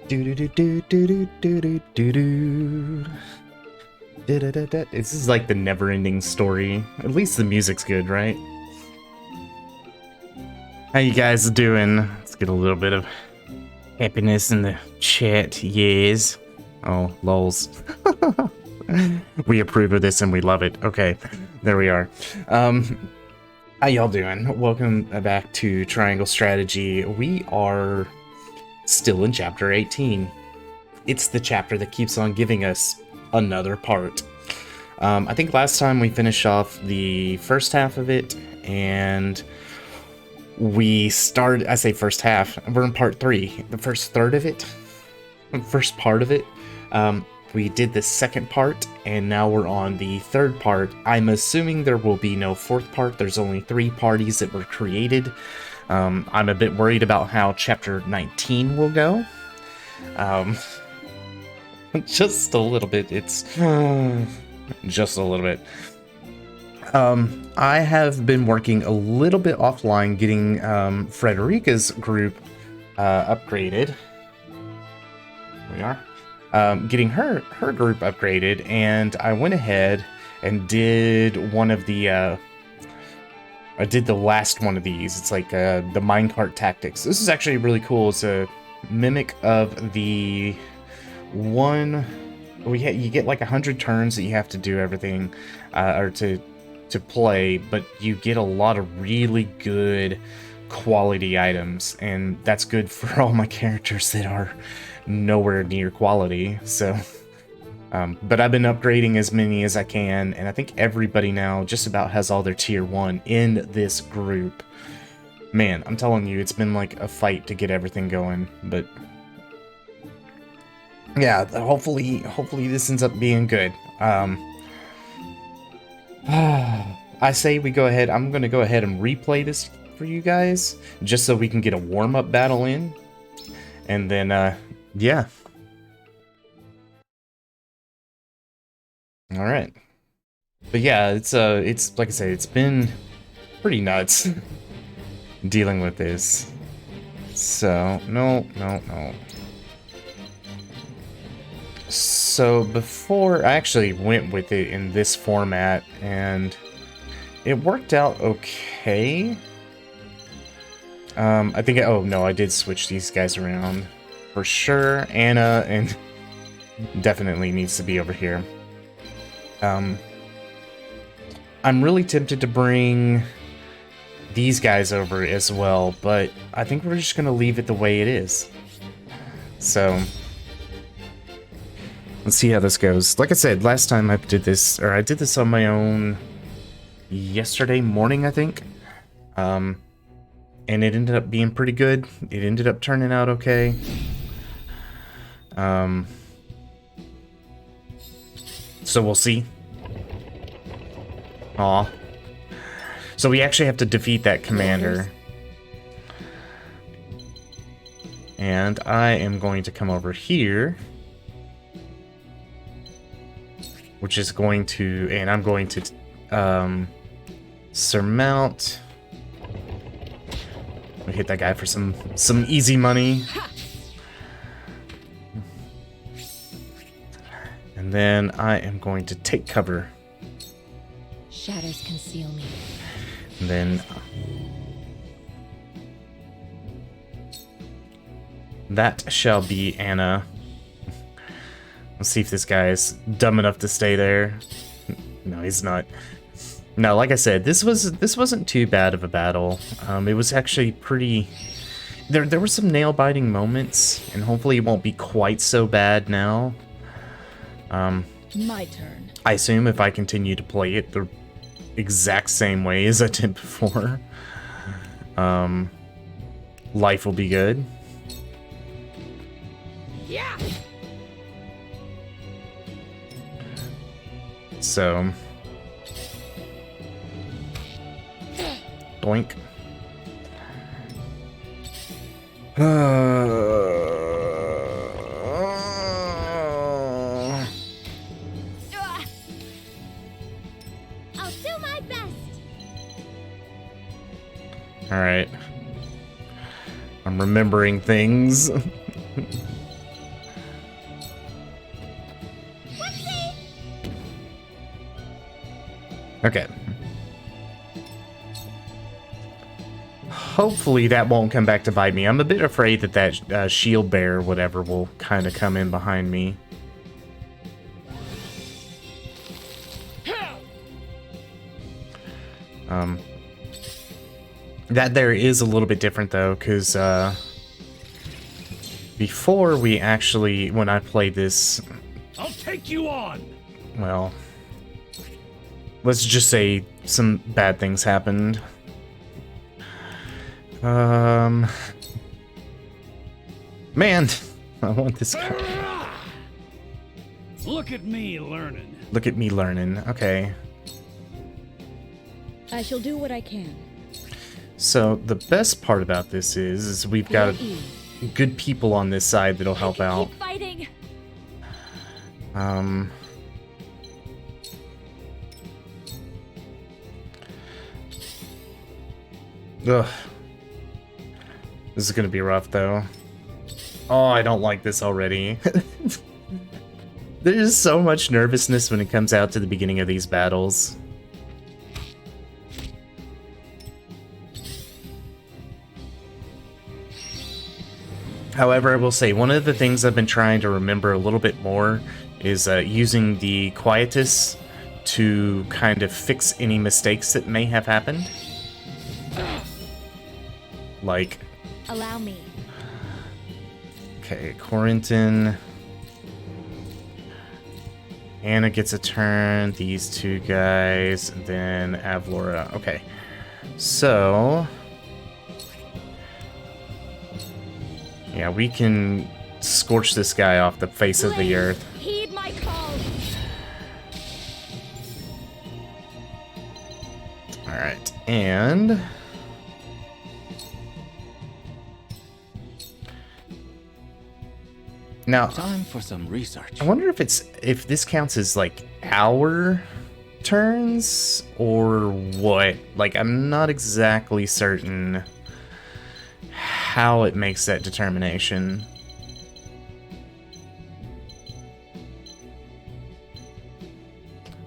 Do do do do do do do do do. This is like the never-ending story. At least the music's good, right? How you guys doing? Let's get a little bit of happiness in the chat. Yes. Oh, lols. We approve of this and we love it. Okay, there we are. How y'all doing? Welcome back to Triangle Strategy. We are still in chapter 18. It's the chapter that keeps on giving us another part. I think last time we finished off the first half of it, and we started, I say first half, we're in part 3, the first third of it, first part of it. We did the second part, and now we're on the third part. I'm assuming there will be no fourth part. There's only 3 parties that were created. I'm a bit worried about how chapter 19 will go. Just a little bit. It's just a little bit. I have been working a little bit offline getting Frederica's group upgraded. Here we are. Getting her group upgraded, and I went ahead and did one of the I did the last one of these. It's like the minecart tactics. This is actually really cool. It's a mimic of the one you get like 100 turns that you have to do everything or to play, but you get a lot of really good quality items, and that's good for all my characters that are nowhere near quality. So but I've been upgrading as many as I can, and I think everybody now just about has all their tier 1 in this group. Man, I'm telling you, it's been like a fight to get everything going, but yeah, hopefully this ends up being good. I say we go ahead. I'm gonna go ahead and replay this for you guys, just so we can get a warm-up battle in, and then yeah. All right. But yeah, it's like I said, it's been pretty nuts dealing with this. So no. So before, I actually went with it in this format, and it worked out okay. I think, oh no, I did switch these guys around for sure. Anna and definitely needs to be over here. I'm really tempted to bring these guys over as well, but I think we're just gonna leave it the way it is. So let's see how this goes. Like I said, last time I did this on my own yesterday morning, I think. And it ended up being pretty good. It ended up turning out okay. So we'll see. Aw. So we actually have to defeat that commander. And I am going to come over here. Which is going to, and I'm going to surmount. We hit that guy for some easy money. And then I am going to take cover. Shadows conceal me. And then that shall be Anna. Let's see if this guy is dumb enough to stay there. No, he's not. No, like I said, this wasn't too bad of a battle. It was actually pretty. There were some nail-biting moments, and hopefully it won't be quite so bad now. My turn. I assume if I continue to play it the exact same way as I did before, life will be good. Yeah. So, doink. I'll do my best. All right. I'm remembering things. Okay. Hopefully that won't come back to bite me. I'm a bit afraid that that shield bear, whatever, will kind of come in behind me. That there is a little bit different though, because before we actually, when I played this, I'll take you on. well, let's just say some bad things happened. Man, I want this guy. Look at me learning. Look at me learning. Okay. I shall do what I can. So the best part about this is we've got good people on this side that'll help out. Keep fighting. Ugh. This is gonna be rough though. Oh, I don't like this already. There's so much nervousness when it comes out to the beginning of these battles. However, I will say, one of the things I've been trying to remember a little bit more is using the Quietus to kind of fix any mistakes that may have happened. Like... Allow me. Okay, Corentin. Anna gets a turn, these two guys, and then Avlora. Okay, so... yeah, we can scorch this guy off the face of the earth. Heed my call. Alright, and... now, Time for some research. I wonder if this counts as like our turns or what. Like, I'm not exactly certain how it makes that determination.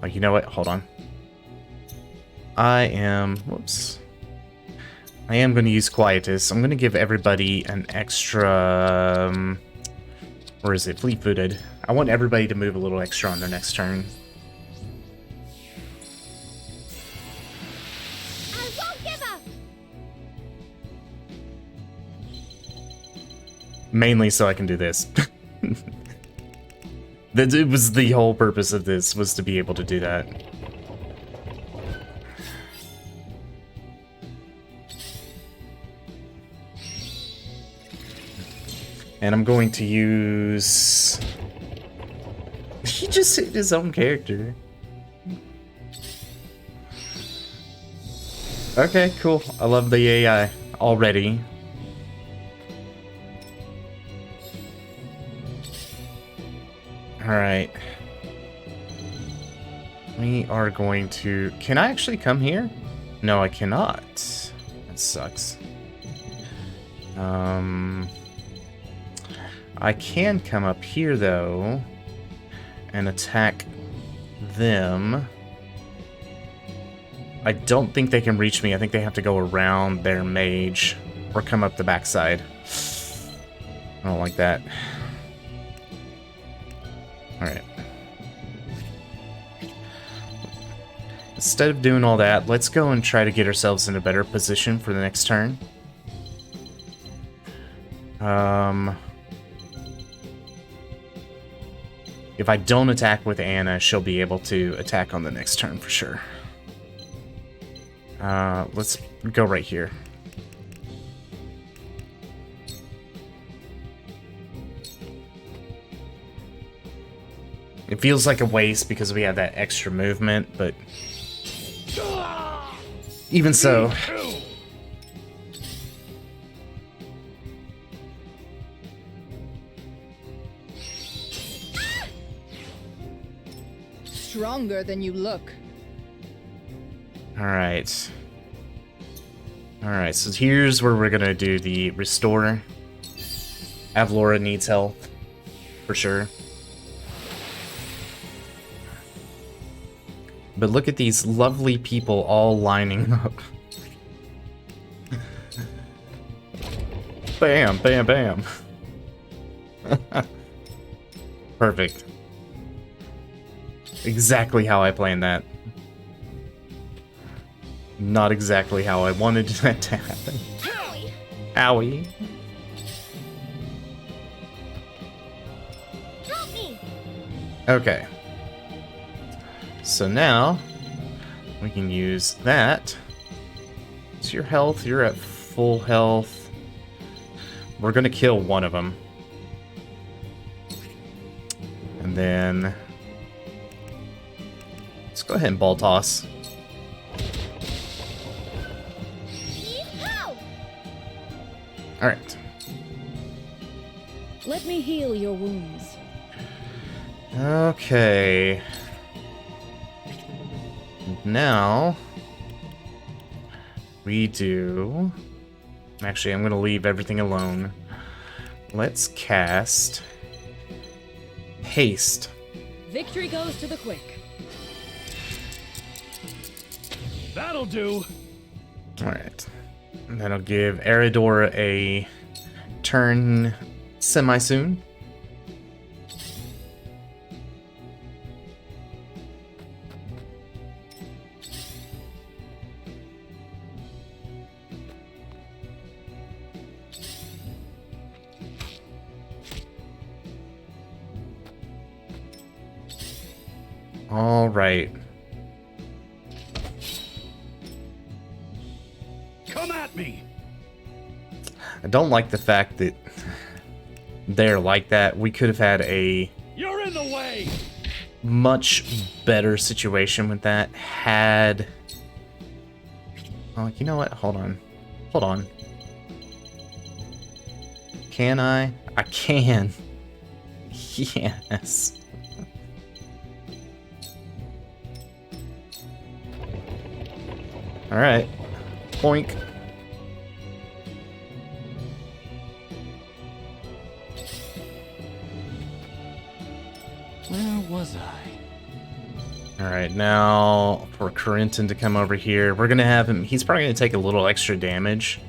Like, you know what? Hold on. I am going to use Quietus. I'm going to give everybody an extra... or is it fleet-footed? I want everybody to move a little extra on their next turn. I won't give up. Mainly so I can do this. It was the whole purpose of this, was to be able to do that. And I'm going to use... he just hit his own character. Okay, cool. I love the AI already. Alright. We are going to... can I actually come here? No, I cannot. That sucks. I can come up here, though, and attack them. I don't think they can reach me. I think they have to go around their mage or come up the backside. I don't like that. Alright. Instead of doing all that, let's go and try to get ourselves in a better position for the next turn. If I don't attack with Anna, she'll be able to attack on the next turn for sure. Let's go right here. It feels like a waste because we have that extra movement, but even so. Stronger than you look. Alright. Alright, so here's where we're gonna do the restore. Avlora needs help, for sure. But look at these lovely people all lining up. Bam, bam, bam. Perfect. Exactly how I planned that. Not exactly how I wanted that to happen. Owie. Owie. Help me. Okay. So now we can use that. It's your health. You're at full health. We're gonna kill one of them. And then let's go ahead and ball toss. Yeehaw! Alright. Let me heal your wounds. Okay. Now we do... Actually, I'm going to leave everything alone. Let's cast Haste. Victory goes to the quick. That'll do. Alright. That'll give Eridor a turn semi-soon. All right. Come at me. I don't like the fact that they're like that. We could have had a You're in the way. much better situation with that had... Oh, you know what? Hold on. Hold on. Can I? I can. Yes. Alright. Boink. Where was I? Alright, now for Corentin to come over here, we're gonna have him... He's probably gonna take a little extra damage.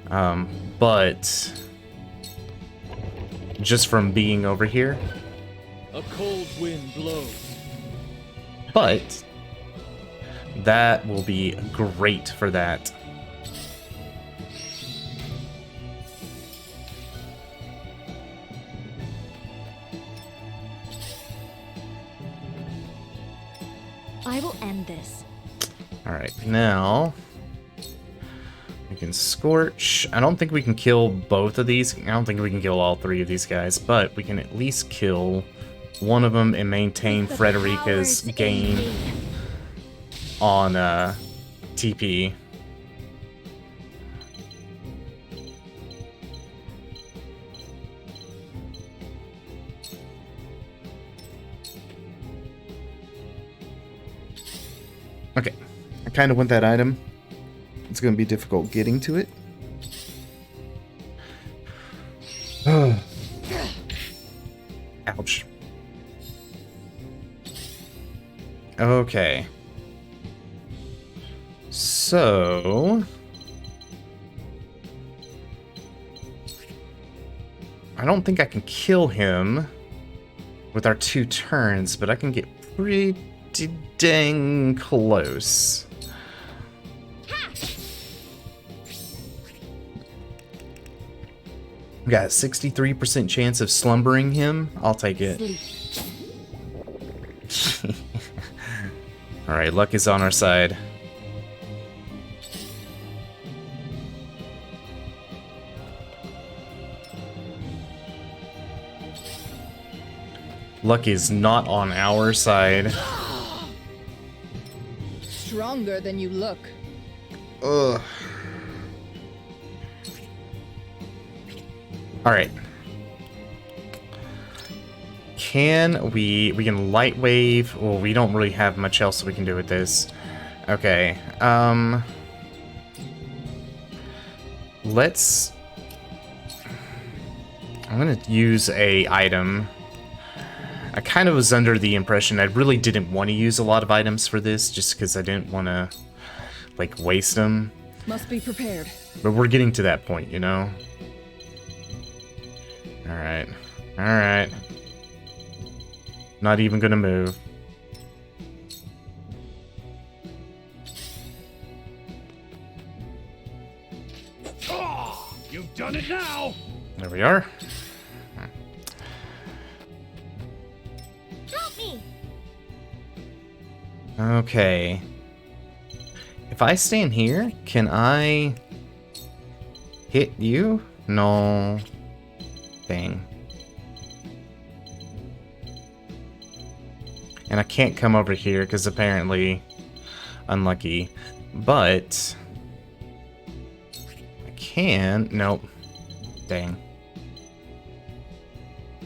But... just from being over here. A cold wind blows. But... that will be great for that. I will end this. Alright, now... we can Scorch. I don't think we can kill both of these. I don't think we can kill all three of these guys, but we can at least kill one of them and maintain The Frederica's powers in gain me. on TP. Okay, I kind of want that item. It's going to be difficult getting to it. Ouch. Okay. So... I don't think I can kill him with our 2 turns, but I can get pretty dang close. We got a 63% chance of slumbering him. I'll take it. Alright, luck is on our side. Luck is not on our side. Stronger than you look. Ugh. Alright. Can we can light wave? Well, we don't really have much else we can do with this. Okay. Let's... I'm gonna use a item I kind of was under the impression I really didn't want to use a lot of items for this, just because I didn't want to, like, waste them. Must be prepared. But we're getting to that point, you know? Alright. Alright. Not even gonna move. Oh, you've done it now. There we are. Help me! Okay. If I stand here, can I hit you? No. Dang. And I can't come over here because apparently unlucky. But I can. Nope. Dang.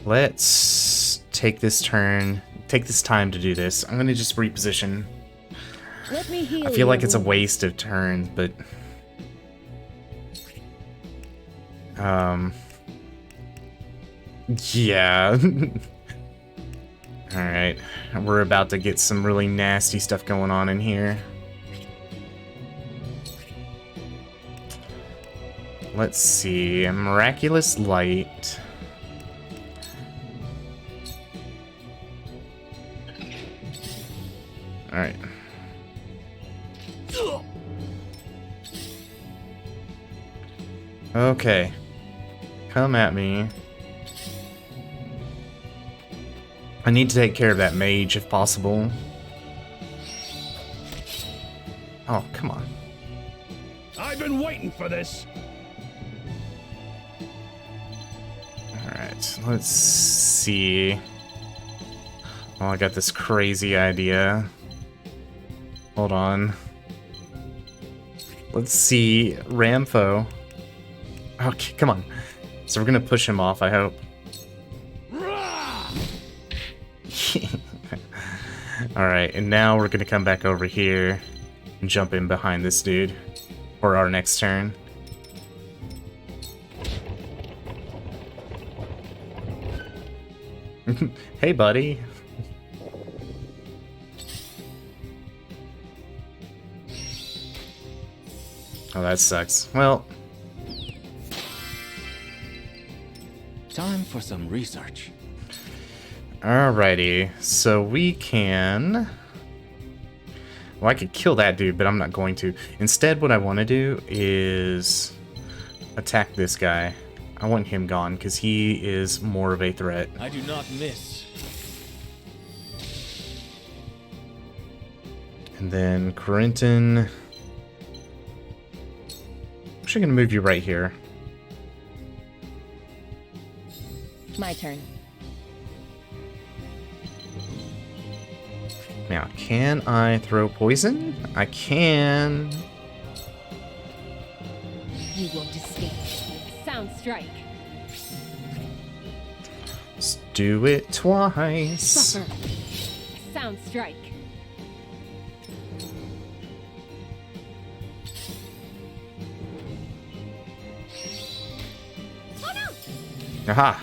Let's take this turn. Take this time to do this. I'm gonna just reposition. Let me heal I feel like your it's a wounds. waste of turns, but yeah. Alright, we're about to get some really nasty stuff going on in here. Let's see, Miraculous Light. Alright. Okay. Come at me. I need to take care of that mage if possible. Oh, come on. I've been waiting for this. Alright, let's see. Oh, I got this crazy idea. Hold on. Let's see. Ramfo. Okay, come on. So we're gonna push him off, I hope. Alright, and now we're gonna come back over here and jump in behind this dude for our next turn. Hey, buddy. Oh, that sucks. Well, Time for some research. alrighty. So we can... Well, I could kill that dude, but I'm not going to. Instead, what I want to do is attack this guy. I want him gone, because he is more of a threat. I do not miss. And then Corentin... I'm actually going to move you right here. My turn. Now, can I throw poison? I can. You won't escape. Sound strike. Let's do it twice. Suffer. Sound strike. Oh no! Aha!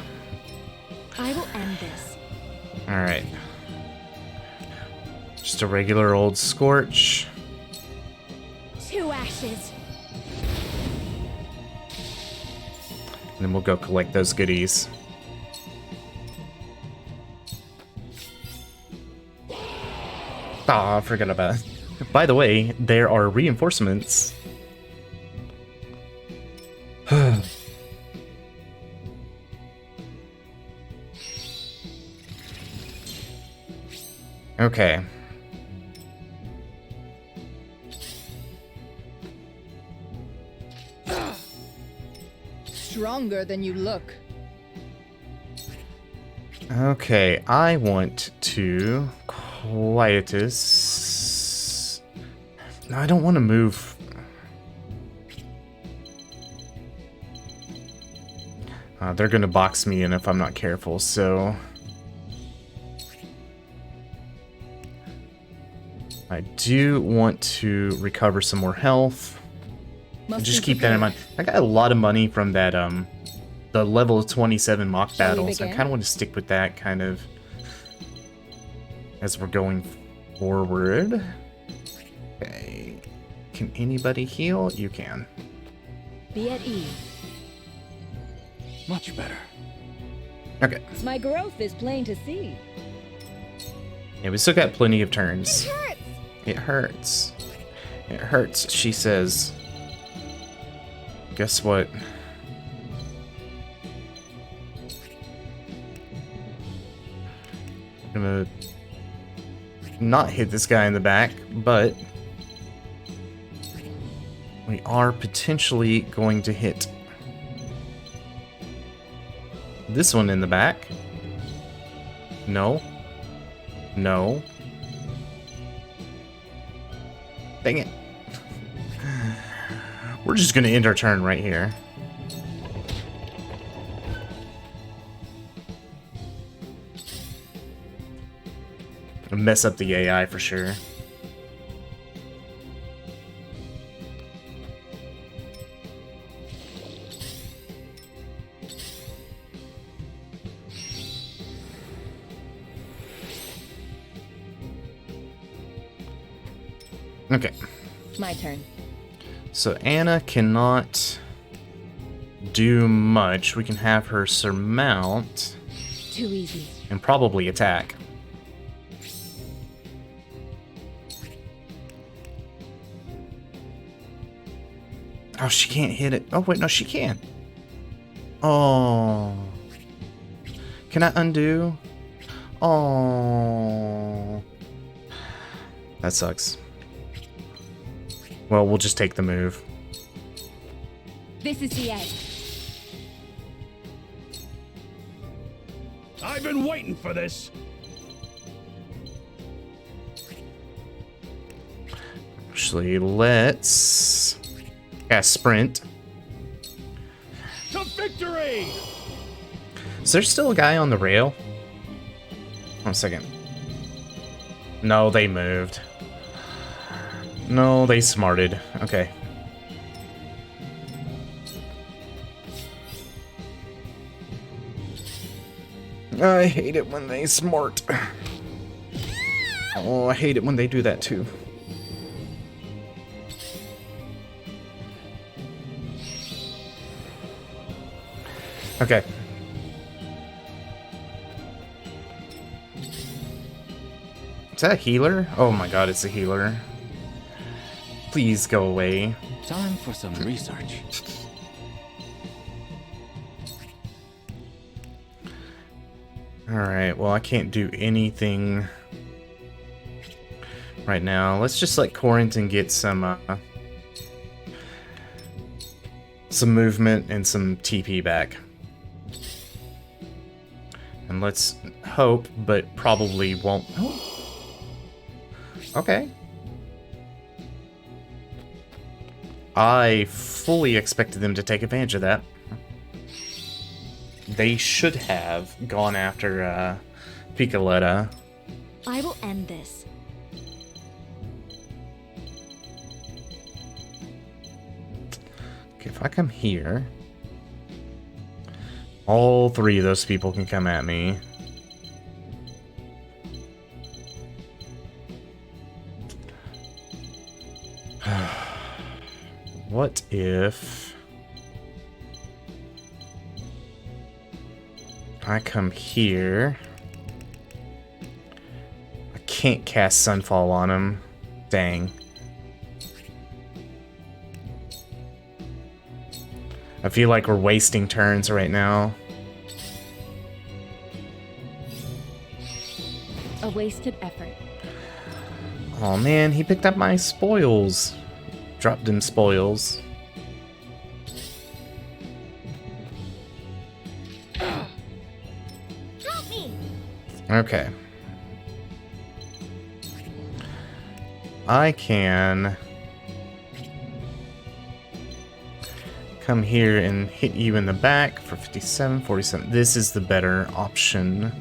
I will end this. Alright. Just a regular old Scorch. 2 ashes. And then we'll go collect those goodies. Aw, I forgot about it. By the way, there are reinforcements. Okay. Stronger than you look. Okay, I want to Quietus. No, I don't want to move. They're gonna box me in if I'm not careful, so I do want to recover some more health. Must Just be keep that in mind. prepared. I got a lot of money from that the level 27 mock Shall we battles. I begin? kind of want to stick with that kind of. as we're going forward. Okay. Can anybody heal? You can. Be at ease. Much better. Okay. My growth is plain to see. Yeah, we still got plenty of turns. Hurts! It hurts. It hurts, she says. Guess what? I'm gonna not hit this guy in the back, but we are potentially going to hit this one in the back. No. No. Dang it. We're just gonna end our turn right here. Mess up the AI for sure. Okay. My turn. So Anna cannot do much. We can have her surmount Too easy. and probably attack. Oh, she can't hit it. Oh, wait, no, she can. Oh. Can I undo? Oh. That sucks. Well, we'll just take the move. This is the end. I've been waiting for this. Actually, let's cast sprint. To victory! Is there still a guy on the rail? One second. No, they moved. No, they smarted. Okay. I hate it when they smart. Oh, I hate it when they do that too. Okay. Is that a healer? Oh my god, it's a healer. Please go away. Time for some research. Alright, well I can't do anything right now. Let's just let Corrington get some movement and some TP back. And let's hope, but probably won't. Okay. I fully expected them to take advantage of that. They should have gone after Picoletta. I will end this. Okay, if I come here, all three of those people can come at me. What if I come here? I can't cast Sunfall on him. Dang. I feel like we're wasting turns right now. A wasted effort. Oh man, he picked up my spoils. Dropped in spoils. Help me! Okay. I can come here and hit you in the back for 57, 47. This is the better option.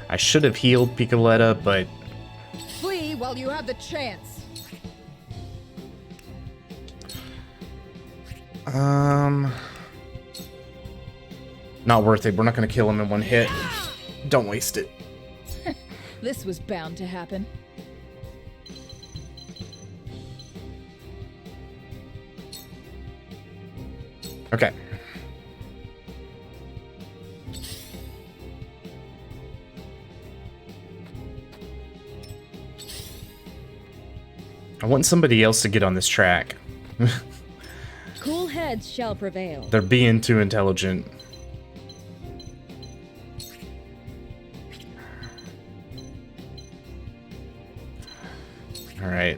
I should have healed Picoletta, but Flee while you have the chance. Not worth it. We're not going to kill him in one hit. Don't waste it. This was bound to happen. Okay. I want somebody else to get on this track. Cool heads shall prevail. They're being too intelligent. All right.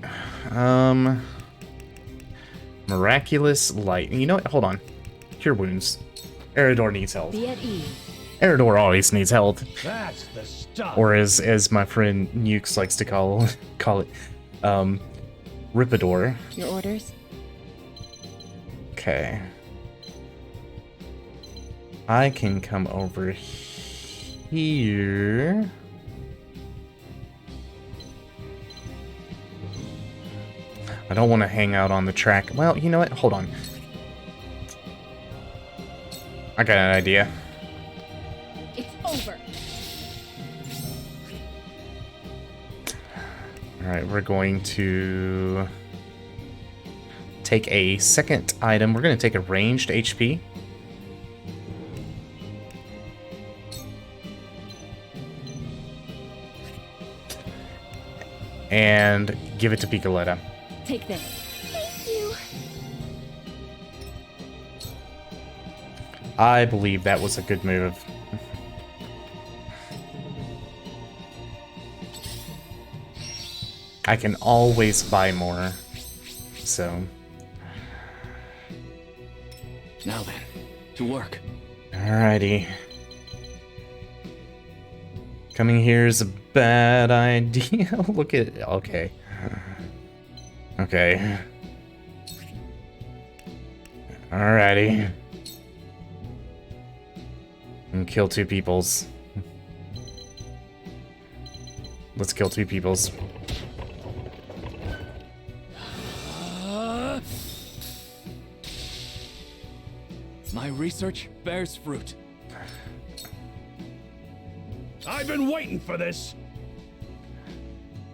Miraculous light. You know what? Hold on. Cure wounds. Eridor needs health. Be at ease. Eridor always needs health. That's the stuff. Or as my friend Nukes likes to call it, Ripidor. Your orders? Okay. I can come over here. I don't want to hang out on the track. Well, you know what? Hold on. I got an idea. It's over. Alright, we're going to take a second item. We're going to take a ranged HP. And give it to Picoletta. Take this. Thank you. I believe that was a good move. I can always buy more, so. Now then, to work. Alrighty. Coming here is a bad idea. Look at, okay. Okay. Alrighty. And kill two peoples. Let's kill two peoples. My research bears fruit. I've been waiting for this.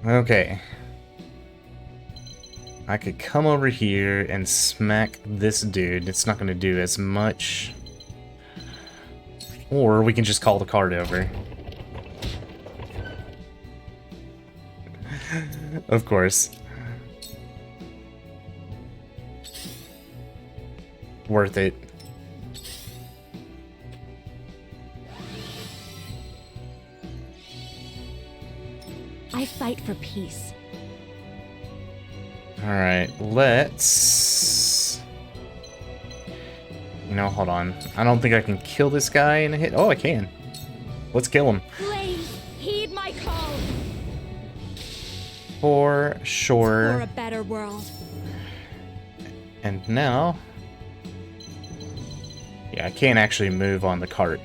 Okay. I could come over here and smack this dude. It's not going to do as much. Or we can just call the card over. Of course. Worth it. I fight for peace. Alright, let's... You know, hold on. I don't think I can kill this guy in a hit. Oh, I can. Let's kill him. Blaze, heed my call. For sure. For a better world. And now... Yeah, I can't actually move on the cart.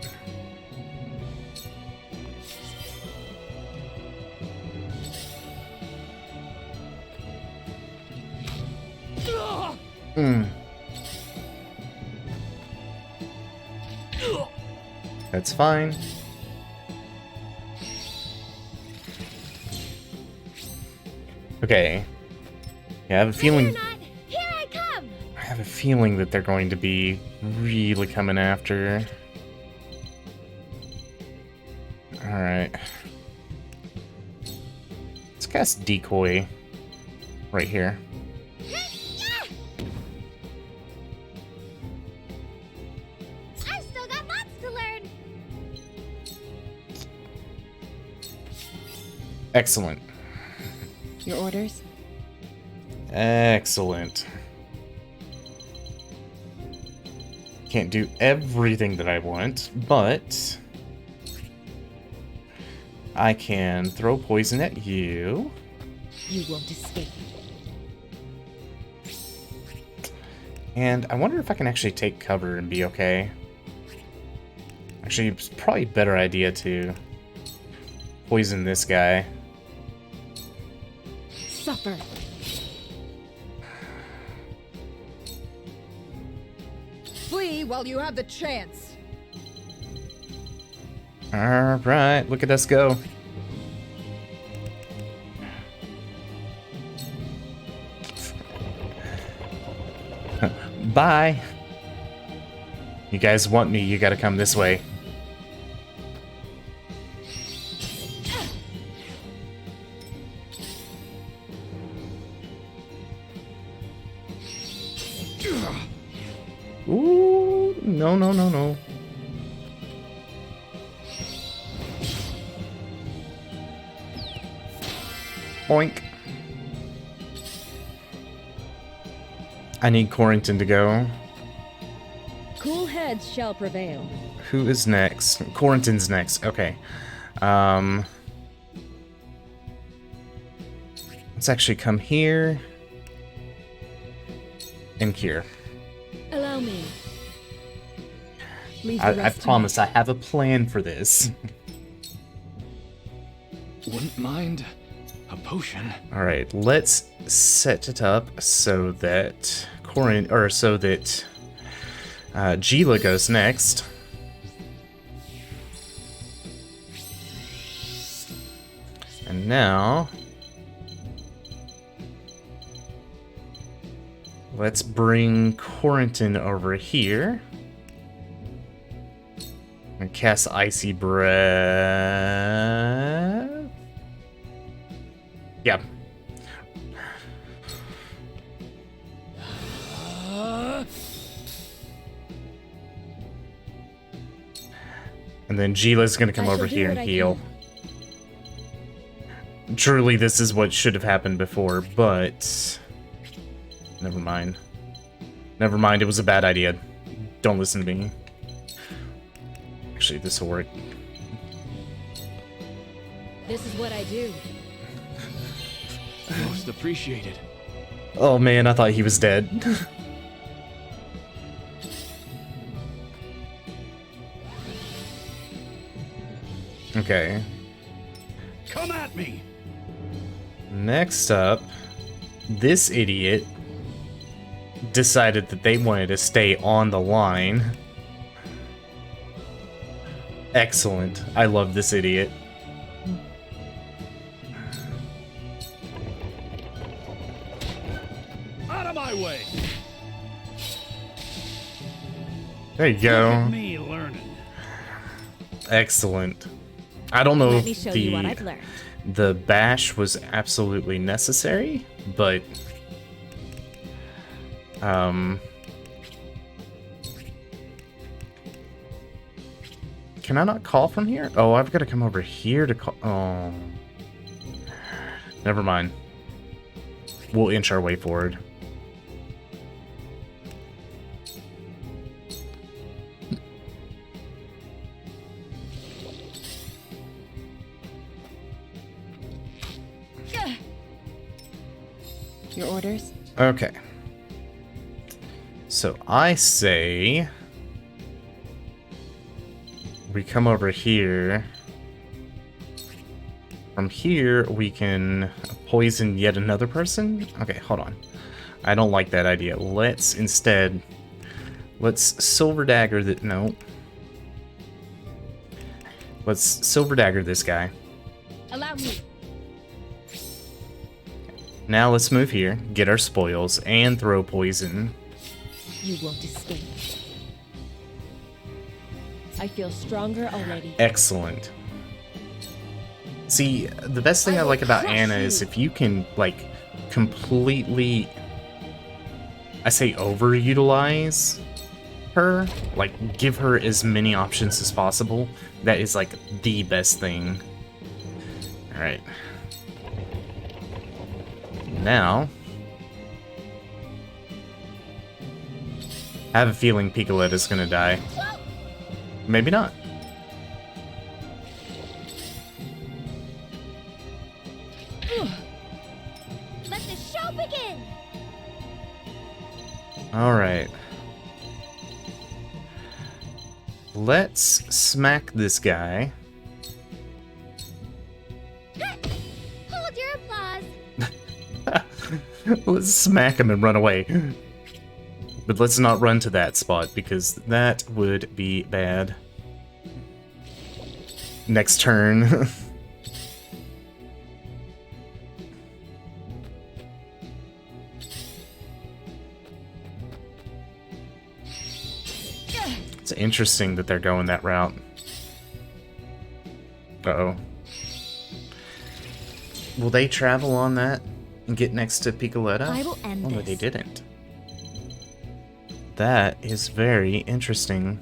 That's fine. Okay. Yeah, I have a feeling... Here I come. I have a feeling that they're going to be really coming after. Alright. Let's cast Decoy right here. I've still got lots to learn. Excellent. Your orders? Excellent. Can't do everything that I want, but I can throw poison at you. You won't escape. And I wonder if I can actually take cover and be okay. Actually, it's probably a better idea to poison this guy. Suffer. Flee while you have the chance. Alright, look at us go. Bye. You guys want me, you gotta come this way. Ooh, no, no, no, no. Oink. I need Corrington to go. Cool heads shall prevail. Who is next? Corrington's next. Okay. Let's actually come here. And here. Allow me. Leave the I rest to promise I have a plan for this. Wouldn't mind a potion. Alright, let's set it up so that Gila goes next. And now let's bring Corrington over here. And cast Icy Breath. Yeah. And then Gila's gonna come over here and heal. Truly, this is what should have happened before, but never mind. Never mind, it was a bad idea. Don't listen to me. Actually, this will work. This is what I do. Most appreciated. Oh man, I thought he was dead. Okay. Come at me. Next up, this idiot decided that they wanted to stay on the line. Excellent. I love this idiot. Out of my way. There you Look go. at me learning. Excellent. I don't know Let me if show you what I've learned. the bash was absolutely necessary, but can I not call from here? Oh, I've got to come over here to call. Oh, never mind. We'll inch our way forward. Your orders? Okay. So I say we come over here. From here, we can poison yet another person? Okay, hold on. I don't like that idea. Let's instead... Let's Silver Dagger that... No. Let's Silver Dagger this guy. Allow me. Now let's move here, get our spoils, and throw poison. You won't escape. I feel stronger already. Excellent. See, the best thing I like about Anna is if you can, like, completely, I say overutilize her, like, give her as many options as possible, that is, like, the best thing. Alright. Now, I have a feeling Piccoletta's gonna die. Maybe not. Let the show begin! Alright. Let's smack this guy. Hold your applause! Let's smack him and run away. But let's not run to that spot, because that would be bad. next turn. It's interesting that they're going that route. Uh-oh. Will they travel on that and get next to Picoletta? I will end Oh, no, this. they didn't. That is very interesting.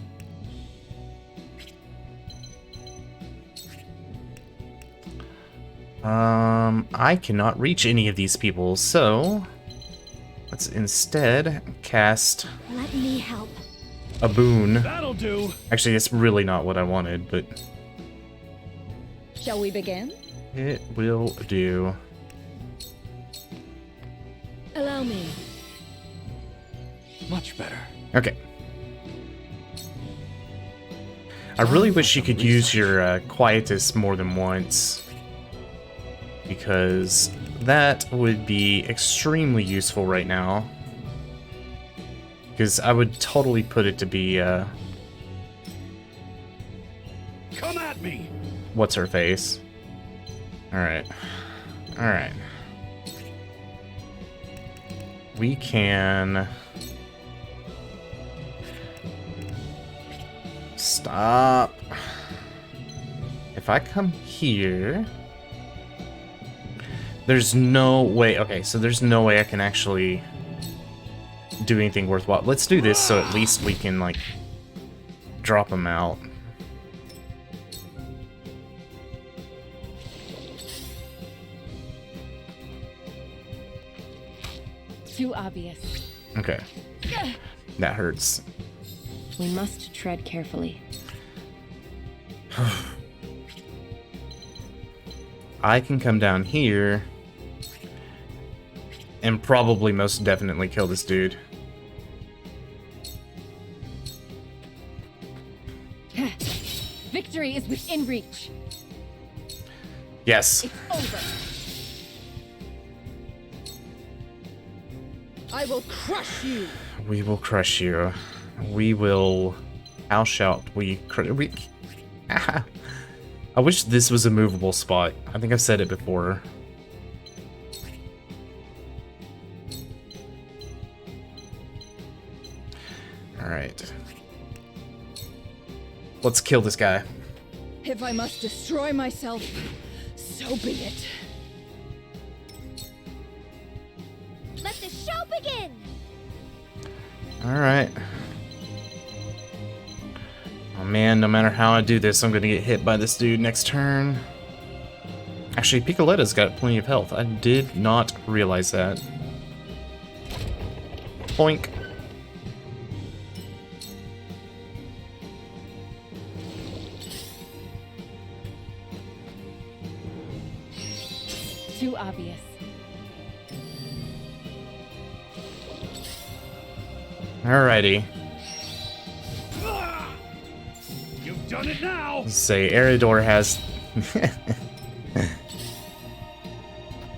I cannot reach any of these people, so let's instead cast Let me help. a boon. That'll do. Actually, it's really not what I wanted, but Shall we begin? it will do. Allow me. Much better. Okay. I really wish you could use your quietus more than once, because that would be extremely useful right now. Because I would totally put it to be, Come at me. what's her face? Alright. Alright. We can... Stop. If I come here... There's no way... Okay, so there's no way I can actually do anything worthwhile. Let's do this so at least we can, like, drop them out. Too obvious. Okay. That hurts. We must tread carefully. I can come down here and probably most definitely kill this dude. Victory is within reach. Yes. It's over. I will crush you. We will crush you. We will... How shall we... I wish this was a movable spot. I think I've said it before. Alright. Let's kill this guy. If I must destroy myself, so be it. Let the show begin! Alright. Oh man, no matter how I do this, I'm gonna get hit by this dude next turn. Actually, Picoletta's got plenty of health. I did not realize that. Boink. Too obvious. Alrighty. You've done it now. Let's say Eridor has...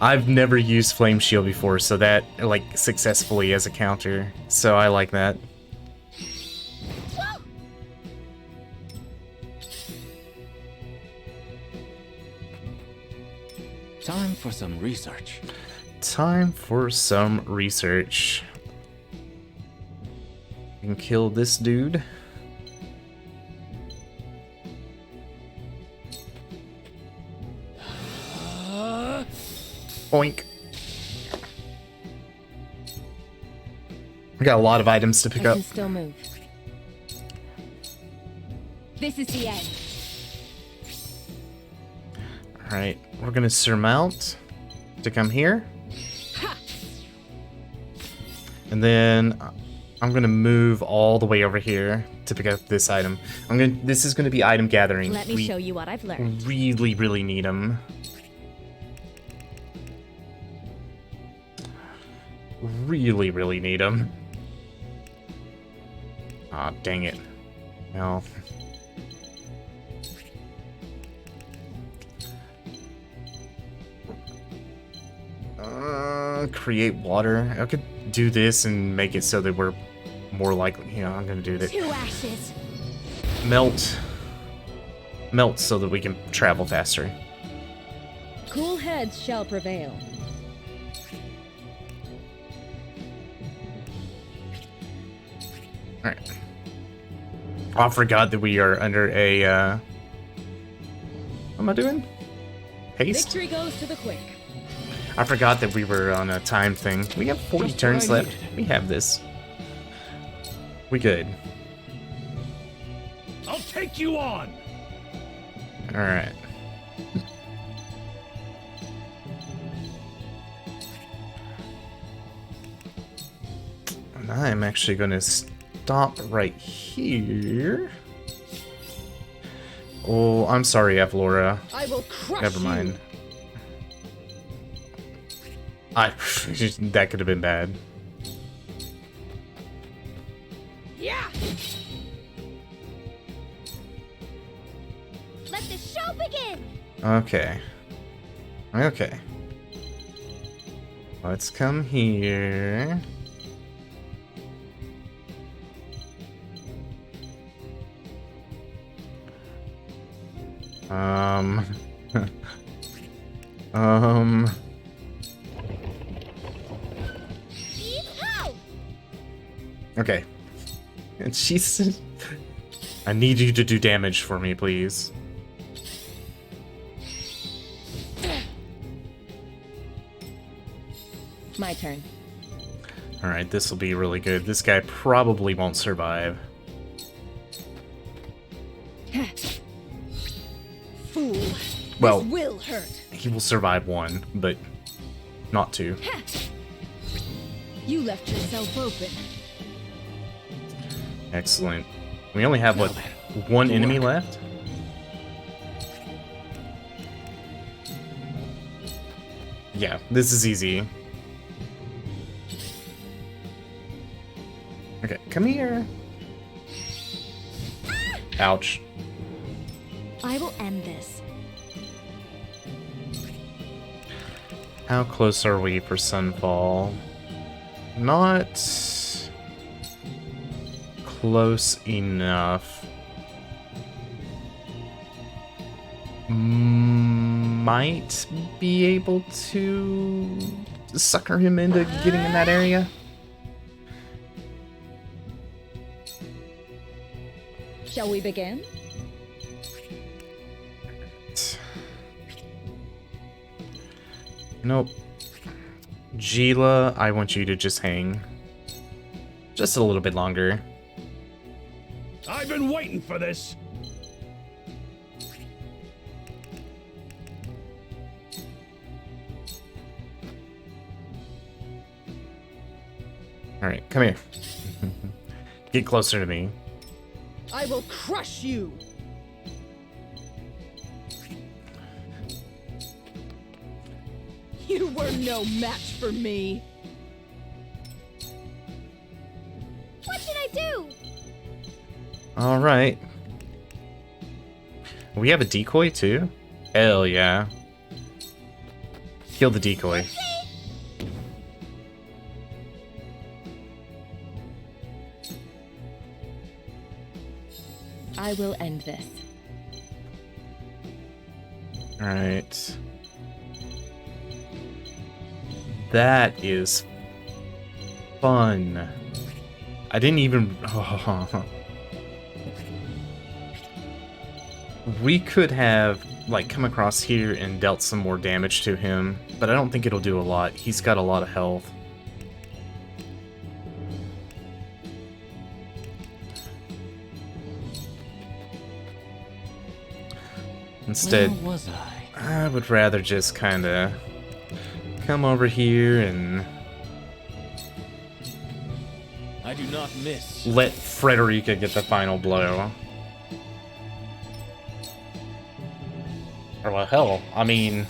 I've never used Flame Shield before, so that, like, successfully as a counter. So I like that. Time for some research. Time for some research. We can kill this dude. Boink. We got a lot of items to pick I up. can still move. This is the end. Alright, we're gonna surmount to come here. And then I'm gonna move all the way over here to pick up this item. This is gonna be item gathering. Let me show you what I've learned. Really, really need them. Really, really need them. Aw, dang it. No. Create water. I could do this and make it so that we're more likely. You know, I'm gonna do that. 2 ashes. Melt. melt so that we can travel faster. Cool heads shall prevail. Alright. Oh, I forgot that we are under a, what am I doing? Haste? Victory goes to the quick. I forgot that we were on a time thing. We have 40 Just turns what I left. We have this. We good. I'll take you on. Alright. And I'm actually going to stop right here. Oh, I'm sorry, Avlora. I will crush Never mind. you. That could have been bad. Yeah. Let the show begin! Okay. Okay. Let's come here. Um. Yeehaw! Okay. And she's. I need you to do damage for me, please. My turn. Alright, this will be really good. This guy probably won't survive. Fool. Well, This will hurt. he will survive one, but not two. You left yourself open. Excellent. We only have, what, Now then, one to enemy work. left? Yeah, this is easy. Okay, come here. Ouch. I will end this. How close are we for Sunfall? Not close enough. Might be able to sucker him into getting in that area. Shall we begin? Nope. Gila, I want you to just hang. Just a little bit longer. I've been waiting for this. Alright, come here. Get closer to me. I will crush you. You were no match for me. What should I do? Alright. We have a decoy too? Hell yeah. Kill the decoy. I will end this. Alright. That is fun. I didn't even... We could have, like, come across here and dealt some more damage to him, but I don't think it'll do a lot. He's got a lot of health. Instead, Where was I? I would rather just kind of come over here and I do not miss. let Frederica get the final blow. Or, well, hell, I mean...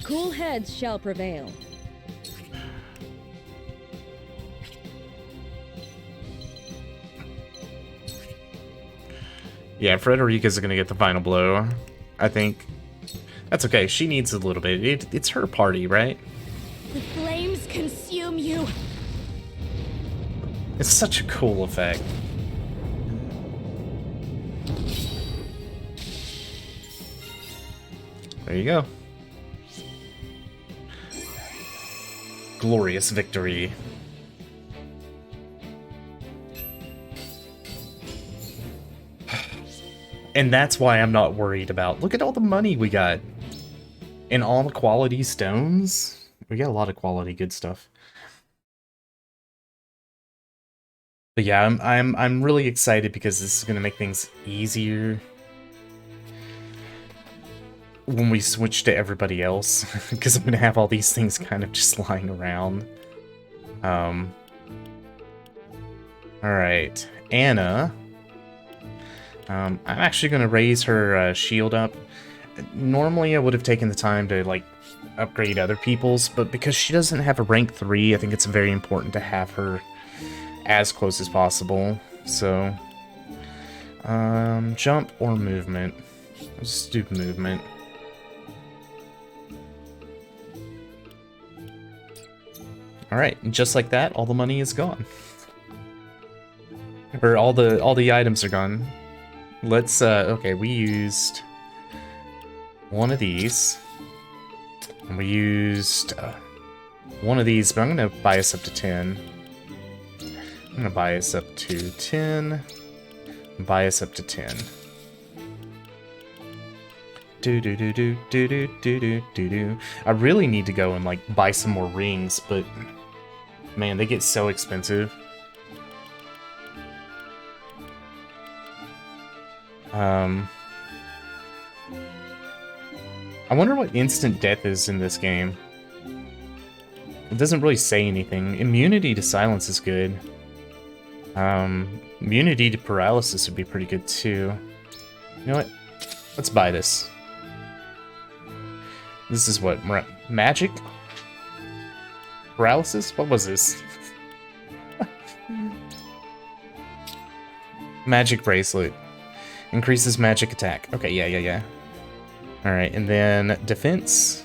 Cool heads shall prevail. Yeah, Frederica's gonna get the final blow, I think. That's okay, she needs a little bit. It's her party, right? The flames consume you. It's such a cool effect. There you go. Glorious victory. And that's why I'm not worried about... Look at all the money we got. And all the quality stones. We got a lot of quality good stuff. But yeah, I'm really excited because this is gonna make things easier when we switch to everybody else, because I'm gonna have all these things kind of just lying around. Alright, Anna. I'm actually gonna raise her shield up. Normally I would have taken the time to, like, upgrade other people's, but because she doesn't have a rank 3, I think it's very important to have her as close as possible. So, jump or movement? Let's do movement. Alright, just like that, all the money is gone. Or all the items are gone. Let's, okay, we used one of these. And we used one of these, but I'm gonna buy us up to 10. I'm gonna buy us up to 10. Buy us up to 10. Do. I really need to go and, like, buy some more rings, but man, they get so expensive. I wonder what instant death is in this game. It doesn't really say anything. Immunity to silence is good. Immunity to paralysis would be pretty good too. You know what? Let's buy this. This is what? Magic? Paralysis? What was this? Magic bracelet. Increases magic attack. Okay, yeah. Alright, and then defense.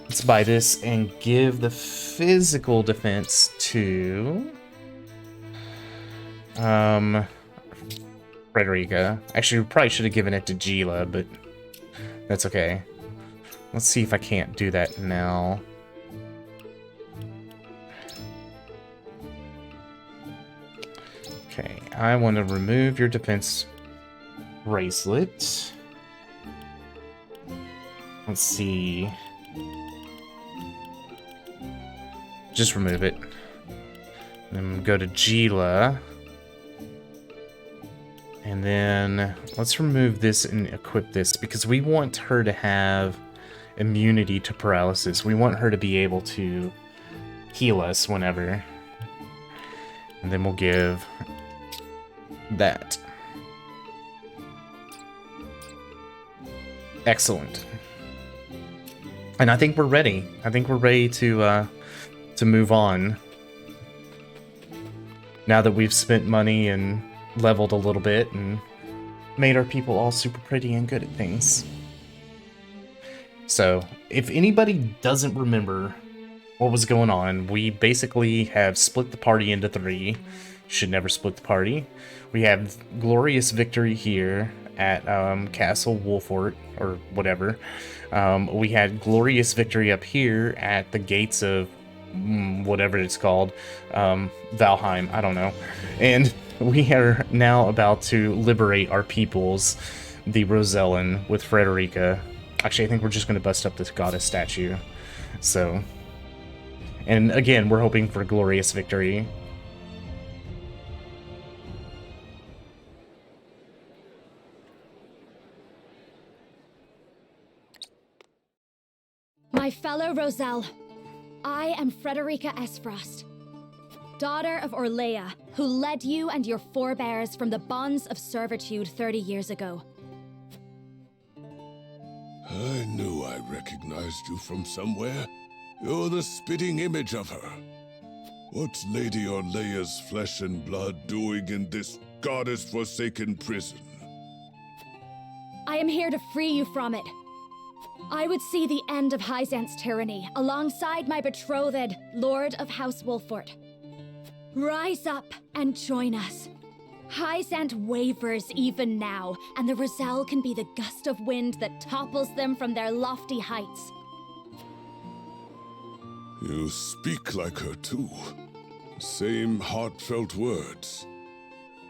Let's buy this and give the physical defense to... Frederica. Actually, we probably should have given it to Gila, but that's okay. Let's see if I can't do that now. Okay, I want to remove your defense bracelet. Let's see. Just remove it. Then go to Gila. And then let's remove this and equip this because we want her to have immunity to paralysis. We want her to be able to heal us whenever. And then we'll give that. Excellent. And I think we're ready. I think we're ready to move on. Now that we've spent money and leveled a little bit and made our people all super pretty and good at things. So, if anybody doesn't remember what was going on, we basically have split the party into 3. Should never split the party. We have glorious victory here at Castle Wolfort, or whatever. We had glorious victory up here at the gates of whatever it's called, Valheim, I don't know. And we are now about to liberate our peoples, the Rosellan, with Frederica. Actually, I think we're just going to bust up this goddess statue. So, and again, we're hoping for glorious victory. My fellow Roselle, I am Frederica Esfrost, daughter of Orlea, who led you and your forebears from the bonds of servitude 30 years ago. I knew I recognized you from somewhere. You're the spitting image of her. What's Lady Orlea's flesh and blood doing in this goddess-forsaken prison? I am here to free you from it. I would see the end of Hyzant's tyranny alongside my betrothed, Lord of House Wolfort. Rise up and join us. Hyzant wavers even now, and the Rosal can be the gust of wind that topples them from their lofty heights. You speak like her too. Same heartfelt words.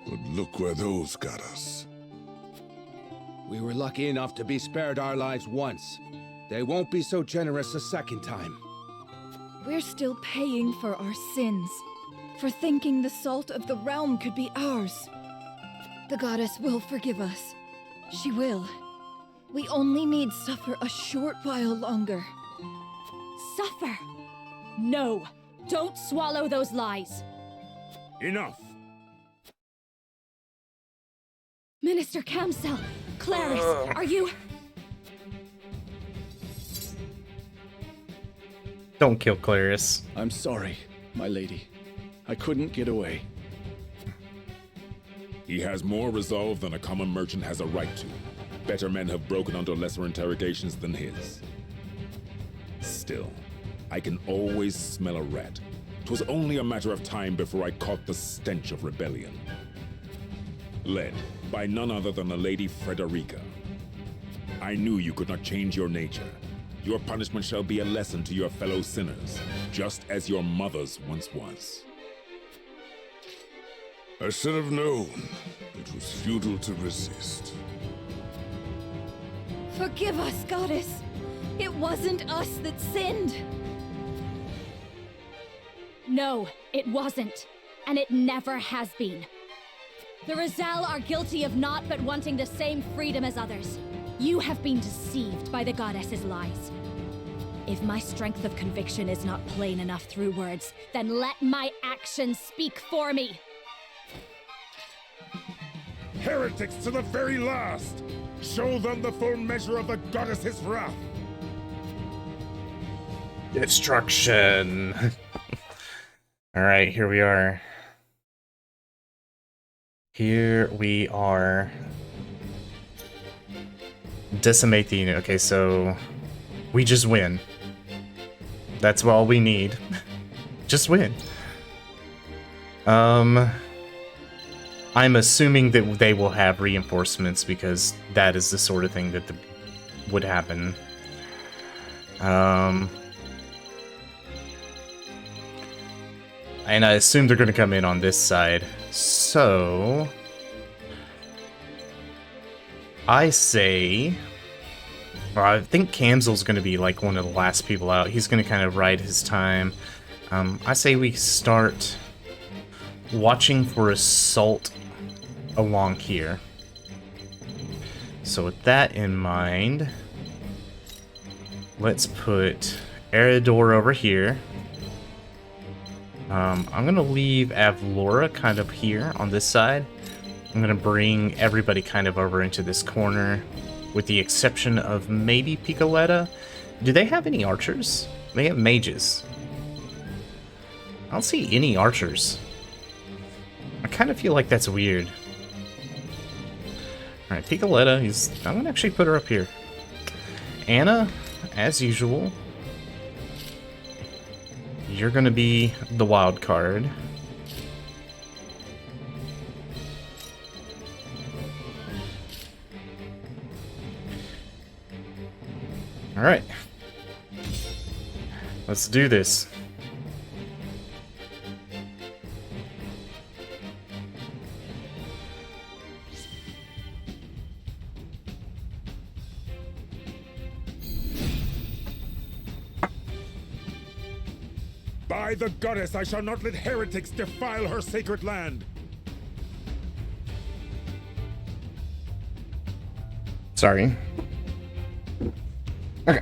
But look where those got us. We were lucky enough to be spared our lives once. They won't be so generous a second time. We're still paying for our sins, for thinking the salt of the realm could be ours. The goddess will forgive us. She will. We only need suffer a short while longer. Suffer? No! Don't swallow those lies! Enough! Minister Camsel, Clarice, are you... Don't kill Clarice. I'm sorry, my lady. I couldn't get away. He has more resolve than a common merchant has a right to. Better men have broken under lesser interrogations than his. Still, I can always smell a rat. 'Twas only a matter of time before I caught the stench of rebellion. Led by none other than the Lady Frederica. I knew you could not change your nature. Your punishment shall be a lesson to your fellow sinners, just as your mother's once was. I should have known. It was futile to resist. Forgive us, goddess. It wasn't us that sinned. No, it wasn't. And it never has been. The Rosal are guilty of naught but wanting the same freedom as others. You have been deceived by the goddess's lies. If my strength of conviction is not plain enough through words, then let my actions speak for me. Heretics to the very last! Show them the full measure of the goddess's wrath! Destruction. Alright, here we are. Here we are. Decimate the unit. Okay, so we just win. That's all we need. Just win. I'm assuming that they will have reinforcements because that is the sort of thing that would happen. And I assume they're going to come in on this side. So I say, well, I think Camsel's going to be like one of the last people out. He's going to kind of ride his time. I say we start watching for assault along here. So with that in mind, let's put Eridor over here. I'm going to leave Avlora kind of here on this side. I'm going to bring everybody kind of over into this corner, with the exception of maybe Piccoletta. Do they have any archers? They have mages. I don't see any archers. I kind of feel like that's weird. Alright, Piccoletta, I'm going to actually put her up here. Anna, as usual, you're going to be the wild card. Alright. Let's do this. By the goddess, I shall not let heretics defile her sacred land! Sorry. Okay.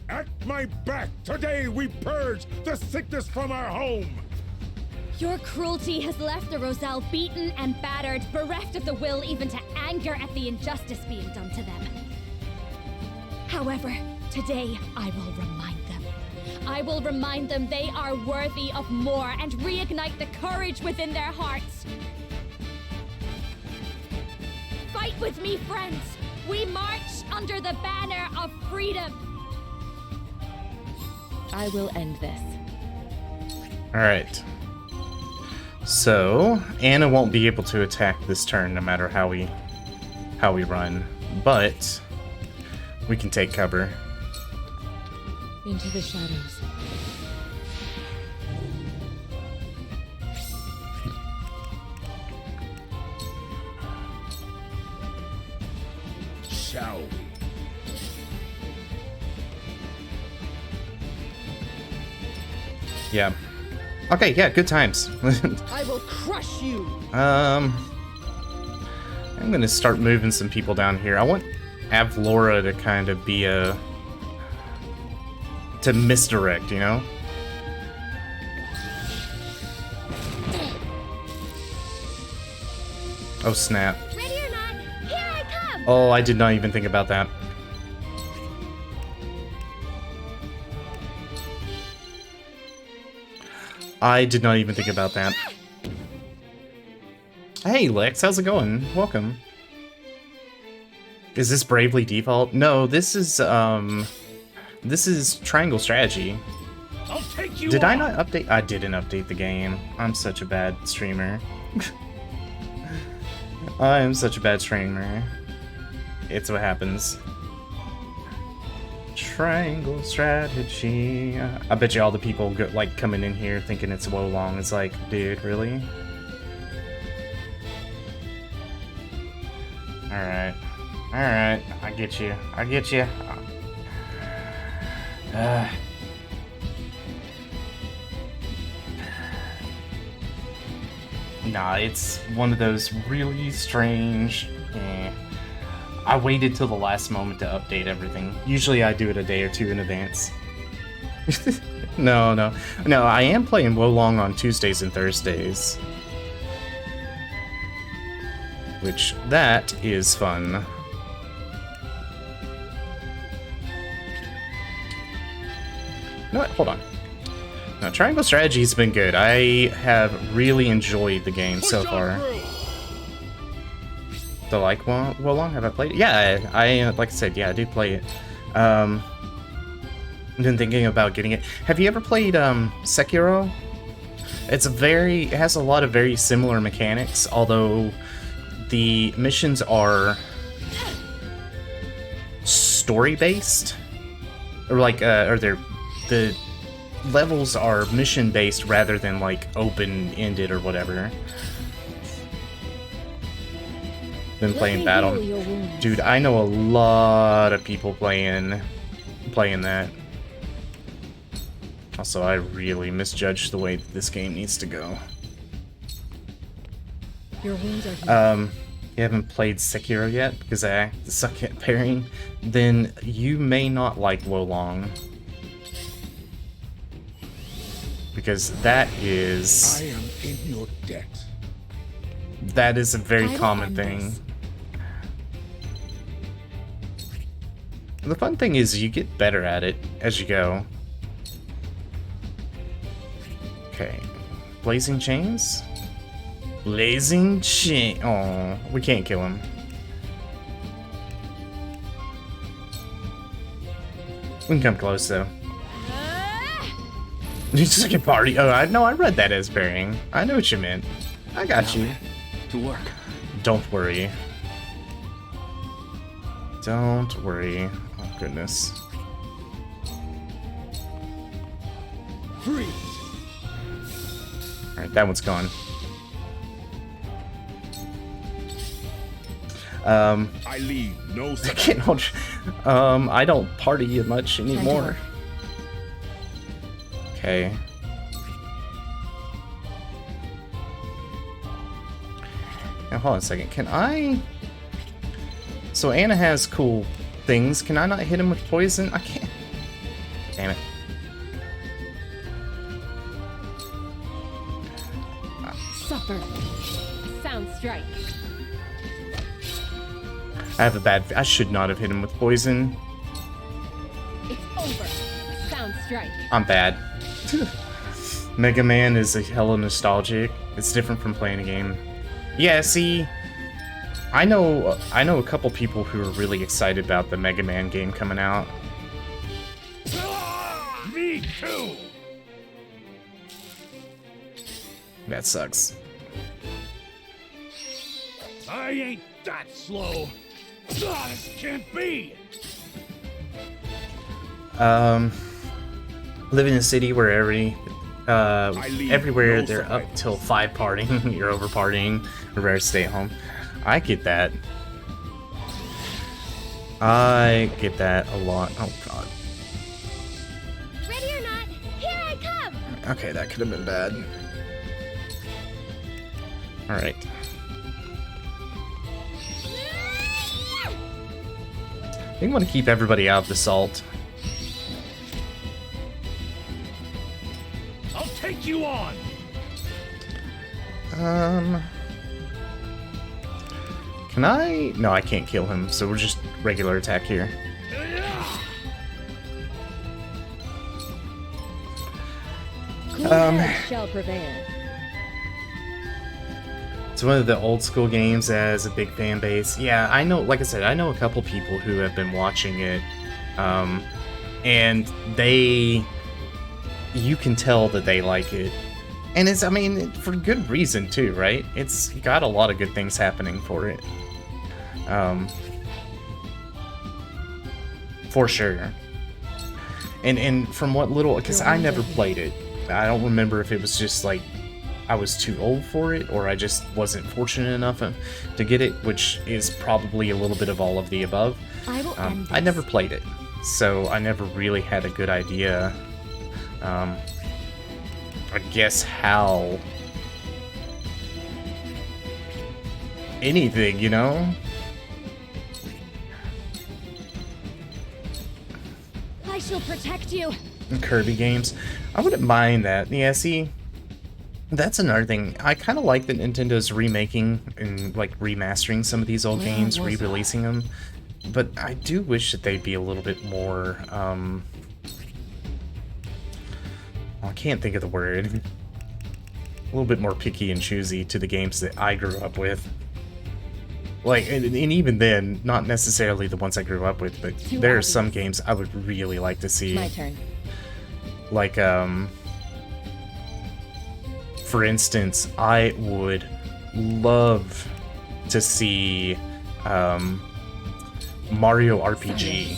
At my back, today we purge the sickness from our home! Your cruelty has left the Rosal beaten and battered, bereft of the will even to anger at the injustice being done to them. However, today I will remind them. I will remind them they are worthy of more and reignite the courage within their hearts. Fight with me, friends! We march under the banner of freedom! I will end this. Alright. So Anna won't be able to attack this turn no matter how we run, but we can take cover. Into the shadows. Shall we? Yeah. Okay, yeah, good times. I will crush you! I'm gonna start moving some people down here. I want Avlora to kind of be to misdirect, you know? Oh, snap. Ready or not, here I come! Oh, I did not even think about that. I did not even think about that. Hey, Lex, how's it going? Welcome. Is this Bravely Default? No, this is Triangle Strategy. I'll take you Did I on. not update? I didn't update the game. I'm such a bad streamer. I am such a bad streamer. It's what happens. Triangle Strategy. I bet you all the people go, like coming in here thinking it's Wolong. It's like, dude, really? Alright. Alright. I get you. I get you. Nah, it's one of those really strange... I waited till the last moment to update everything. Usually I do it a day or two in advance. No, I am playing Wolong on Tuesdays and Thursdays. Which, that is fun. No, hold on. No, Triangle Strategy's been good. I have really enjoyed the game so far. The like Wolong, have I played it? Yeah, I like I said, yeah, I did play it. I've been thinking about getting it. Have you ever played Sekiro? It has a lot of very similar mechanics, although the missions are story-based, or like, the levels are mission-based rather than like open-ended or whatever. Been playing Battle. Dude, I know a lot of people playing that. Also, I really misjudged the way that this game needs to go. Your wounds are healed. You haven't played Sekiro yet because I suck at pairing, then you may not like Wolong. Because that is... I am in your debt. That is a very common thing. The fun thing is you get better at it as you go. Okay. Blazing Chains? Blazing Chain. Oh, we can't kill him. We can come close though. You just like a party. Oh, I read that as parrying. I know what you meant. I got you. To work. Don't worry. Don't worry. Oh, goodness. Freeze. Alright, that one's gone. I leave no I such. can't hold. I don't party much anymore. Okay. Now, hold on a second. Can I... So Anna has cool things. Can I not hit him with poison? I can't. Damn it. Suffer. A sound strike. I have a bad... I should not have hit him with poison. It's over. A sound strike. I'm bad. Mega Man is a hella nostalgic. It's different from playing a game. Yeah, see... I know a couple people who are really excited about the Mega Man game coming out. Me too. That sucks. I ain't that slow. Ah, this can't be. Live in a city where everywhere they're up till 5 partying, you're over partying, or rare stay at home. I get that. I get that a lot. Oh god. Ready or not, here I come! Okay, that could have been bad. Alright. I think I want to keep everybody out of the salt. I'll take you on. Can I? No, I can't kill him, so we're just regular attack here. Shall prevail. It's one of the old school games that has a big fan base. Yeah, I know, like I said, I know a couple people who have been watching it, and you can tell that they like it. And it's, I mean, for good reason too, right? It's got a lot of good things happening for it. For sure. And from what little, because I never played it. I don't remember if it was just like I was too old for it, or I just wasn't fortunate enough to get it, which is probably a little bit of all of the above. I never played it, so I never really had a good idea, I guess, how anything, you know? I shall protect you. Kirby games. I wouldn't mind that. Yeah, see, that's another thing. I kind of like that Nintendo's remaking and like remastering some of these old games, re-releasing them. But I do wish that they'd be a little bit more, I can't think of the word. A little bit more picky and choosy to the games that I grew up with. Like, and even then, not necessarily the ones I grew up with, but there are some games I would really like to see. My turn. Like, for instance, I would love to see Mario RPG.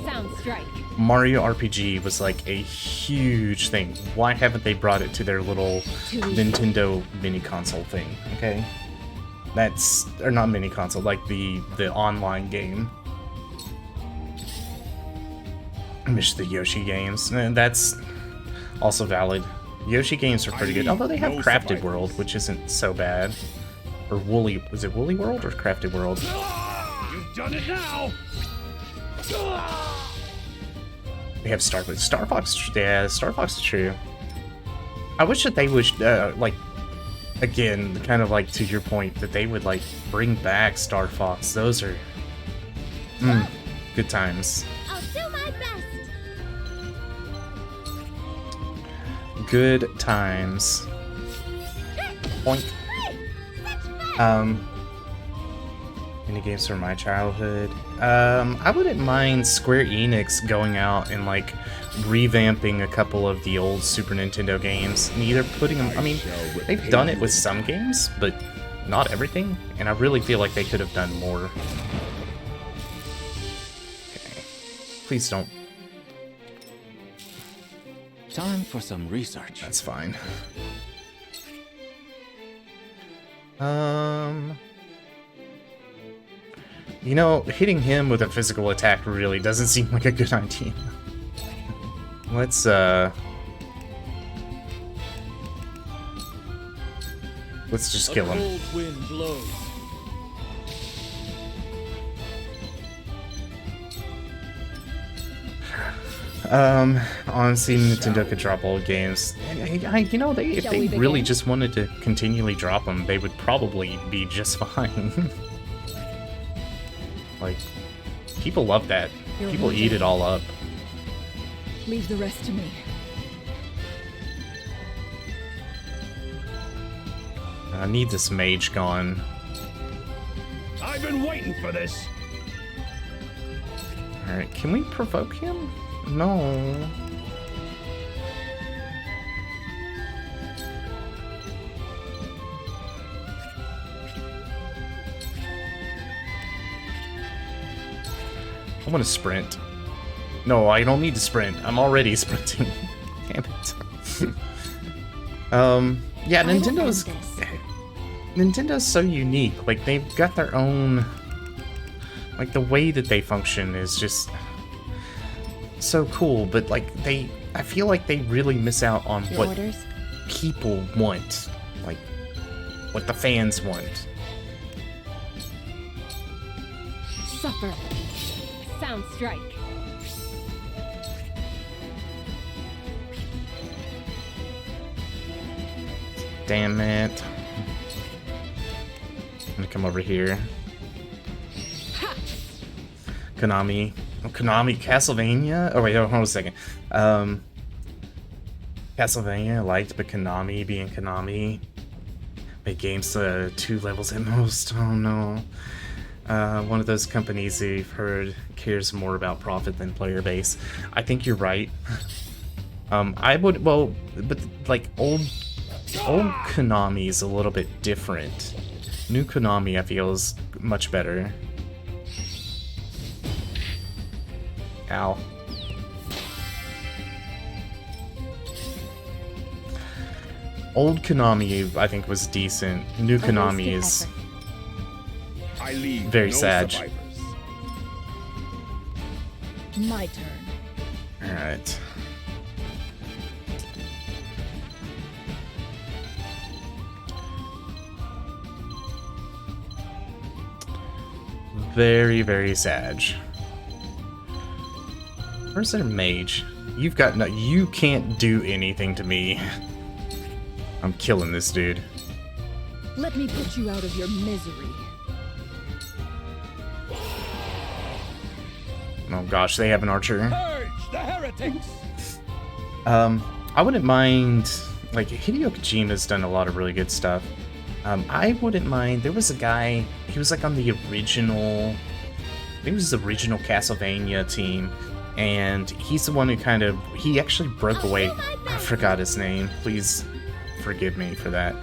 Sound strike. Mario RPG was like a huge thing. Why haven't they brought it to their little Nintendo mini console thing? Okay, that's, or not mini console, like the online game. I miss the Yoshi games, and that's also valid. Yoshi games are pretty good, although they have Crafted World, which isn't so bad. Or Woolly, was it Woolly World or Crafted World? You've done it now. We have Star Fox. Star Fox, yeah, Star Fox is true. I wish that they would, like, again, kind of like to your point, that they would, like, bring back Star Fox. Those are, good times. I'll do my best. Good times. Point. Any games from my childhood? I wouldn't mind Square Enix going out and like revamping a couple of the old Super Nintendo games and either putting them, I mean, they've done it with some games, but not everything, and I really feel like they could have done more. Okay. Please don't. Time for some research. That's fine. You know, hitting him with a physical attack really doesn't seem like a good idea. Let's just kill him. Cold wind blows. Honestly, Nintendo could drop old games. You know, if they really just wanted to continually drop them, they would probably be just fine. Like, people love that. People eat it all up. Leave the rest to me. I need this mage gone. I've been waiting for this. Alright, can we provoke him? No. I want to sprint. No, I don't need to sprint. I'm already sprinting. Damn it. Yeah, Nintendo's so unique. Like, they've got their own... Like, the way that they function is just so cool, but, like, I feel like they really miss out on what people want. Like, what the fans want. Supper. Sound strike. Damn it. I'm gonna come over here. Konami. Oh, Konami, Castlevania? Oh, wait, hold on a second. Castlevania I liked, but Konami being Konami made games 2 levels at most. Oh no. One of those companies that you've heard cares more about profit than player base. I think you're right. I would, well, but like old Konami is a little bit different. New Konami I feel is much better. Ow. Old Konami I think was decent. New Konami is very sad. My turn. Alright. Very, very sad. Where's their mage? You've got no. You can't do anything to me. I'm killing this dude. Let me put you out of your misery. Oh gosh, they have an archer. Purge the heretics! I wouldn't mind. Like, Hideo Kojima's done a lot of really good stuff. I wouldn't mind. There was a guy. He was like on the original. I think it was the original Castlevania team. And he's the one who kind of, he actually broke away. I forgot his name. Please forgive me for that.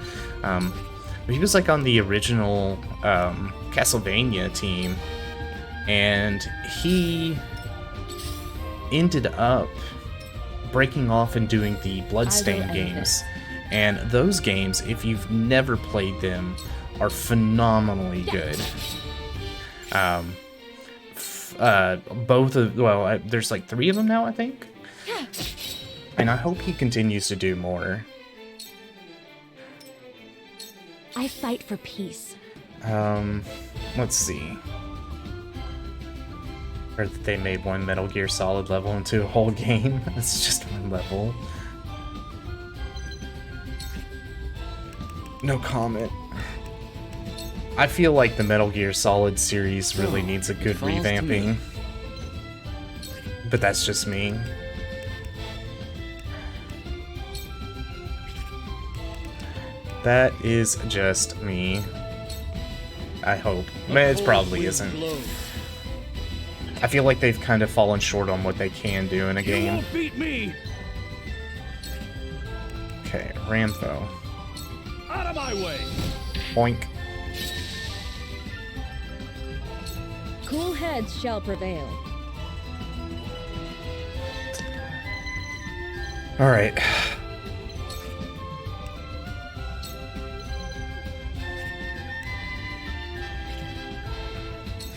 But he was like on the original Castlevania team. And he ended up breaking off and doing the Bloodstained games. And those games, if you've never played them, are phenomenally good. Both of, well, there's like 3 of them now, I think. And I hope he continues to do more. I fight for peace. Let's see. Heard that they made one Metal Gear Solid level into a whole game. It's just one level. No comment. I feel like the Metal Gear Solid series really needs a good revamping. But that's just me. That is just me. I hope. It probably isn't. I feel like they've kind of fallen short on what they can do in a game. You won't beat me! Okay, Ramtho. Out of my way! Boink. Cool heads shall prevail. Alright.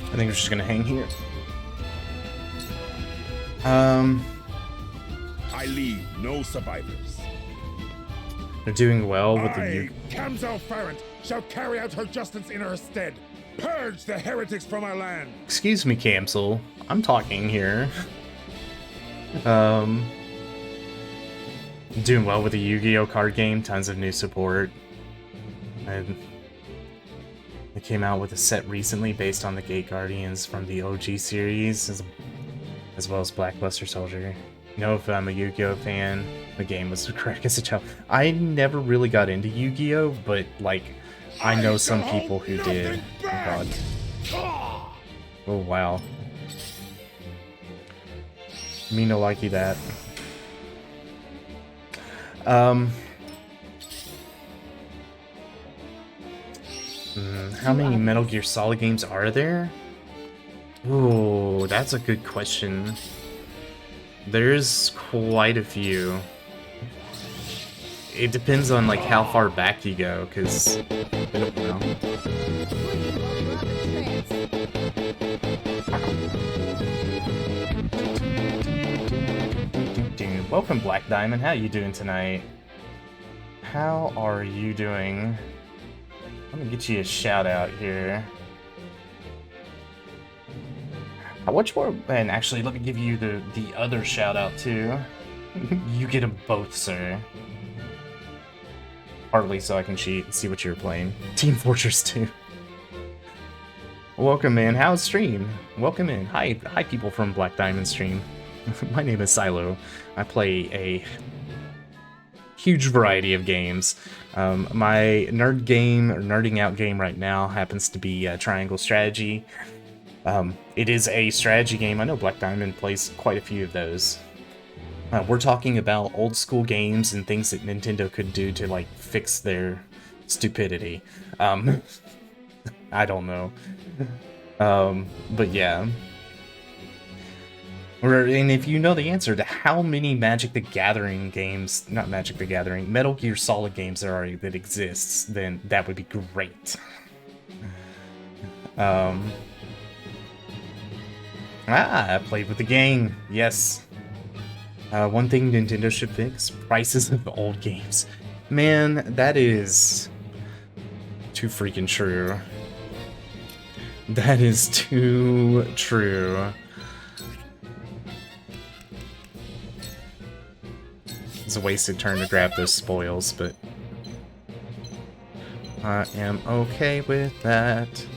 I think we're just gonna hang here. I leave no survivors. They're doing well with the I, new. Kamzo Farrant, shall carry out her justice in her stead. Purge the heretics from our land. Excuse me, Camsel. I'm talking here. Doing well with the Yu-Gi-Oh card game. Tons of new support. And they came out with a set recently based on the Gate Guardians from the OG series, as well as Blackluster Soldier. You know, if I'm a Yu-Gi-Oh fan, the game was correct as a child. I never really got into Yu-Gi-Oh, but like, I know some people who did. Oh god. Oh wow. Me no likey that. How many Metal Gear Solid games are there? Ooh, that's a good question. There's quite a few. It depends on like how far back you go, because I don't know. Dude, welcome Black Diamond. How you doing tonight? How are you doing? Let me get you a shout out here. Which one? And actually, let me give you the other shout out too. You get them both, sir. Partly so I can cheat and see what you're playing. Team Fortress 2. Welcome in. How's stream? Welcome in. Hi people from Black Diamond stream. My name is Silo. I play a huge variety of games. My nerd game, or nerding out game right now, happens to be Triangle Strategy. It is a strategy game. I know Black Diamond plays quite a few of those. We're talking about old school games and things that Nintendo could do to, like, fix their stupidity. I don't know. But yeah. And if you know the answer to how many Magic the Gathering games, not Magic the Gathering, Metal Gear Solid games there are that exists, then that would be great. I played with the gang, yes. One thing Nintendo should fix, prices of old games. Man, that is too freaking true. That is too true. It's a wasted turn to grab those spoils, but I am okay with that.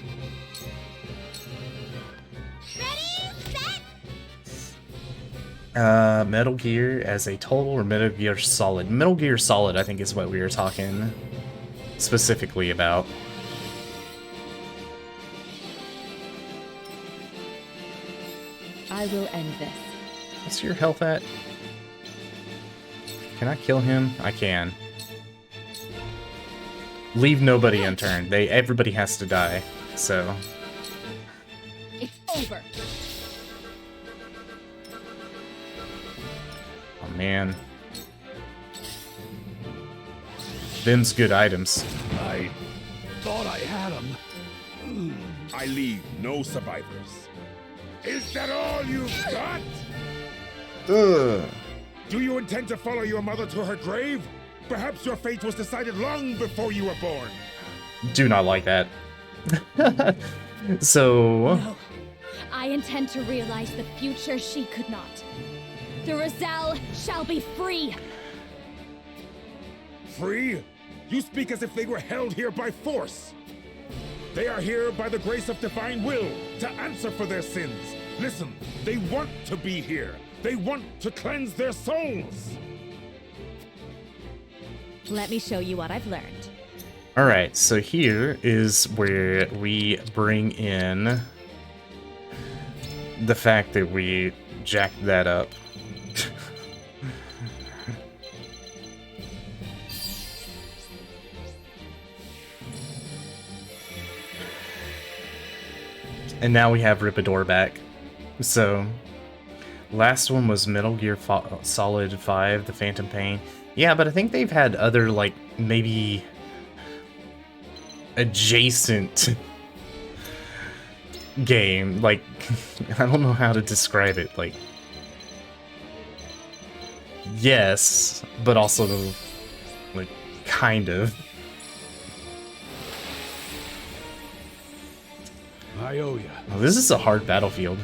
Metal Gear as a total or Metal Gear Solid? Metal Gear Solid, I think, is what we were talking specifically about. I will end this. What's your health at? Can I kill him? I can. Leave nobody unturned. Everybody has to die, so. It's over. Oh man. Them's good items. I thought I had him. I leave no survivors. Is that all you've got? Ugh. Do you intend to follow your mother to her grave? Perhaps your fate was decided long before you were born. Do not like that. So. No. I intend to realize the future she could not. The Rizal shall be free. Free? You speak as if they were held here by force. They are here by the grace of divine will to answer for their sins. Listen, they want to be here. They want to cleanse their souls. Let me show you what I've learned. Alright, so here is where we bring in the fact that we jacked that up. And now we have Ripador back. So, last one was Metal Gear Solid 5, The Phantom Pain. Yeah, but I think they've had other, like, maybe adjacent game. Like, I don't know how to describe it. Like, yes, but also, like, kind of. I owe you. Well, this is a hard battlefield.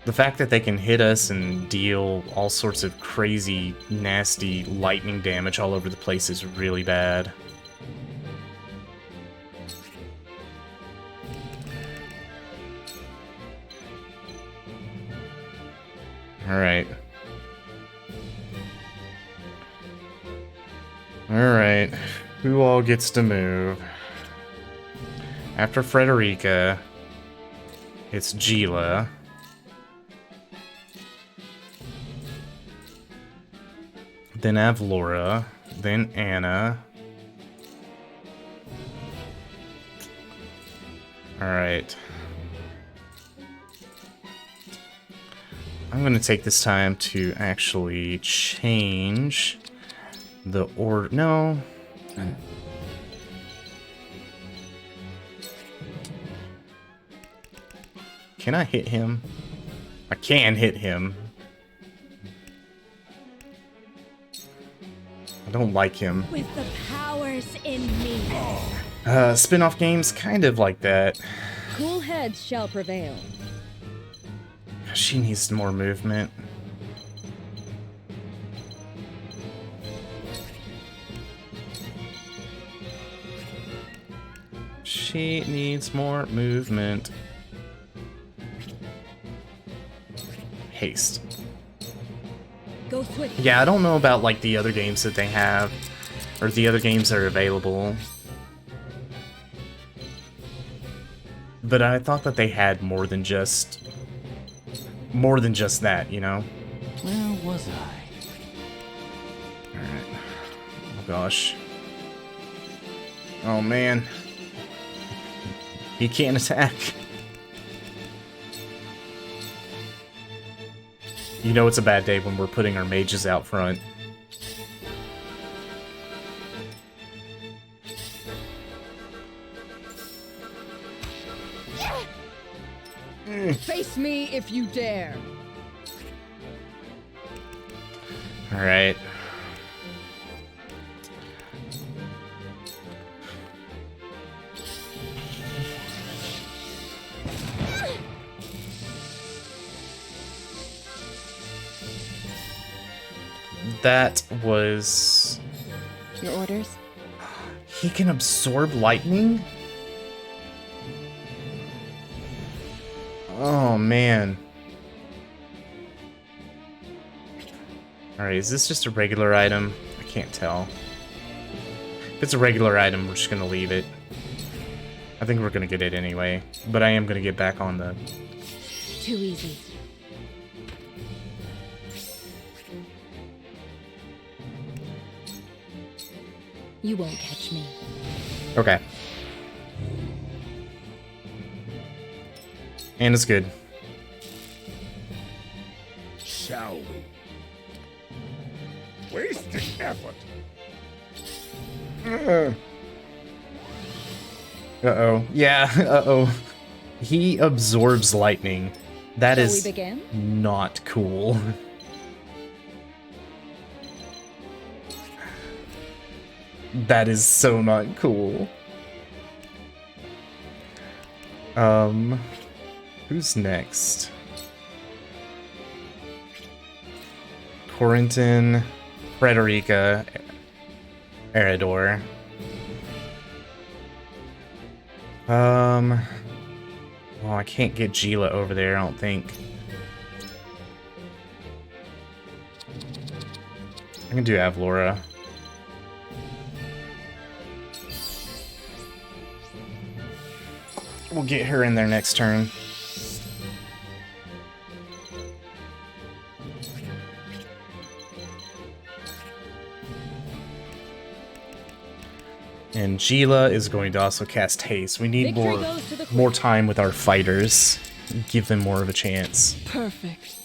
The fact that they can hit us and deal all sorts of crazy, nasty lightning damage all over the place is really bad. Alright. Alright. Who all gets to move? After Frederica, it's Gila. Then Avlora. Then Anna. Alright. I'm going to take this time to actually change the order. No. Can I hit him? I can hit him. I don't like him. With the powers in me. Spin-off games, kind of like that. Cool heads shall prevail. She needs more movement. She needs more movement. Haste. Go swift. Yeah, I don't know about like the other games that they have, or the other games that are available. But I thought that they had more than just that, you know? Where was I? Alright. Oh gosh. Oh man. He can't attack. You know it's a bad day when we're putting our mages out front. Face me if you dare. Alright. That was... Your orders? He can absorb lightning? Oh, man. Alright, is this just a regular item? I can't tell. If it's a regular item, we're just gonna leave it. I think we're gonna get it anyway. But I am gonna get back on the... Too easy. You won't catch me. Okay. And it's good. Shall we? Wasting effort. Uh-oh. Yeah, uh-oh. He absorbs lightning. That Shall is we begin? not cool. That is so not cool. Who's next? Corentin, Frederica, Eridor. Well, I can't get Gila over there, I don't think. I can do Avlora. We'll get her in there next turn. And Gila is going to also cast Haste. We need more time with our fighters. Give them more of a chance. Perfect.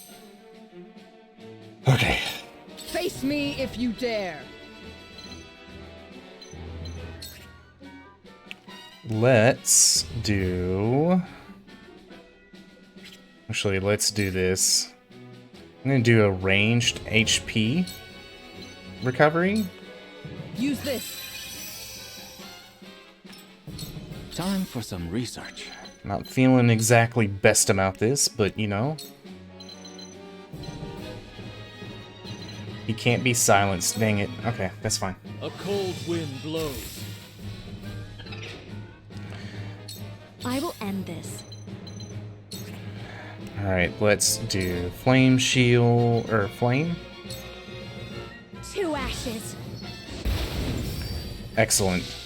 Okay. Face me if you dare. Let's do... Actually, let's do this. I'm going to do a ranged HP recovery. Use this. Time for some research. Not feeling exactly best about this, but you know. He can't be silenced. Dang it. Okay, that's fine. A cold wind blows. I will end this. Alright, let's do flame shield, or flame. To ashes. Excellent.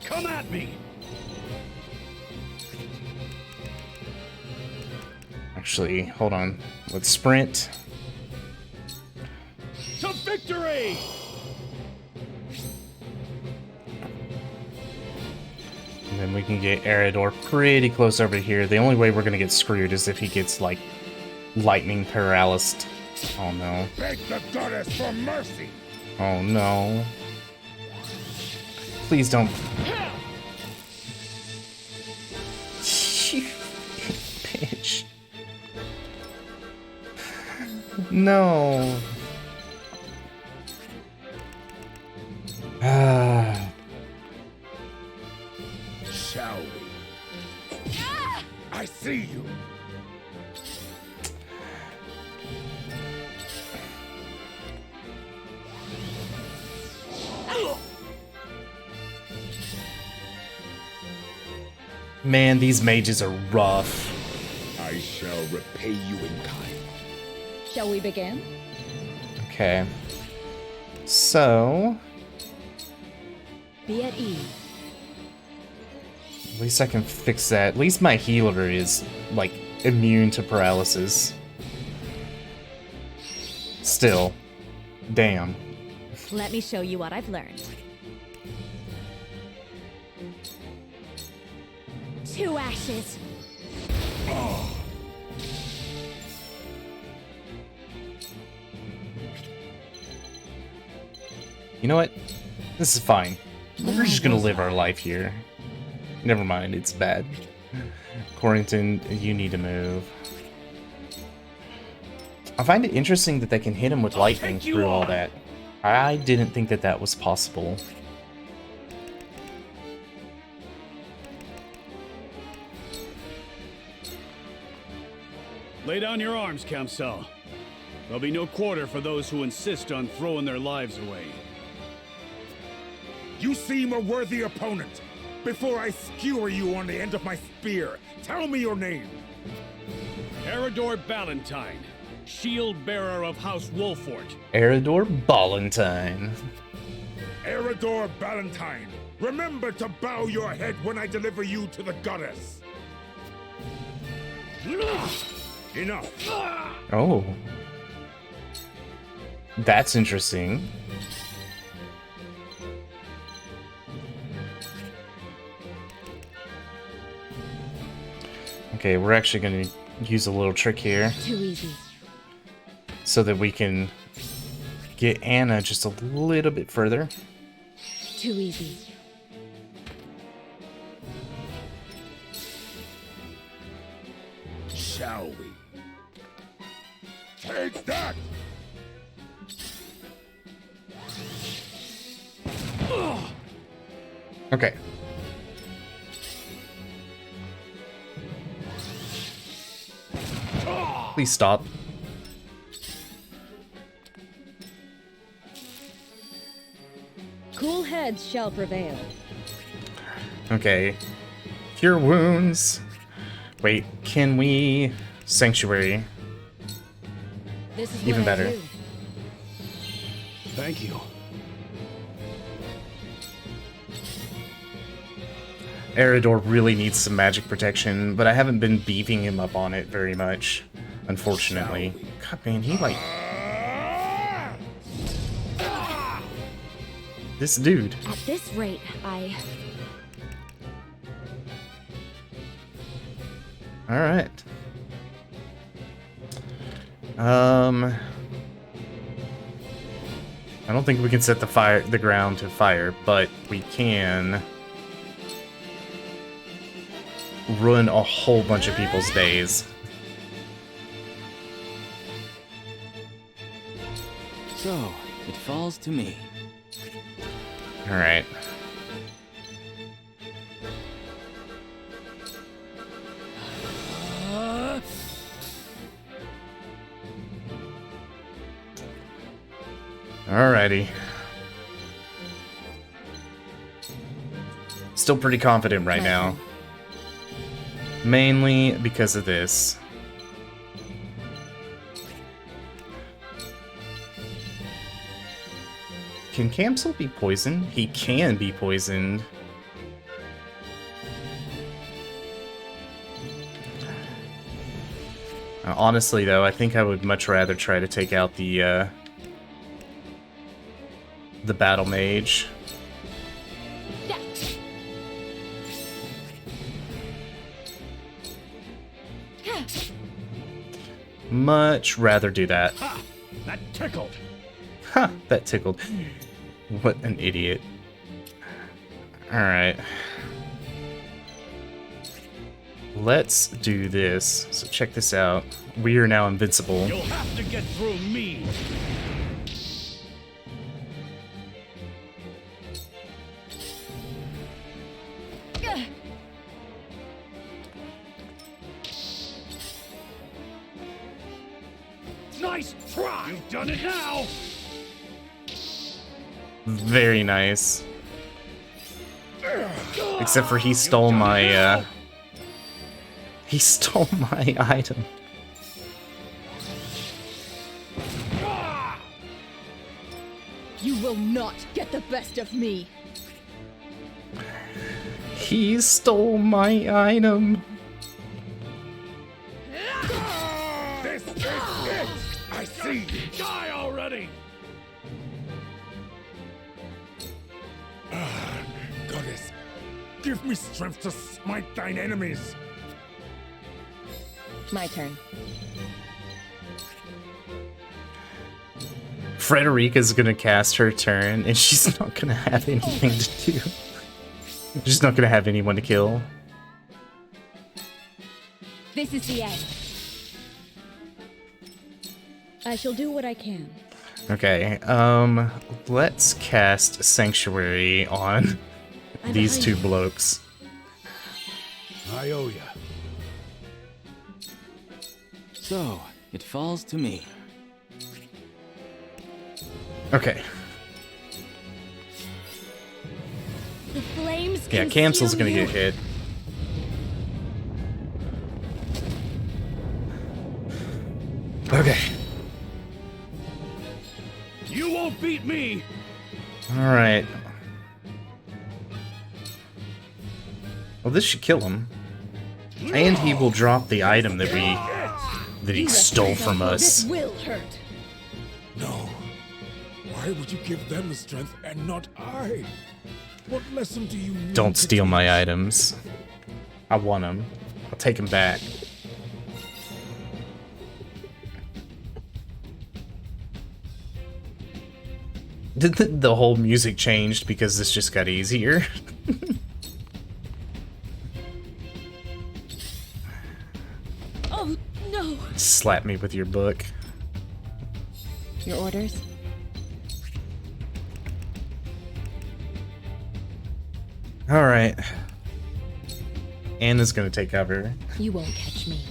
Come at me. Actually, hold on. Let's sprint. To victory. And then we can get Eridor pretty close over here. The only way we're gonna get screwed is if he gets, like, lightning paralyzed. Oh no. Beg the goddess for mercy! Oh no. Please don't. You bitch. No. Shall we? I see you! Man, these mages are rough. I shall repay you in kind. Shall we begin? Okay. So, Be at ease. at least I can fix that. At least my healer is, like, immune to paralysis. Still. Damn. Let me show you what I've learned. 2 ashes. You know what? This is fine. We're just gonna live our life here. Never mind, it's bad. Corrington, you need to move. I find it interesting that they can hit him with lightning through all that. I didn't think that that was possible. Lay down your arms, Council. There'll be no quarter for those who insist on throwing their lives away. You seem a worthy opponent. Before I skewer you on the end of my spear, tell me your name. Eridor Ballantyne, shield bearer of House Wolfort. Eridor Ballantyne. Eridor Ballantyne, remember to bow your head when I deliver you to the goddess. Enough. Oh. That's interesting. Okay, we're actually going to use a little trick here. Too easy. So that we can get Anna just a little bit further. Too easy. Shall we? Take that! Okay. Please stop. Cool heads shall prevail. Okay. Cure wounds. Wait, can we... Sanctuary. This is Even what I better. do. Thank you. Eridor really needs some magic protection, but I haven't been beefing him up on it very much, unfortunately. God, man, he like... This dude. At this rate, Alright. I don't think we can set the ground to fire, but we can ruin a whole bunch of people's days. So, it falls to me. Alright. Alrighty. Still pretty confident right now. Mainly because of this. Can Camsel be poisoned? He can be poisoned. Honestly, though, I think I would much rather try to take out the battle mage. Much rather do that. Ha! That tickled. Ha! That tickled. What an idiot. Alright. Let's do this. So check this out. We are now invincible. You'll have to get through me. Nice try! You've done it now! Very nice. Except for he stole my, he stole my item. You will not get the best of me. He stole my item. This is it! I see! Die already! Goddess, give me strength to smite thine enemies! My turn. Frederica's gonna cast her turn, and she's not gonna have anything to do. She's not gonna have anyone to kill. This is the end. I shall do what I can. Okay, let's cast Sanctuary on these two blokes. I owe ya. So, it falls to me. Okay. The flames Yeah, Camsel's consume gonna you. get hit. Okay. You won't beat me! Alright. Well, this should kill him. And he will drop the item that he stole from us. This will hurt. No. Why would you give them the strength and not I? What lesson do you need Don't to steal my teach? items. I want them. I'll take them back. Did the whole music changed because this just got easier? Oh, no. Slap me with your book. Your orders? Alright. Anna's gonna take cover. You won't catch me.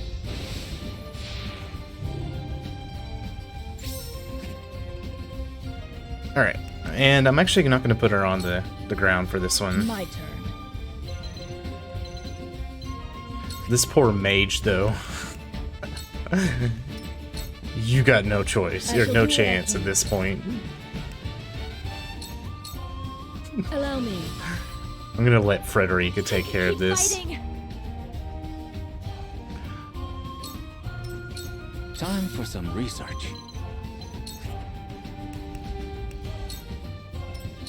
Alright. And I'm actually not gonna put her on the ground for this one. My turn. This poor mage, though. You got no choice. I Or shall no do what I chance can. at this point. Allow me. I'm gonna let Frederica take care of Keep this. fighting. Time for some research.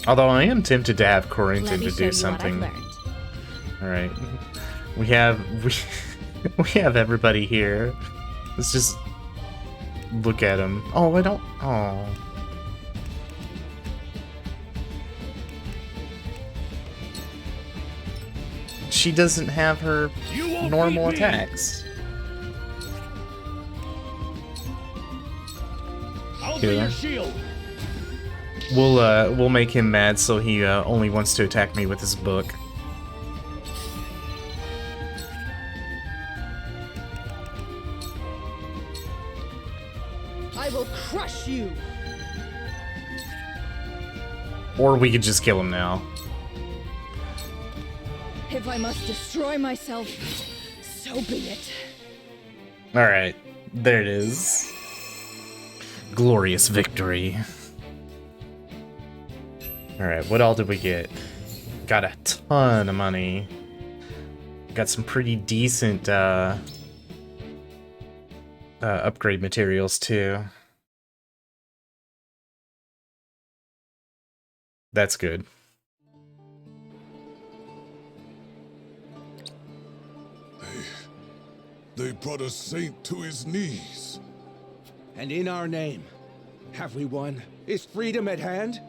Although I am tempted to have Let Corrington me to show do you what I've something. learned. Alright. We have everybody here. Let's just look at him. Oh, I don't. Oh. She doesn't have her You won't normal beat me. attacks. I'll be Yeah. your shield! We'll make him mad so he only wants to attack me with his book. I will crush you. Or we could just kill him now. If I must destroy myself, so be it. Alright, there it is. Glorious victory. Alright, what all did we get? Got a ton of money. Got some pretty decent upgrade materials too. That's good. They brought a saint to his knees. And in our name, have we won? Is freedom at hand?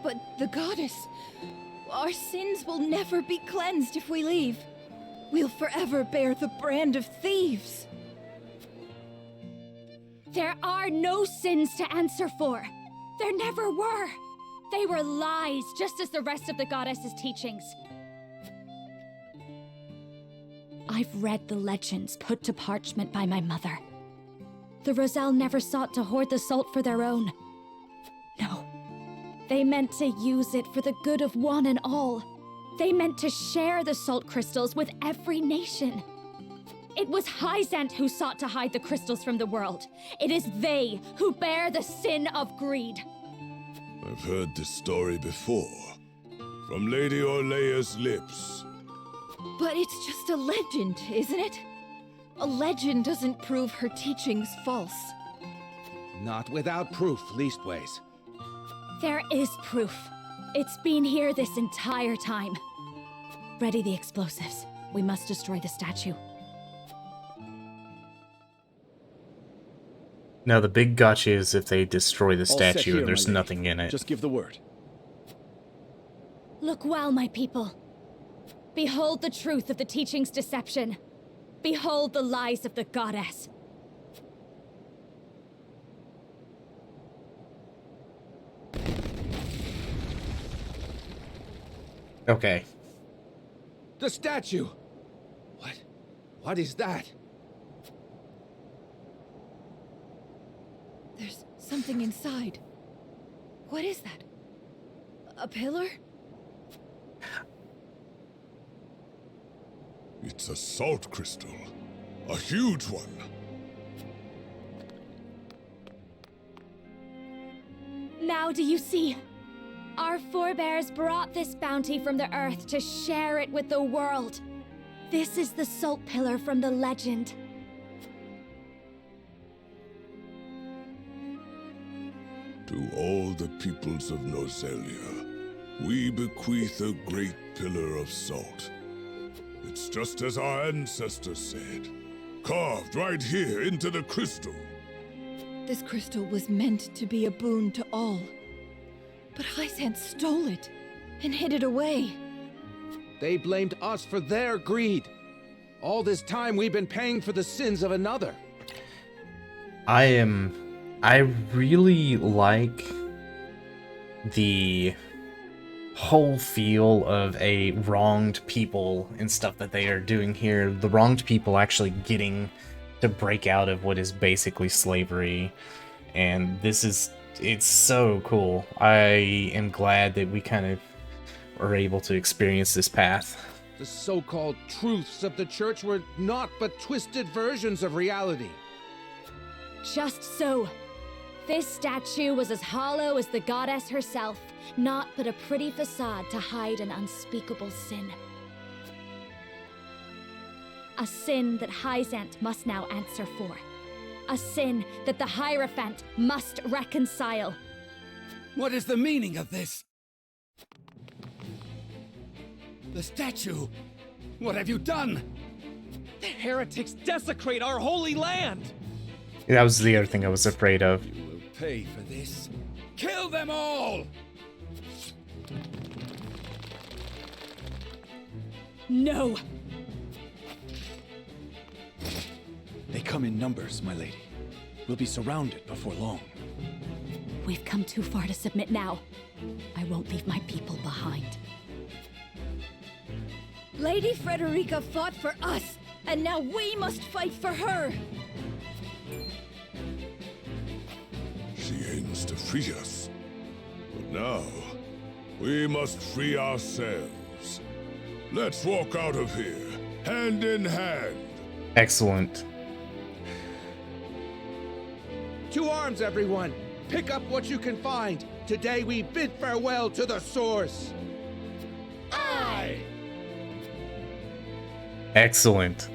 But the goddess... Our sins will never be cleansed if we leave. We'll forever bear the brand of thieves. There are no sins to answer for. There never were. They were lies, just as the rest of the goddess's teachings. I've read the legends put to parchment by my mother. The Roselle never sought to hoard the salt for their own. No. They meant to use it for the good of one and all. They meant to share the salt crystals with every nation. It was Hyzant who sought to hide the crystals from the world. It is they who bear the sin of greed. I've heard this story before. From Lady Orlea's lips. But it's just a legend, isn't it? A legend doesn't prove her teachings false. Not without proof, leastways. There is proof. It's been here this entire time. Ready the explosives. We must destroy the statue. Now the big gotcha is if they destroy the All set statue here, and there's my lady. nothing in it. Just give the word. Look well, my people. Behold the truth of the teaching's deception. Behold the lies of the goddess. Okay. The statue! What is that? There's something inside. What is that? A pillar? It's a salt crystal. A huge one. Now do you see? Our forebears brought this bounty from the earth to share it with the world. This is the salt pillar from the legend. To all the peoples of Nozelia, we bequeath a great pillar of salt. It's just as our ancestors said, carved right here into the crystal. This crystal was meant to be a boon to all. But Hyzant stole it and hid it away. They blamed us for their greed. All this time we've been paying for the sins of another. I really like the whole feel of a wronged people and stuff that they are doing here. The wronged people actually getting to break out of what is basically slavery. And it's so cool. I am glad that we kind of are able to experience this path. The so-called truths of the church were naught but twisted versions of reality. Just so. This statue was as hollow as the goddess herself, naught but a pretty facade to hide an unspeakable sin. A sin that Hyzant must now answer for. A sin that the Hierophant must reconcile. What is the meaning of this? The statue! What have you done? The heretics desecrate our holy land! That was the other thing I was afraid of. You will pay for this. Kill them all! No! They come in numbers, my lady. We'll be surrounded before long. We've come too far to submit now. I won't leave my people behind. Lady Frederica fought for us, and now we must fight for her. She aims to free us. But now, we must free ourselves. Let's walk out of here, hand in hand. Excellent. To arms, everyone! Pick up what you can find! Today we bid farewell to the source! Aye! Excellent.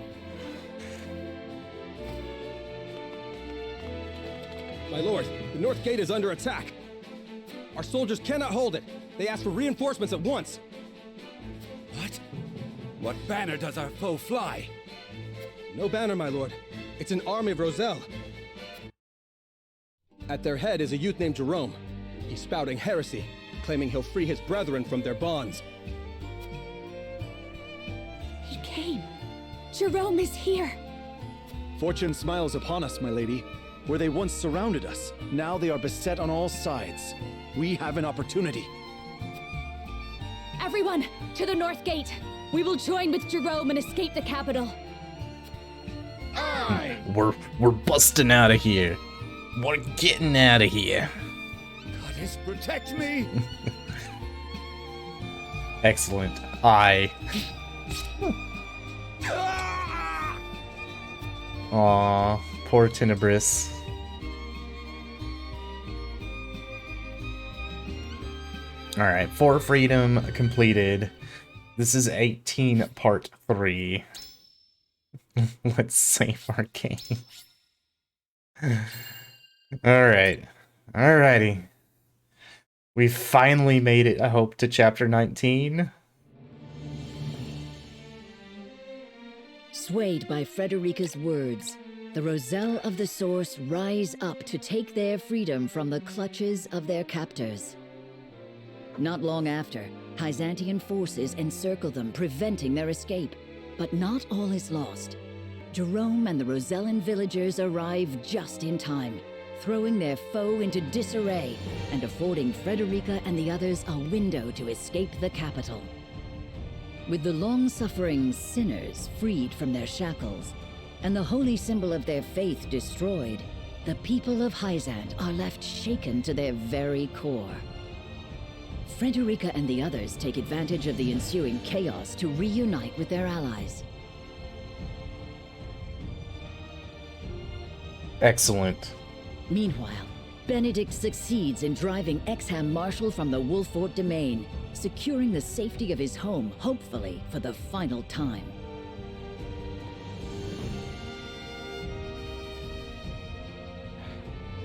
My lord, the north gate is under attack. Our soldiers cannot hold it. They ask for reinforcements at once. What? What banner does our foe fly? No banner, my lord. It's an army of Roselle. At their head is a youth named Jerome. He's spouting heresy, claiming he'll free his brethren from their bonds. He came. Jerome is here. Fortune smiles upon us, my lady. Where they once surrounded us, now they are beset on all sides. We have an opportunity. Everyone, to the North Gate. We will join with Jerome and escape the capital. We're busting out of here. We're getting out of here. Goddess, protect me! Excellent. Aye. Aw, poor Tenebris. Alright, for freedom completed. This is 18 part 3. Let's save our game. Alright. Alrighty. We finally made it, I hope, to chapter 19. Swayed by Frederica's words, the Roselle of the Source rise up to take their freedom from the clutches of their captors. Not long after, Byzantine forces encircle them, preventing their escape. But not all is lost. Jerome and the Rosellan villagers arrive just in time, throwing their foe into disarray and affording Frederica and the others a window to escape the capital. With the long-suffering sinners freed from their shackles, and the holy symbol of their faith destroyed, the people of Hyzant are left shaken to their very core. Frederica and the others take advantage of the ensuing chaos to reunite with their allies. Excellent. Meanwhile, Benedict succeeds in driving Exham Marshal from the Wolfort domain, securing the safety of his home, hopefully for the final time.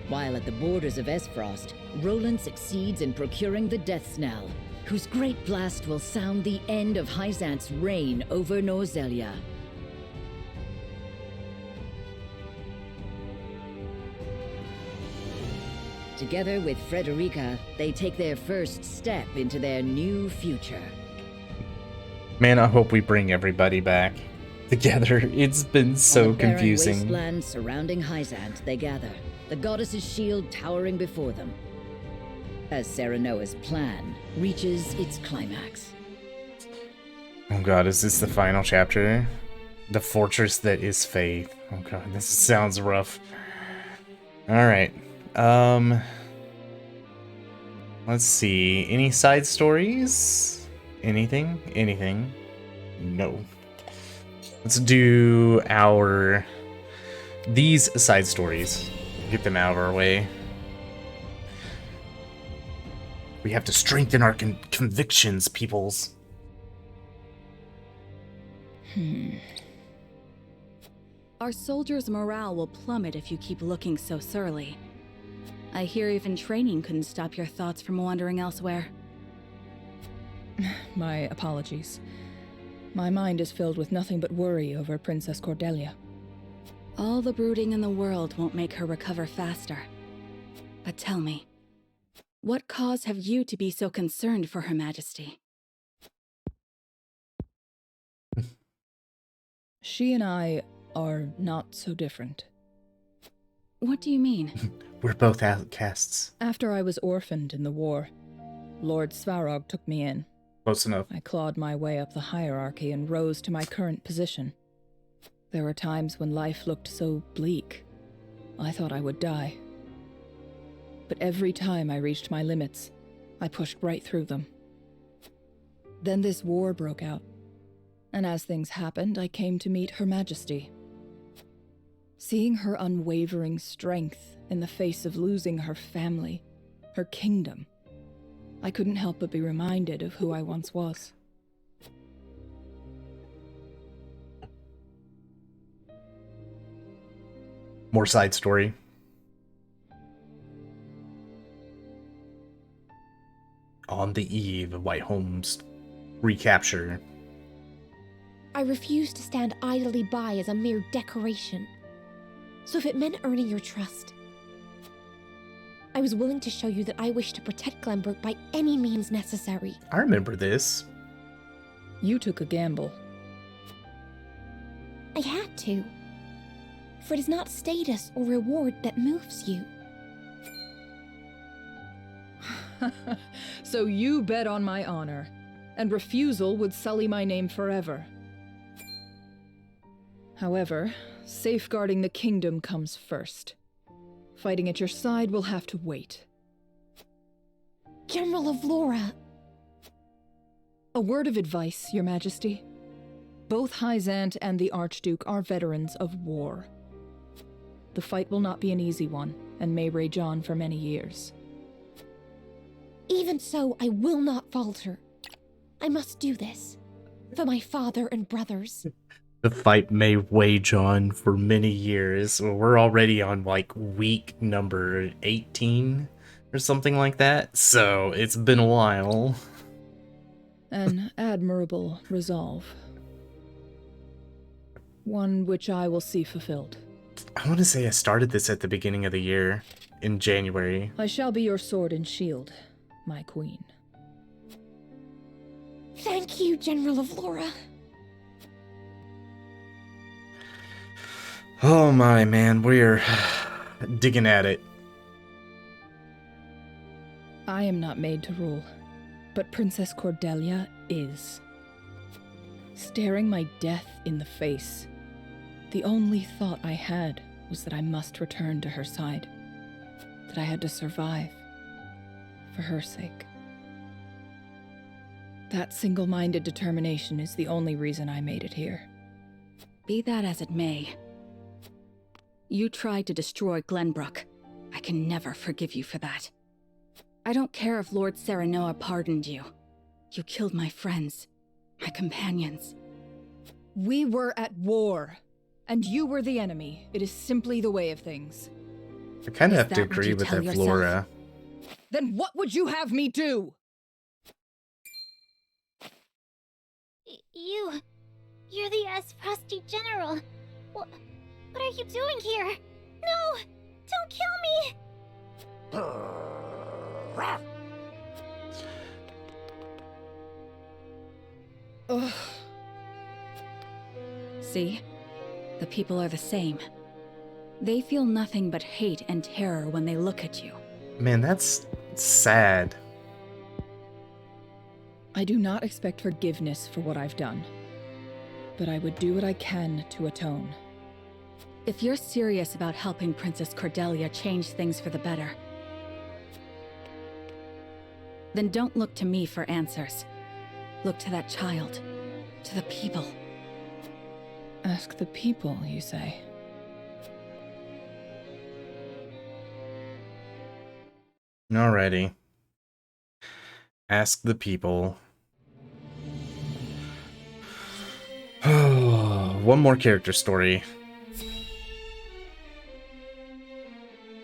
While at the borders of Esfrost, Roland succeeds in procuring the Death Snell, whose great blast will sound the end of Hyzant's reign over Norzelia. Together with Frederica, they take their first step into their new future. Man, I hope we bring everybody back together. It's been so On the barren confusing. wasteland surrounding Hyzant, they gather, the goddess's shield towering before them, as Serenoa's plan reaches its climax. Oh god, is this the final chapter? The fortress that is faith. Oh god, this sounds rough. Alright. Let's see. Any side stories? Anything? Anything? No. Let's do these side stories. Get them out of our way. We have to strengthen our convictions, peoples. Our soldiers' morale will plummet if you keep looking so surly. I hear even training couldn't stop your thoughts from wandering elsewhere. My apologies. My mind is filled with nothing but worry over Princess Cordelia. All the brooding in the world won't make her recover faster. But tell me, what cause have you to be so concerned for Her Majesty? She and I are not so different. What do you mean? We're both outcasts. After I was orphaned in the war, Lord Svarog took me in. Close enough. I clawed my way up the hierarchy and rose to my current position. There were times when life looked so bleak, I thought I would die. But every time I reached my limits, I pushed right through them. Then this war broke out, and as things happened, I came to meet Her Majesty. Seeing her unwavering strength in the face of losing her family, her kingdom, I couldn't help but be reminded of who I once was. More side story. On the eve of Whiteholm's recapture, I refused to stand idly by as a mere decoration. So if it meant earning your trust, I was willing to show you that I wish to protect Glenbrook by any means necessary. I remember this. You took a gamble. I had to. For it is not status or reward that moves you. So you bet on my honor, and refusal would sully my name forever. However, safeguarding the kingdom comes first. Fighting at your side will have to wait. General of Laura. A word of advice, Your Majesty. Both Hyzant and the Archduke are veterans of war. The fight will not be an easy one, and may rage on for many years. Even so, I will not falter. I must do this. For my father and brothers. The fight may wage on for many years. We're already on like week number 18 or something like that, so it's been a while. An admirable resolve. One which I will see fulfilled. I want to say I started this at the beginning of the year, in January. I shall be your sword and shield, my queen. Thank you, General of Laura. Oh my, man, we're digging at it. I am not made to rule, but Princess Cordelia is. Staring my death in the face, the only thought I had was that I must return to her side, that I had to survive, for her sake. That single-minded determination is the only reason I made it here. Be that as it may, you tried to destroy Glenbrook. I can never forgive you for that. I don't care if Lord Serenoa pardoned you. You killed my friends, my companions. We were at war, and you were the enemy. It is simply the way of things. I kind of have to agree with that, Flora. Then what would you have me do? You're the Esprasti General. What are you doing here? No! Don't kill me! Ugh. See? The people are the same. They feel nothing but hate and terror when they look at you. Man, that's sad. I do not expect forgiveness for what I've done, but I would do what I can to atone. If you're serious about helping Princess Cordelia change things for the better, then don't look to me for answers. Look to that child, to the people. Ask the people, you say? Alrighty. Ask the people. One more character story.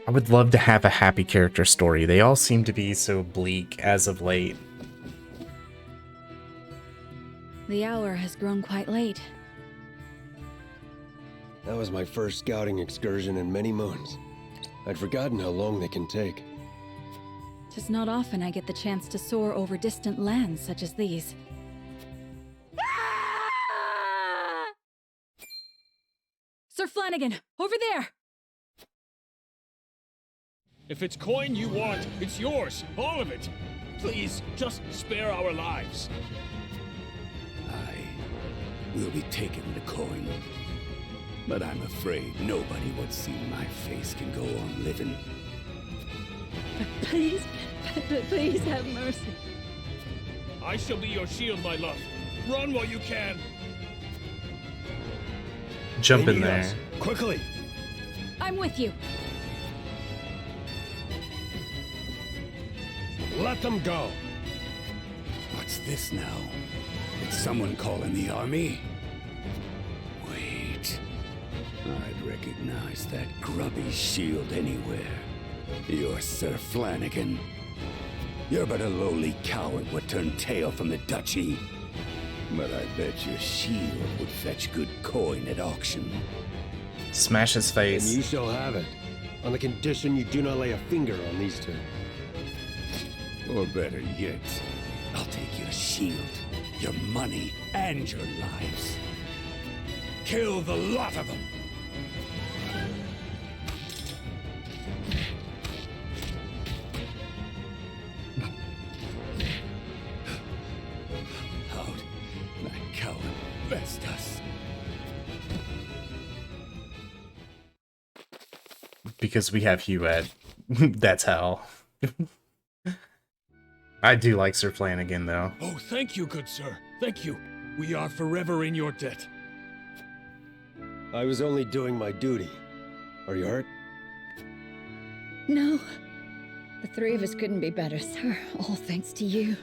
I would love to have a happy character story. They all seem to be so bleak as of late. The hour has grown quite late. That was my first scouting excursion in many moons. I'd forgotten how long they can take. 'Tis not often I get the chance to soar over distant lands such as these. Sir Flanagan, over there! If it's coin you want, it's yours, all of it. Please, just spare our lives. We'll be taking the coin. But I'm afraid nobody would see my face can go on living. Please, please have mercy. I shall be your shield, my love. Run while you can. Jump in there. Quickly! I'm with you. Let them go! What's this now? Did someone call in the army? Wait. I'd recognize that grubby shield anywhere. You're Sir Flanagan. You're but a lowly coward what turned tail from the duchy. But I bet your shield would fetch good coin at auction. Smash his face. And you shall have it, on the condition you do not lay a finger on these two. Or better yet, I'll take your shield, your money, and your lives. Kill the lot of them! Out, that coward best us. Because we have Huet. That's how. I do like Sir Flanagan, though. Oh, thank you, good sir. Thank you. We are forever in your debt. I was only doing my duty. Are you hurt? No. The three of us couldn't be better, sir. All thanks to you.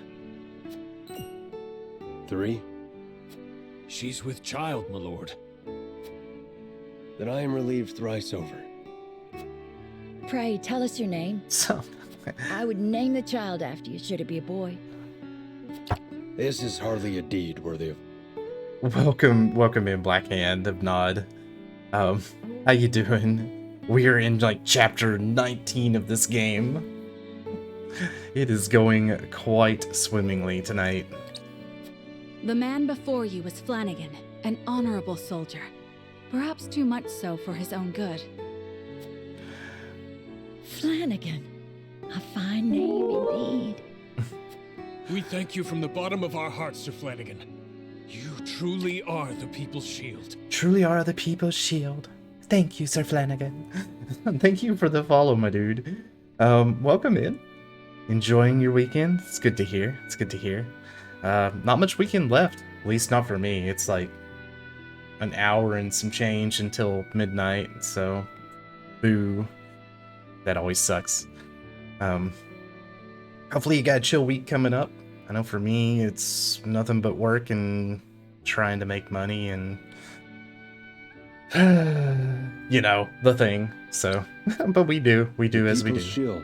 3? She's with child, my lord. Then I am relieved thrice over. Pray, tell us your name. I would name the child after you, should it be a boy. This is hardly a deed worthy of... Welcome in, Black Hand of Nod. How you doing? We're in, like, chapter 19 of this game. It is going quite swimmingly tonight. The man before you was Flanagan, an honorable soldier. Perhaps too much so for his own good. Flanagan. A fine name indeed. We thank you from the bottom of our hearts, Sir Flanagan. You truly are the people's shield. Truly are the people's shield. Thank you, Sir Flanagan. Thank you for the follow, my dude. Welcome in. Enjoying your weekend? It's good to hear. It's good to hear. Not much weekend left. At least not for me. It's like an hour and some change until midnight, so boo. That always sucks. Hopefully you got a chill week coming up. I know for me, it's nothing but work and trying to make money and you know, the thing. So, but we do as we do. Shield.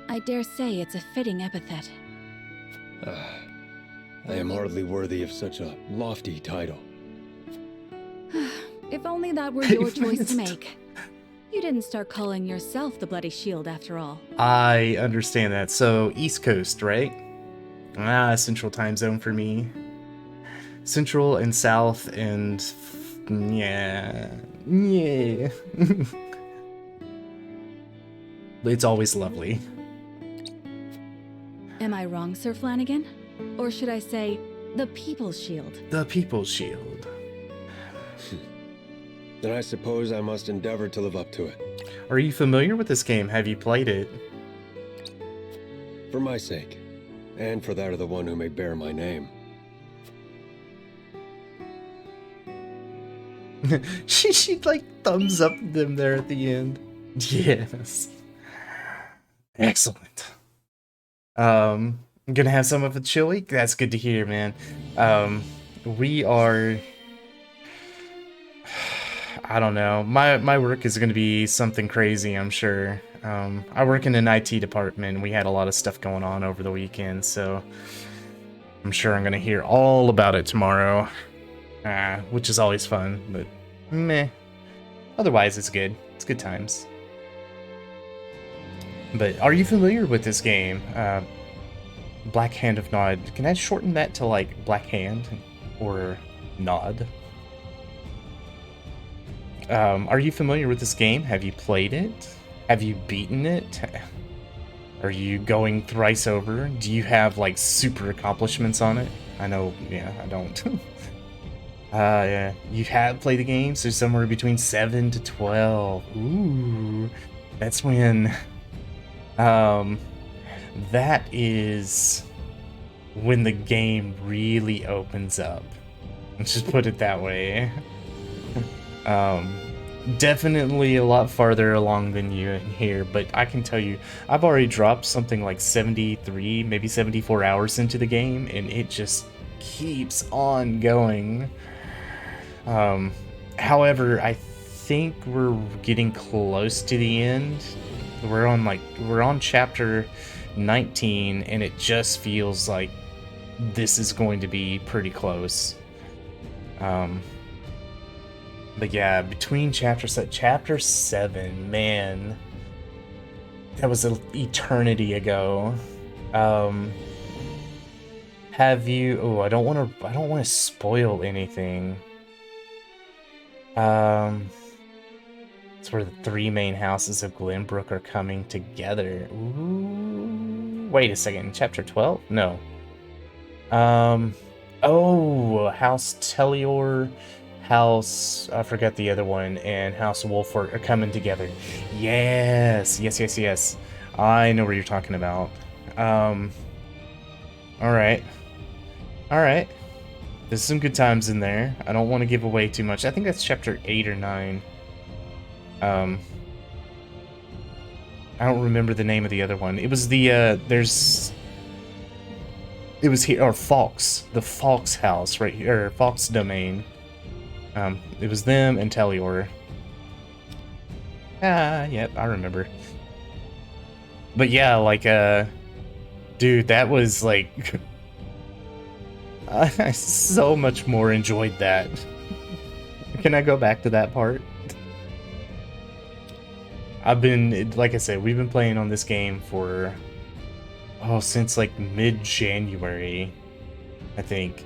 I dare say it's a fitting epithet. I am hardly worthy of such a lofty title. If only that were your choice to make. You didn't start calling yourself the Bloody Shield after all. I understand that. So, East Coast, right? Central time zone for me. Central and South and... yeah. It's always lovely. Am I wrong, Sir Flanagan? Or should I say, the People's Shield? The People's Shield. Then I suppose I must endeavor to live up to it. Are you familiar with this game? Have you played it? For my sake, and for that of the one who may bear my name. she like thumbs up them there at the end. Yes. Excellent. I'm gonna have some of a chill week. That's good to hear, man. We are... I don't know. My work is going to be something crazy, I'm sure. I work in an IT department. We had a lot of stuff going on over the weekend, so I'm sure I'm going to hear all about it tomorrow, which is always fun, but meh. Otherwise, it's good. It's good times. But are you familiar with this game? Black Hand of Nod. Can I shorten that to, like, Black Hand or Nod? Are you familiar with this game? Have you played it? Have you beaten it? Are you going thrice over? Do you have, like, super accomplishments on it? I know, yeah, I don't. Yeah, you have played the game, so somewhere between 7 to 12. Ooh, that's when, that is when the game really opens up. Let's just put it that way. Definitely a lot farther along than you in here, but I can tell you, I've already dropped something like 73, maybe 74 hours into the game, and it just keeps on going. However, I think we're getting close to the end. We're on chapter 19, and it just feels like this is going to be pretty close. But yeah, between chapter 7, man, that was an eternity ago. Have you? Oh, I don't want to spoil anything. It's where the 3 main houses of Glenbrook are coming together. Ooh, wait a second, chapter 12? No. Oh, House Tellior, House, I forgot the other one, and House Wolford are coming together. Yes, yes, yes, yes. I know what you're talking about. Alright. Alright. There's some good times in there. I don't want to give away too much. I think that's chapter 8 or 9. I don't remember the name of the other one. It was the, it was here, or Fox. The Fox house, right here, or Fox domain. It was them and Tellior. Ah, yep, I remember. But yeah, like, dude, that was, like... I so much more enjoyed that. Can I go back to that part? I've been, like I said, we've been playing on this game for, since like mid-January, I think,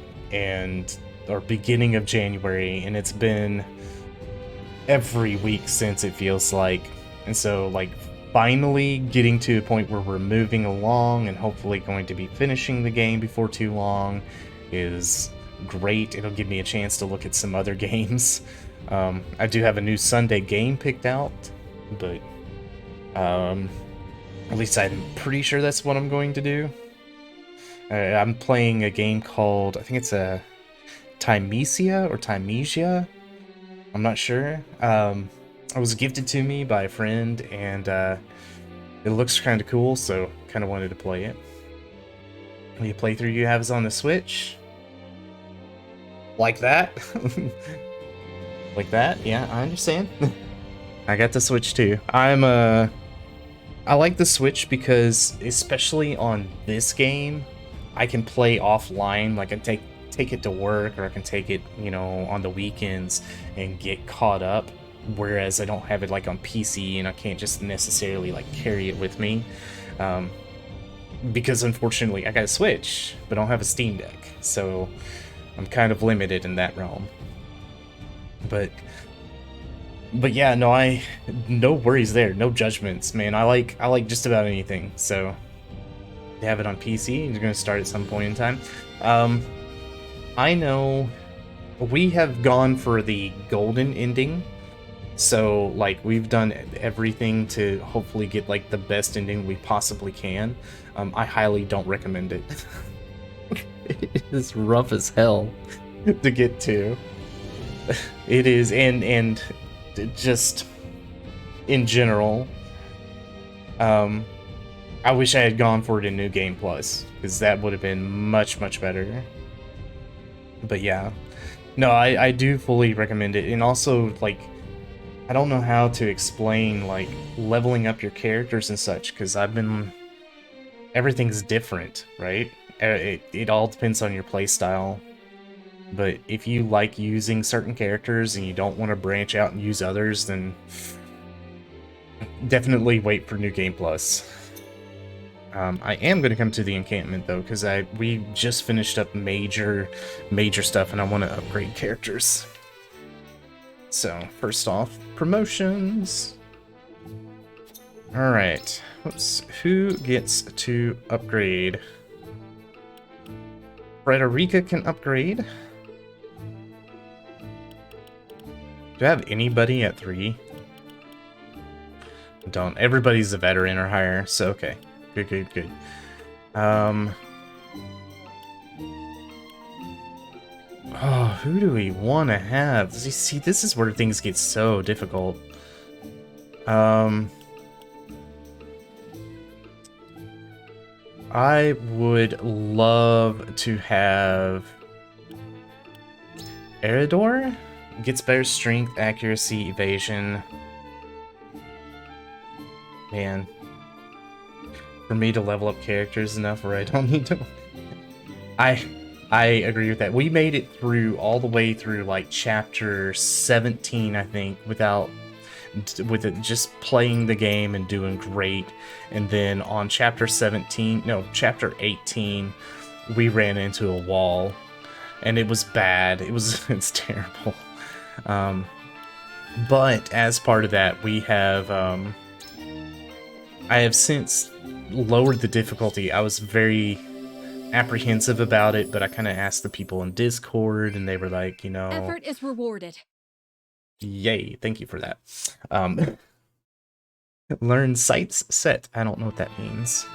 or beginning of January, and it's been every week since, it feels like. And so, like, finally getting to a point where we're moving along and hopefully going to be finishing the game before too long is great. It'll give me a chance to look at some other games. I do have a new Sunday game picked out, but at least I'm pretty sure that's what I'm going to do. I'm playing a game called, I think it's a Timesia or Timesia. I'm not sure. It was gifted to me by a friend, and it looks kind of cool, so kind of wanted to play it. The playthrough you have is on the Switch. Like that? Like that? Yeah, I understand. I got the Switch too. I like the Switch because, especially on this game, I can play offline. Like, I can take it to work, or I can take it, you know, on the weekends and get caught up. Whereas I don't have it like on PC, and I can't just necessarily like carry it with me. Because unfortunately I got a Switch, but I don't have a Steam Deck, so I'm kind of limited in that realm. But yeah, no worries there, no judgments, man. I like just about anything. So you have it on PC, you're gonna start at some point in time. I know we have gone for the golden ending. So, like, we've done everything to hopefully get, like, the best ending we possibly can. I highly don't recommend it. It is rough as hell to get to. It is, and just in general, I wish I had gone for it in New Game Plus, because that would have been much, much better. But yeah, no, I do fully recommend it. And also, like, I don't know how to explain, like, leveling up your characters and such, because everything's different, right? It all depends on your playstyle. But if you like using certain characters and you don't want to branch out and use others, then definitely wait for New Game Plus. I am going to come to the encampment, though, because we just finished up major stuff, and I want to upgrade characters. So, first off, promotions. Alright. Whoops. Who gets to upgrade? Frederica can upgrade. Do I have anybody at 3? Don't. Everybody's a veteran or higher, so okay. Good. Oh, who do we want to have? You see, this is where things get so difficult. I would love to have Eridor. Gets better strength, accuracy, evasion. Man. For me to level up characters enough where I don't need to... I agree with that. We made it through all the way through like chapter 17, I think, with it just playing the game and doing great. And then on chapter 18, we ran into a wall, and it was bad. It's terrible. But as part of that, we have I have since lowered the difficulty. I was very apprehensive about it, but I kind of asked the people in Discord, and they were like, Effort is rewarded. Yay, thank you for that. Learn sights set. I don't know what that means.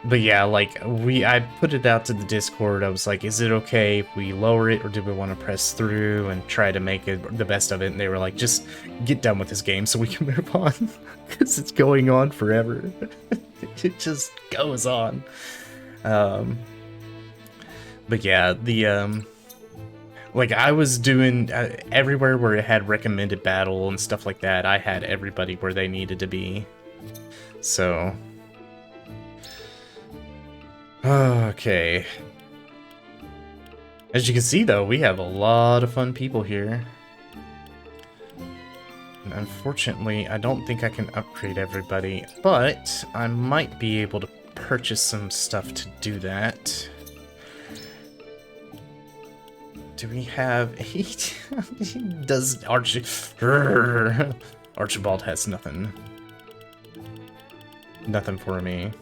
But yeah, like, I put it out to the Discord. I was like, is it okay if we lower it, or do we want to press through and try to make it the best of it? And they were like, just get done with this game so we can move on, because it's going on forever. It just goes on. But yeah, like, I was doing everywhere where it had recommended battle and stuff like that, I had everybody where they needed to be. So... okay. As you can see, though, we have a lot of fun people here. And unfortunately, I don't think I can upgrade everybody, but I might be able to purchase some stuff to do that. Do we have... Does Archibald has nothing. Nothing for me.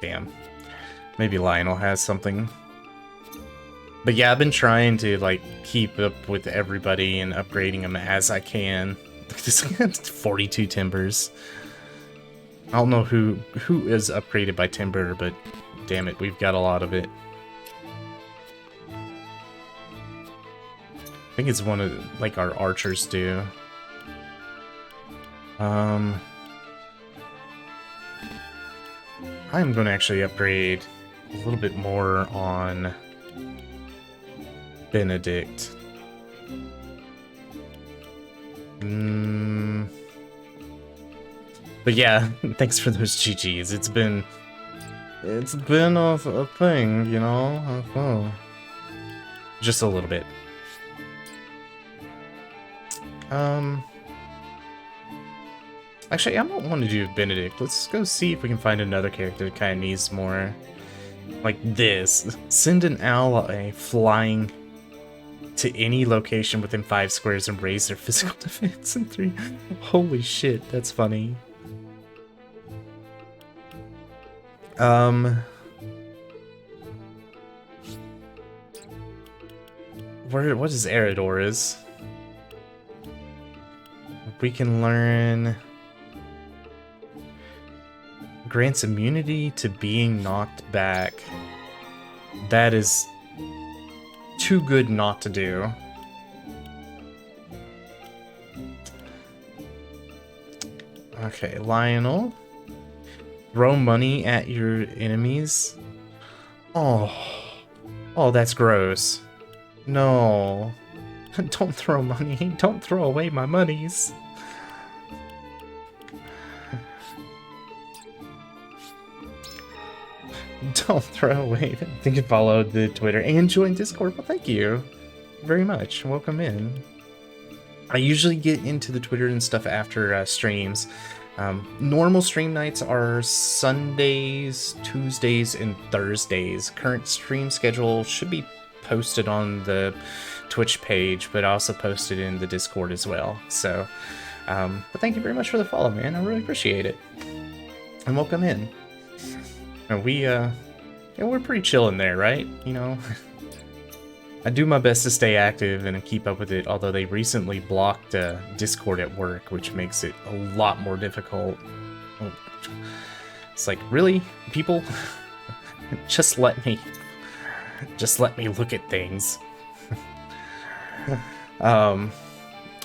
Damn. Maybe Lionel has something. But yeah, I've been trying to, like, keep up with everybody and upgrading them as I can. 42 timbers. I don't know who is upgraded by timber, but damn it, we've got a lot of it. I think it's one of, like, our archers do. I'm going to actually upgrade a little bit more on Benedict. But yeah, thanks for those GGs. It's been a thing, you know? Oh. Just a little bit. Actually, I don't want to do Benedict. Let's go see if we can find another character that kind of needs more. Like this. Send an ally flying to any location within 5 squares and raise their physical defense in 3. Holy shit, that's funny. What is Eridor's? We can learn... grants immunity to being knocked back. That is too good not to do. Okay, Lionel. Throw money at your enemies. Oh, that's gross. No. Don't throw money. Don't throw away my monies. Don't throw away. I think you followed the Twitter and joined Discord. Well, thank you very much. Welcome in. I usually get into the Twitter and stuff after streams. Normal stream nights are Sundays, Tuesdays, and Thursdays. Current stream schedule should be posted on the Twitch page, but I also posted in the Discord as well. So, but thank you very much for the follow, man. I really appreciate it. And welcome in. We're pretty chill in there, right? You know, I do my best to stay active and keep up with it, although they recently blocked Discord at work, which makes it a lot more difficult. Oh, it's like, really, people? just let me look at things.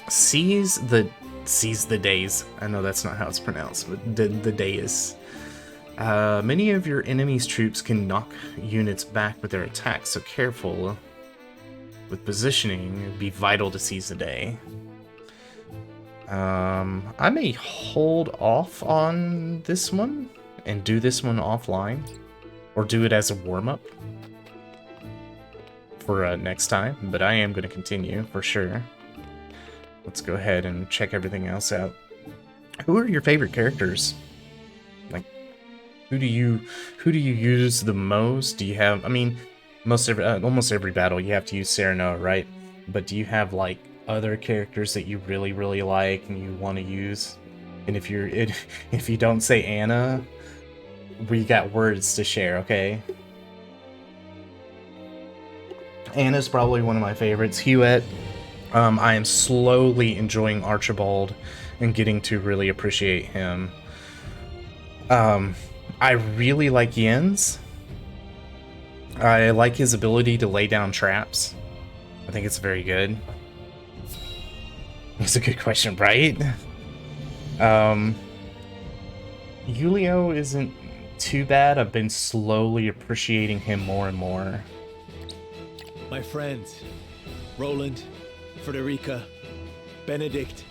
Seize the days. I know that's not how it's pronounced, but the days. Many of your enemy's troops can knock units back with their attacks, so careful with positioning. It'd be vital to seize the day. I may hold off on this one and do this one offline, or do it as a warm-up for next time, but I am going to continue for sure. Let's go ahead and check everything else out. Who are your favorite characters? Like, who do you use the most? Do you have, I mean, almost every battle you have to use Serenoa, right? But do you have like other characters that you really like and you want to use? And if you don't say Anna, we got words to share, okay? Anna's probably one of my favorites. Huette, I am slowly enjoying Archibald and getting to really appreciate him. I really like Jens. I like his ability to lay down traps. I think it's very good. It's a good question, right? Julio isn't too bad. I've been slowly appreciating him more and more. My friends, Roland, Frederica, Benedict.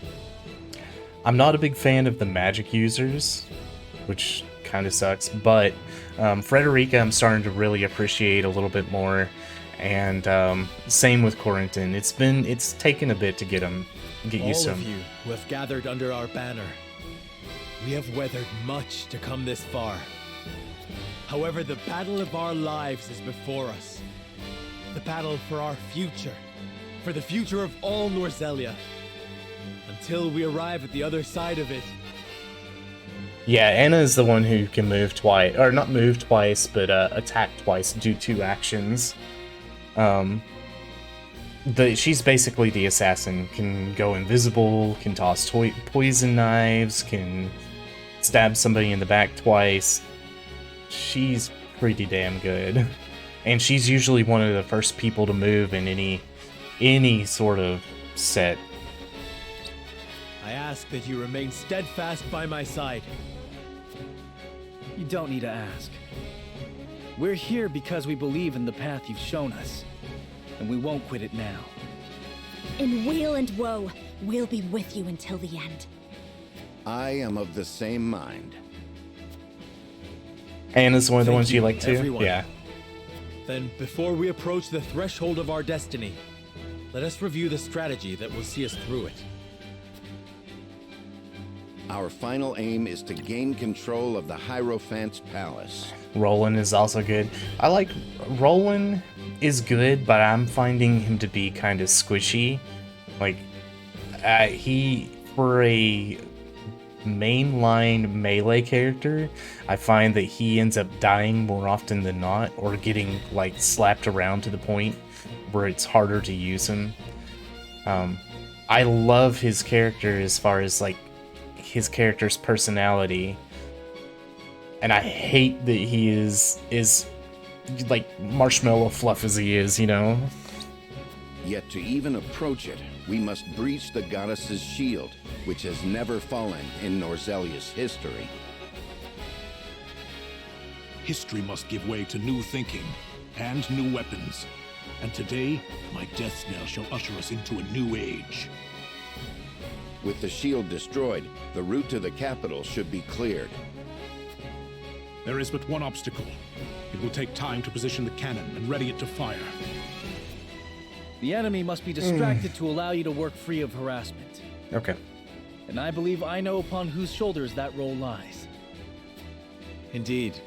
I'm not a big fan of the magic users, which kind of sucks, but Frederica I'm starting to really appreciate a little bit more, and same with Corentin. It's taken a bit to get used to him. All of you who have gathered under our banner, we have weathered much to come this far. However, the battle of our lives is before us. The battle for our future, for the future of all Norzelia. Until we arrive at the other side of it. Yeah, Anna is the one who can move twice, or not move twice, but attack twice, do 2 actions. She's basically the assassin. Can go invisible, can toss poison knives, can stab somebody in the back twice. She's pretty damn good. And she's usually one of the first people to move in any sort of set. I ask that you remain steadfast by my side. You don't need to ask. We're here because we believe in the path you've shown us, and we won't quit it now. In weal and woe, we'll be with you until the end. I am of the same mind. Anna's one of the Thank ones you like too? everyone. Yeah. Then, before we approach the threshold of our destiny, let us review the strategy that will see us through it. Our final aim is to gain control of the Hierophant's palace. Roland is also good. I like Roland is good, but I'm finding him to be kind of squishy. Like he, for a mainline melee character, I find that he ends up dying more often than not, or getting like slapped around to the point where it's harder to use him. I love his character as far as like his character's personality, and I hate that he is like marshmallow fluff as he is, you know? Yet to even approach it, we must breach the goddess's shield, which has never fallen in Norzelia's history. History must give way to new thinking and new weapons. And today, my death knell shall usher us into a new age. With the shield destroyed, the route to the capital should be cleared. There is but one obstacle. It will take time to position the cannon and ready it to fire. The enemy must be distracted to allow you to work free of harassment. Okay. And I believe I know upon whose shoulders that role lies. Indeed.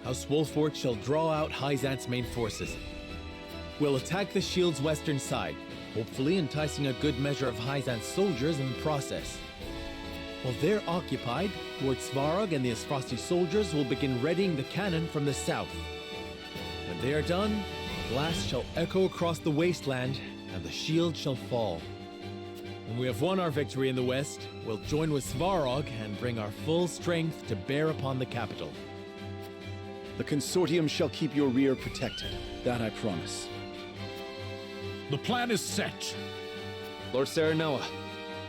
House Wolfort shall draw out Hyzant's main forces. We'll attack the shield's western side, hopefully enticing a good measure of Hyzant's soldiers in the process. While they're occupied, Lord Svarog and the Asfrosti soldiers will begin readying the cannon from the south. When they are done, the blast shall echo across the wasteland, and the shield shall fall. When we have won our victory in the west, we'll join with Svarog and bring our full strength to bear upon the capital. The consortium shall keep your rear protected. That I promise. The plan is set. Lord Serenoa,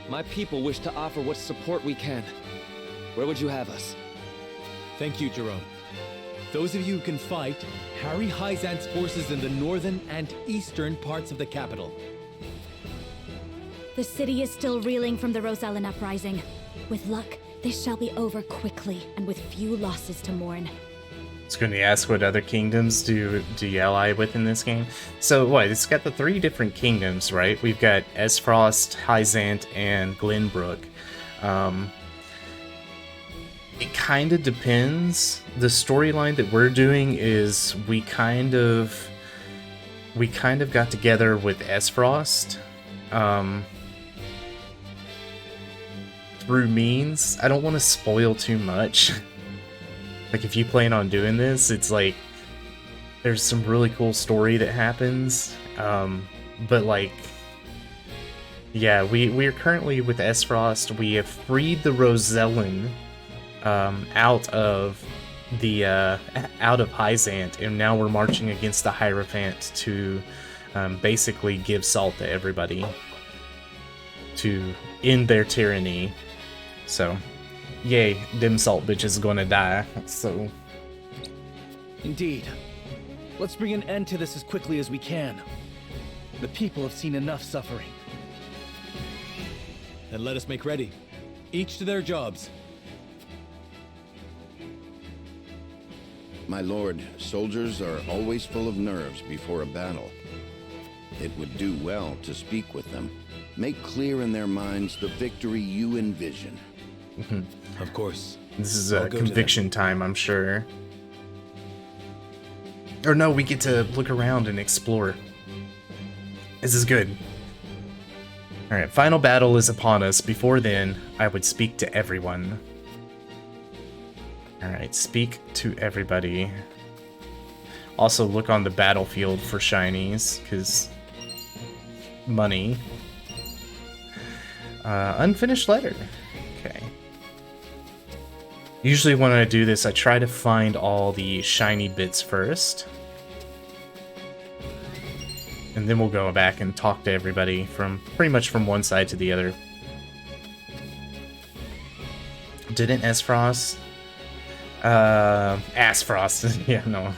my people wish to offer what support we can. Where would you have us? Thank you, Jerome. Those of you who can fight, harry Hyzant's forces in the northern and eastern parts of the capital. The city is still reeling from the Rosellan uprising. With luck, this shall be over quickly and with few losses to mourn. I was going to ask what other kingdoms do you ally with in this game. So what? It's got the 3 different kingdoms, right? We've got Esfrost, Hyzant, and Glenbrook. It kind of depends. The storyline that we're doing is we kind of got together with Esfrost through means. I don't want to spoil too much. Like, if you plan on doing this, it's like there's some really cool story that happens. But like, yeah, we're currently with Esfrost. We have freed the Rosellan out of Hyzant, and now we're marching against the Hierophant to basically give salt to everybody to end their tyranny. So, yay, them salt bitches gonna die. So, indeed. Let's bring an end to this as quickly as we can. The people have seen enough suffering. Then let us make ready. Each to their jobs. My lord, soldiers are always full of nerves before a battle. It would do well to speak with them. Make clear in their minds the victory you envision. Of course. This is a conviction time, I'm sure. Or no, we get to look around and explore. This is good. Alright, final battle is upon us. Before then, I would speak to everyone. Alright, speak to everybody. Also look on the battlefield for shinies, because money. Unfinished letter. Okay. Usually when I do this, I try to find all the shiny bits first. And then we'll go back and talk to everybody from pretty much from one side to the other. Didn't Esfrost? Asfrost. Yeah, no.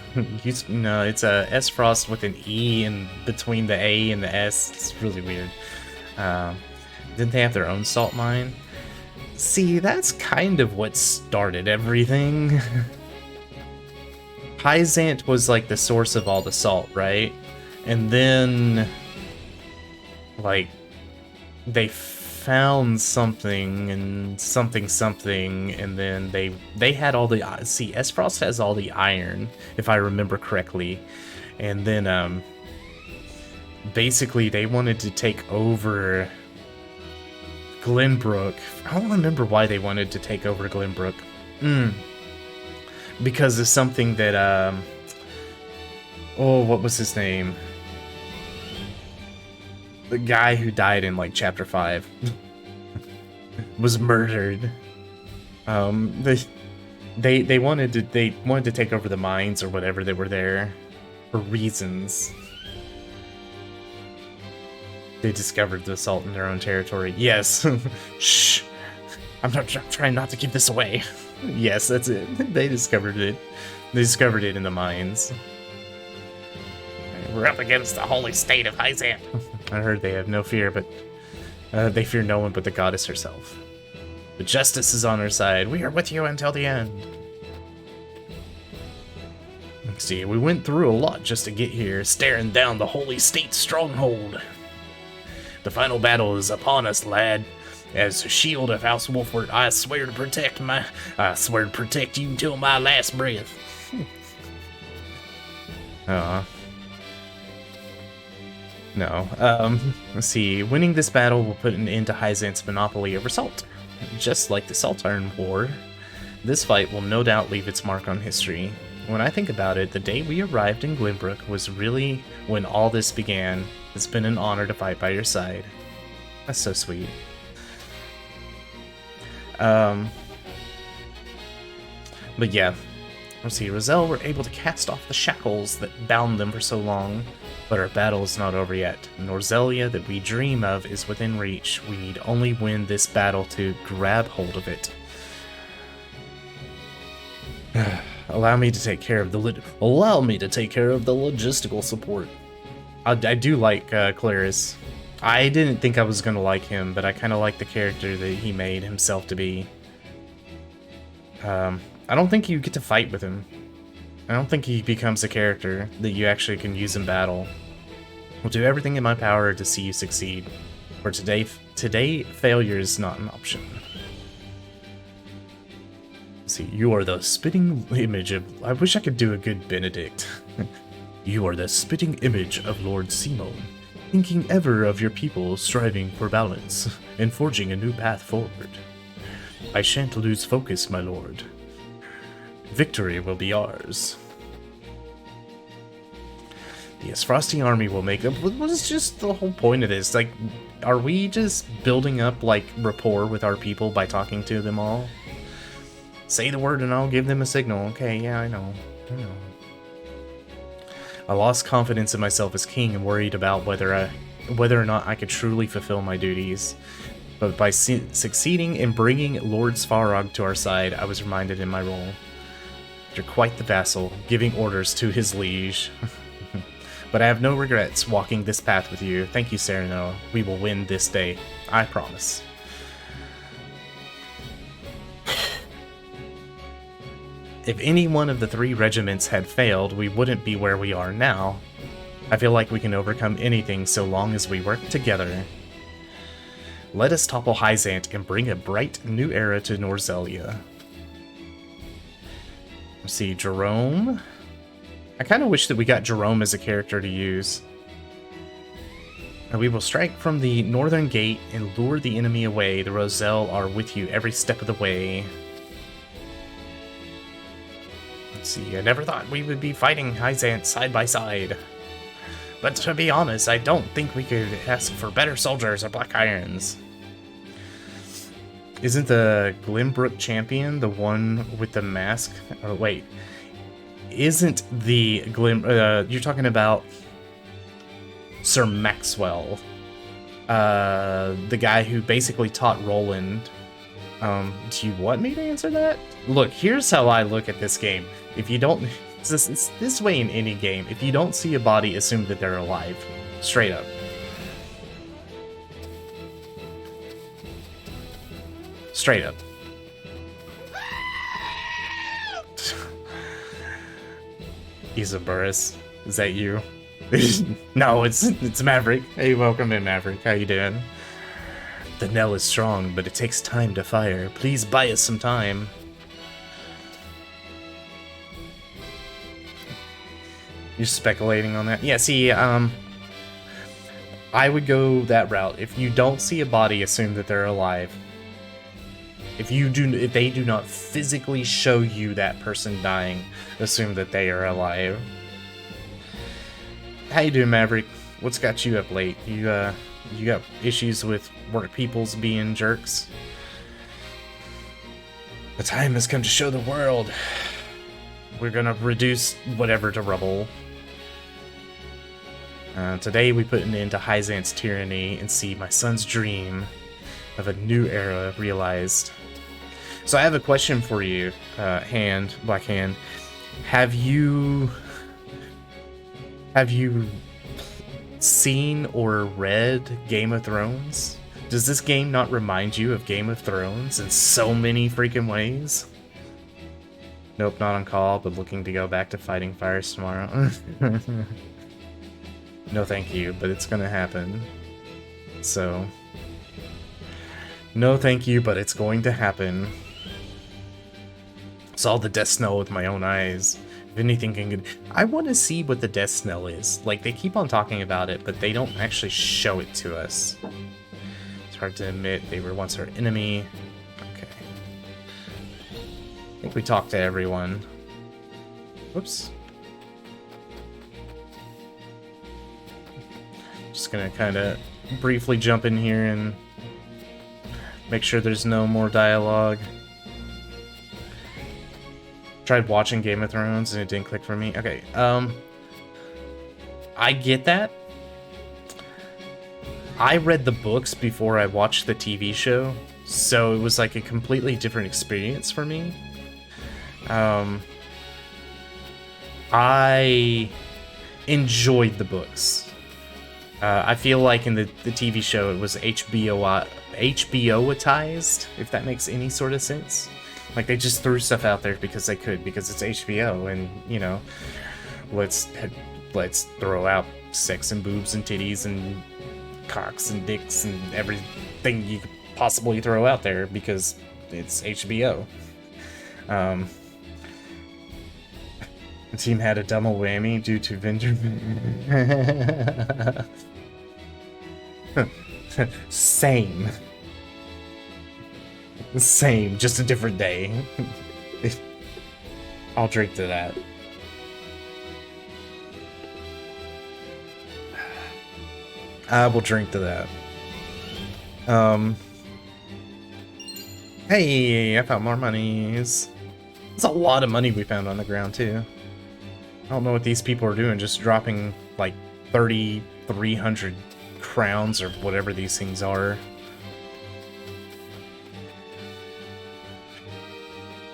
No, it's a Esfrost with an E in between the A and the S. It's really weird. Didn't they have their own salt mine? See, that's kind of what started everything. Hyzant was like the source of all the salt, right? And then, like, they found something and something, and then they had all the... See, Esfrost has all the iron, if I remember correctly. And then, basically, they wanted to take over Glenbrook. I don't remember why they wanted to take over Glenbrook. Because of something that, oh, what was his name? The guy who died in, like, Chapter 5 was murdered. They wanted to take over the mines or whatever that were there for reasons. They discovered the salt in their own territory. Yes. Shh. I'm trying not to give this away. Yes, that's it. They discovered it. They discovered it in the mines. We're up against the holy state of Hyzant. I heard they have no fear, but they fear no one but the goddess herself. But justice is on our side. We are with you until the end. Let's see, we went through a lot just to get here, staring down the holy state stronghold. The final battle is upon us, lad. As a shield of House Wolford, I swear to protect you till my last breath. No. Let's see. Winning this battle will put an end to Hyzant's monopoly over salt. Just like the Salt Iron War, this fight will no doubt leave its mark on history. When I think about it, the day we arrived in Glenbrook was really when all this began. It's been an honor to fight by your side. That's so sweet. But yeah. Let's see, Roselle were able to cast off the shackles that bound them for so long, but our battle is not over yet. Norzelia that we dream of is within reach. We need only win this battle to grab hold of it. Allow me to take care of the logistical support. I do like Claris. I didn't think I was gonna like him, but I kind of like the character that he made himself to be. I don't think you get to fight with him. I don't think he becomes a character that you actually can use in battle. I'll do everything in my power to see you succeed. For today failure is not an option. See, you are the spitting image of... I wish I could do a good Benedict. You are the spitting image of Lord Simon, thinking ever of your people, striving for balance, and forging a new path forward. I shan't lose focus, my lord. Victory will be ours. Yes, Frosty Army will make up. What is just the whole point of this? Like, are we just building up, like, rapport with our people by talking to them all? Say the word and I'll give them a signal. Okay, yeah, I know. I lost confidence in myself as king and worried about whether or not I could truly fulfill my duties. But by succeeding in bringing Lord Svarog to our side, I was reminded in my role. You're quite the vassal, giving orders to his liege. But I have no regrets walking this path with you. Thank you, Sereno. We will win this day. I promise. If any one of the 3 regiments had failed, we wouldn't be where we are now. I feel like we can overcome anything so long as we work together. Let us topple Hyzant and bring a bright new era to Norzelia. Let's see, Jerome. I kind of wish that we got Jerome as a character to use. And we will strike from the northern gate and lure the enemy away. The Roselle are with you every step of the way. Let's see, I never thought we would be fighting Hyzant side by side. But to be honest, I don't think we could ask for better soldiers or black irons. Isn't the Glenbrook champion the one with the mask? Oh, wait. Isn't the you're talking about Sir Maxwell, the guy who basically taught Roland. Do you want me to answer that? Look, here's how I look at this game. If you don't, it's this way in any game. If you don't see a body, assume that they're alive. Straight up. Straight up. Isaburus, is that you? No, it's Maverick. Hey, welcome in, Maverick. How you doing? The knell is strong, but it takes time to fire. Please buy us some time. You're speculating on that? Yeah, see, I would go that route. If you don't see a body, assume that they're alive. If they do not physically show you that person dying, assume that they are alive. How you doing, Maverick? What's got you up late? You got issues with work peoples being jerks? The time has come to show the world. We're gonna reduce whatever to rubble. Today we put an end to Hyzant's tyranny and see my son's dream of a new era realized. So I have a question for you, Black Hand. Have you seen or read Game of Thrones? Does this game not remind you of Game of Thrones in so many freaking ways? Nope, not on call, but looking to go back to fighting fires tomorrow. No thank you, but it's gonna happen. So, no thank you, but it's going to happen. Saw the death snell with my own eyes. If anything can... I want to see what the death snell is. Like, they keep on talking about it, but they don't actually show it to us. It's hard to admit they were once our enemy. Okay. I think we talked to everyone. Whoops. Just gonna kind of briefly jump in here and make sure there's no more dialogue. Tried watching Game of Thrones and it didn't click for me. Okay, I get that. I read the books before I watched the TV show, so it was like a completely different experience for me. I enjoyed the books. I feel like in the TV show it was HBOized, if that makes any sort of sense. Like they just threw stuff out there because they could, because it's HBO, and you know, let's throw out sex and boobs and titties and cocks and dicks and everything you could possibly throw out there because it's HBO. The team had a double whammy due to vendor. Same, just a different day. I'll drink to that. I will drink to that. Hey, I found more monies. It's a lot of money we found on the ground too. I don't know what these people are doing, just dropping like 3,300 crowns or whatever these things are.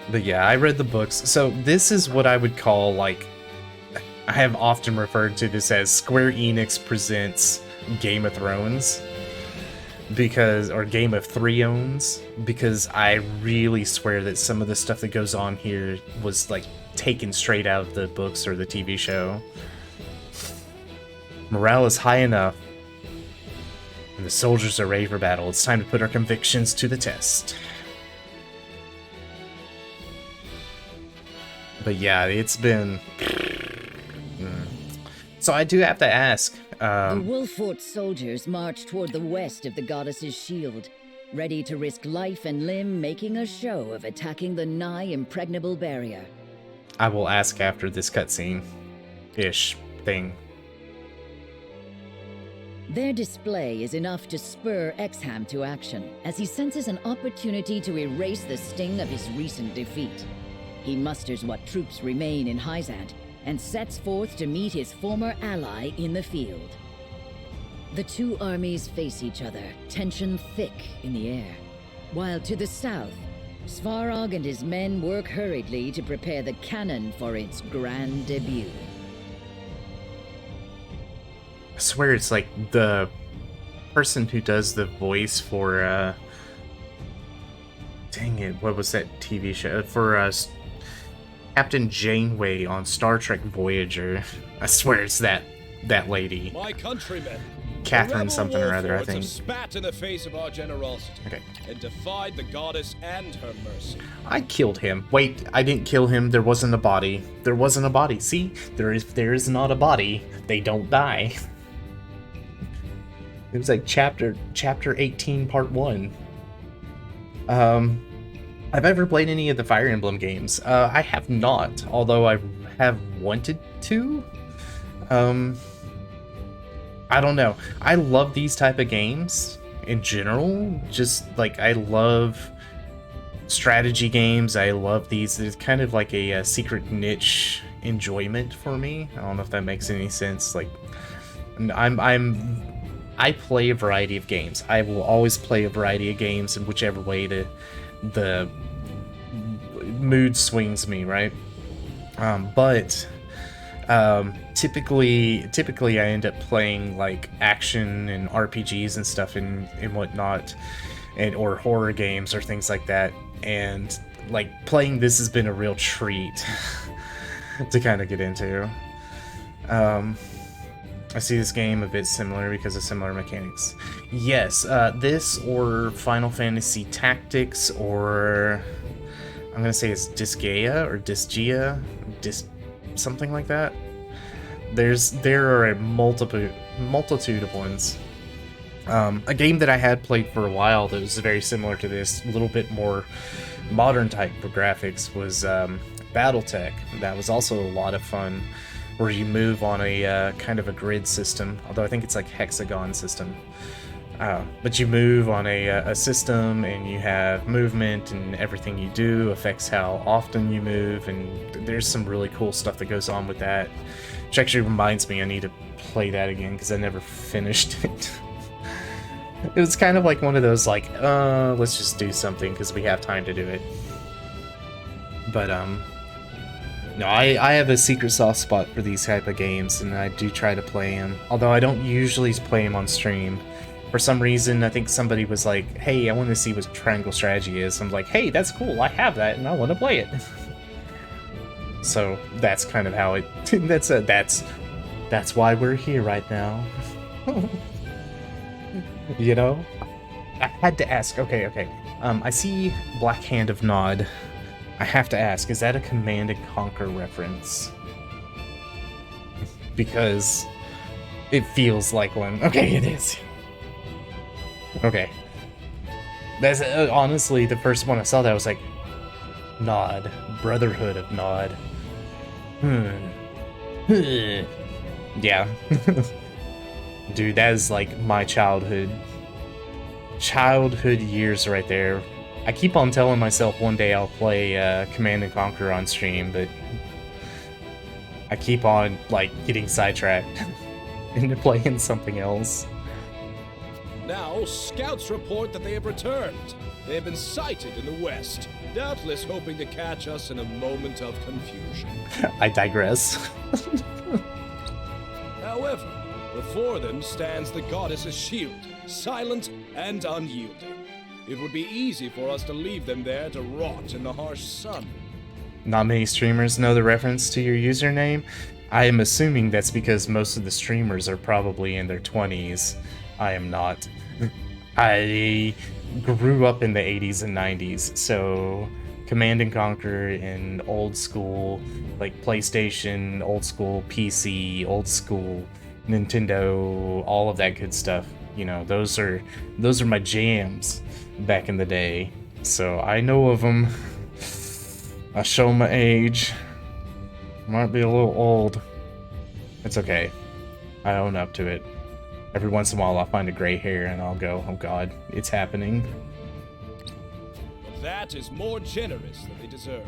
But yeah, I read the books. So this is what I would call, like, I have often referred to this as Square Enix presents Game of Thrones. Or Game of Thrones, because I really swear that some of the stuff that goes on here was like taken straight out of the books or the TV show. Morale is high enough, and the soldiers are ready for battle. It's time to put our convictions to the test. But yeah, it's been... So I do have to ask... The Wolffort soldiers march toward the west of the goddess's shield, ready to risk life and limb making a show of attacking the nigh impregnable barrier. I will ask after this cutscene-ish thing. Their display is enough to spur Exham to action, as he senses an opportunity to erase the sting of his recent defeat. He musters what troops remain in Hyzant, and sets forth to meet his former ally in the field. The two armies face each other, tension thick in the air, while to the south, Svarog and his men work hurriedly to prepare the cannon for its grand debut. I swear it's like the person who does the voice for, dang it, what was that TV show? For, Captain Janeway on Star Trek Voyager. I swear it's that lady. My countrymen, Catherine something or other, I think. Spat in the face of our generosity. Okay. And defied the goddess and her mercy. I killed him. Wait, I didn't kill him. There wasn't a body. There wasn't a body. See, there is not a body. They don't die. It was like chapter 18, part 1. I've ever played any of the Fire Emblem games. I have not, although I have wanted to. I don't know. I love these type of games in general. Just like I love strategy games. I love these. It's kind of like a secret niche enjoyment for me. I don't know if that makes any sense. Like I play a variety of games. I will always play a variety of games in whichever way the mood swings me, right? Typically I end up playing like action and RPGs and stuff and whatnot, or horror games or things like that. And like playing this has been a real treat to kind of get into. I see this game a bit similar because of similar mechanics. Yes, this or Final Fantasy Tactics, or I'm gonna say it's Disgaea or Disgaea, something like that. There are a multitude of ones. A game that I had played for a while that was very similar to this, a little bit more modern type of graphics, was BattleTech. That was also a lot of fun, where you move on a kind of a grid system, although I think it's like hexagon system. But you move on a system, and you have movement, and everything you do affects how often you move, and there's some really cool stuff that goes on with that, which actually reminds me I need to play that again because I never finished it. It was kind of like one of those like, let's just do something because we have time to do it. But No, I have a secret soft spot for these type of games, and I do try to play them. Although I don't usually play them on stream. For some reason, I think somebody was like, hey, I want to see what Triangle Strategy is. I'm like, hey, that's cool, I have that, and I want to play it. So that's kind of how it... that's why we're here right now. You know? I had to ask, okay. I see Black Hand of Nod. I have to ask, is that a Command & Conquer reference? Because it feels like one. Okay, it is. Okay. That's honestly the first one I saw that I was like, Nod. Brotherhood of Nod. Yeah. Dude, that is like my childhood years right there. I keep on telling myself one day I'll play Command & Conquer on stream, but I keep on like getting sidetracked into playing something else. Now, scouts report that they have returned. They have been sighted in the west, doubtless hoping to catch us in a moment of confusion. I digress. However, before them stands the goddess's shield, silent and unyielding. It would be easy for us to leave them there to rot in the harsh sun. Not many streamers know the reference to your username. I am assuming that's because most of the streamers are probably in their 20s. I am not. I grew up in the 80s and 90s, so Command & Conquer and old school, like PlayStation, old school PC, old school Nintendo, all of that good stuff. You know, those are my jams back in the day. So I know of them. I show my age. Might be a little old. It's okay. I own up to it. Every once in a while I'll find a gray hair and I'll go, oh god, it's happening. But that is more generous than they deserve.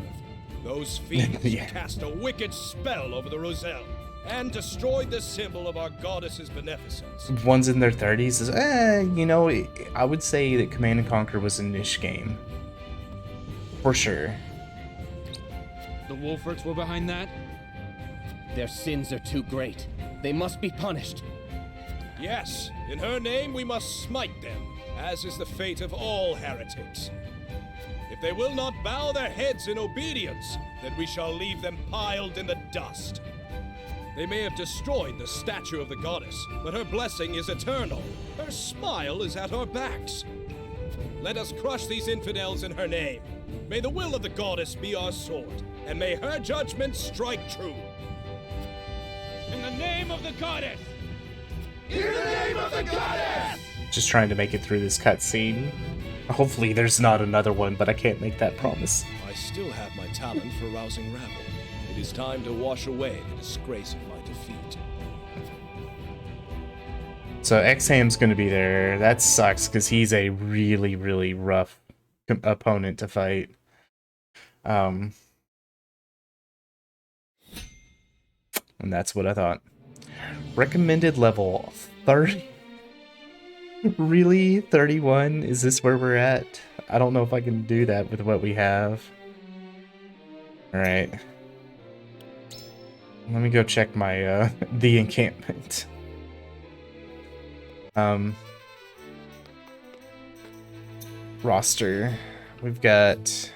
Those fiends cast a wicked spell over the Roselle and destroyed the symbol of our goddess's beneficence. Ones in their 30s, you know, I would say that Command & Conquer was a niche game. For sure. The Wolferts were behind that? Their sins are too great. They must be punished. Yes, in her name we must smite them, as is the fate of all heretics. If they will not bow their heads in obedience, then we shall leave them piled in the dust. They may have destroyed the statue of the goddess, but her blessing is eternal. Her smile is at our backs. Let us crush these infidels in her name. May the will of the goddess be our sword, and may her judgment strike true. In the name of the goddess! In the name of the goddess! Just trying to make it through this cutscene. Hopefully there's not another one, but I can't make that promise. I still have my talent for rousing rabble. It is time to wash away the disgrace of my defeat. So Exham's gonna be there. That sucks, because he's a really, really rough opponent to fight. And that's what I thought. Recommended level 30. Really? 31? Is this where we're at? I don't know if I can do that with what we have. Alright. Let me go check my the encampment. Roster. We've got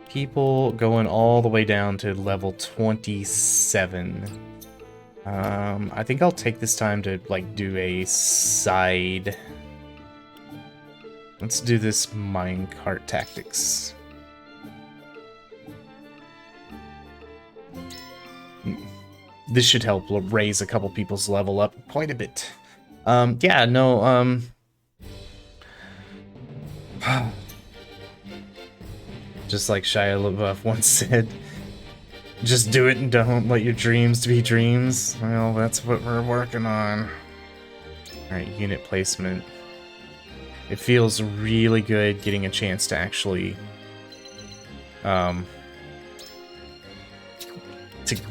people going all the way down to level 27. I think I'll take this time to like do a side. Let's do this minecart tactics. This should help raise a couple people's level up quite a bit. Yeah, no, just like Shia LaBeouf once said, just do it and don't let your dreams be dreams. Well, that's what we're working on. Alright, unit placement. It feels really good getting a chance to actually to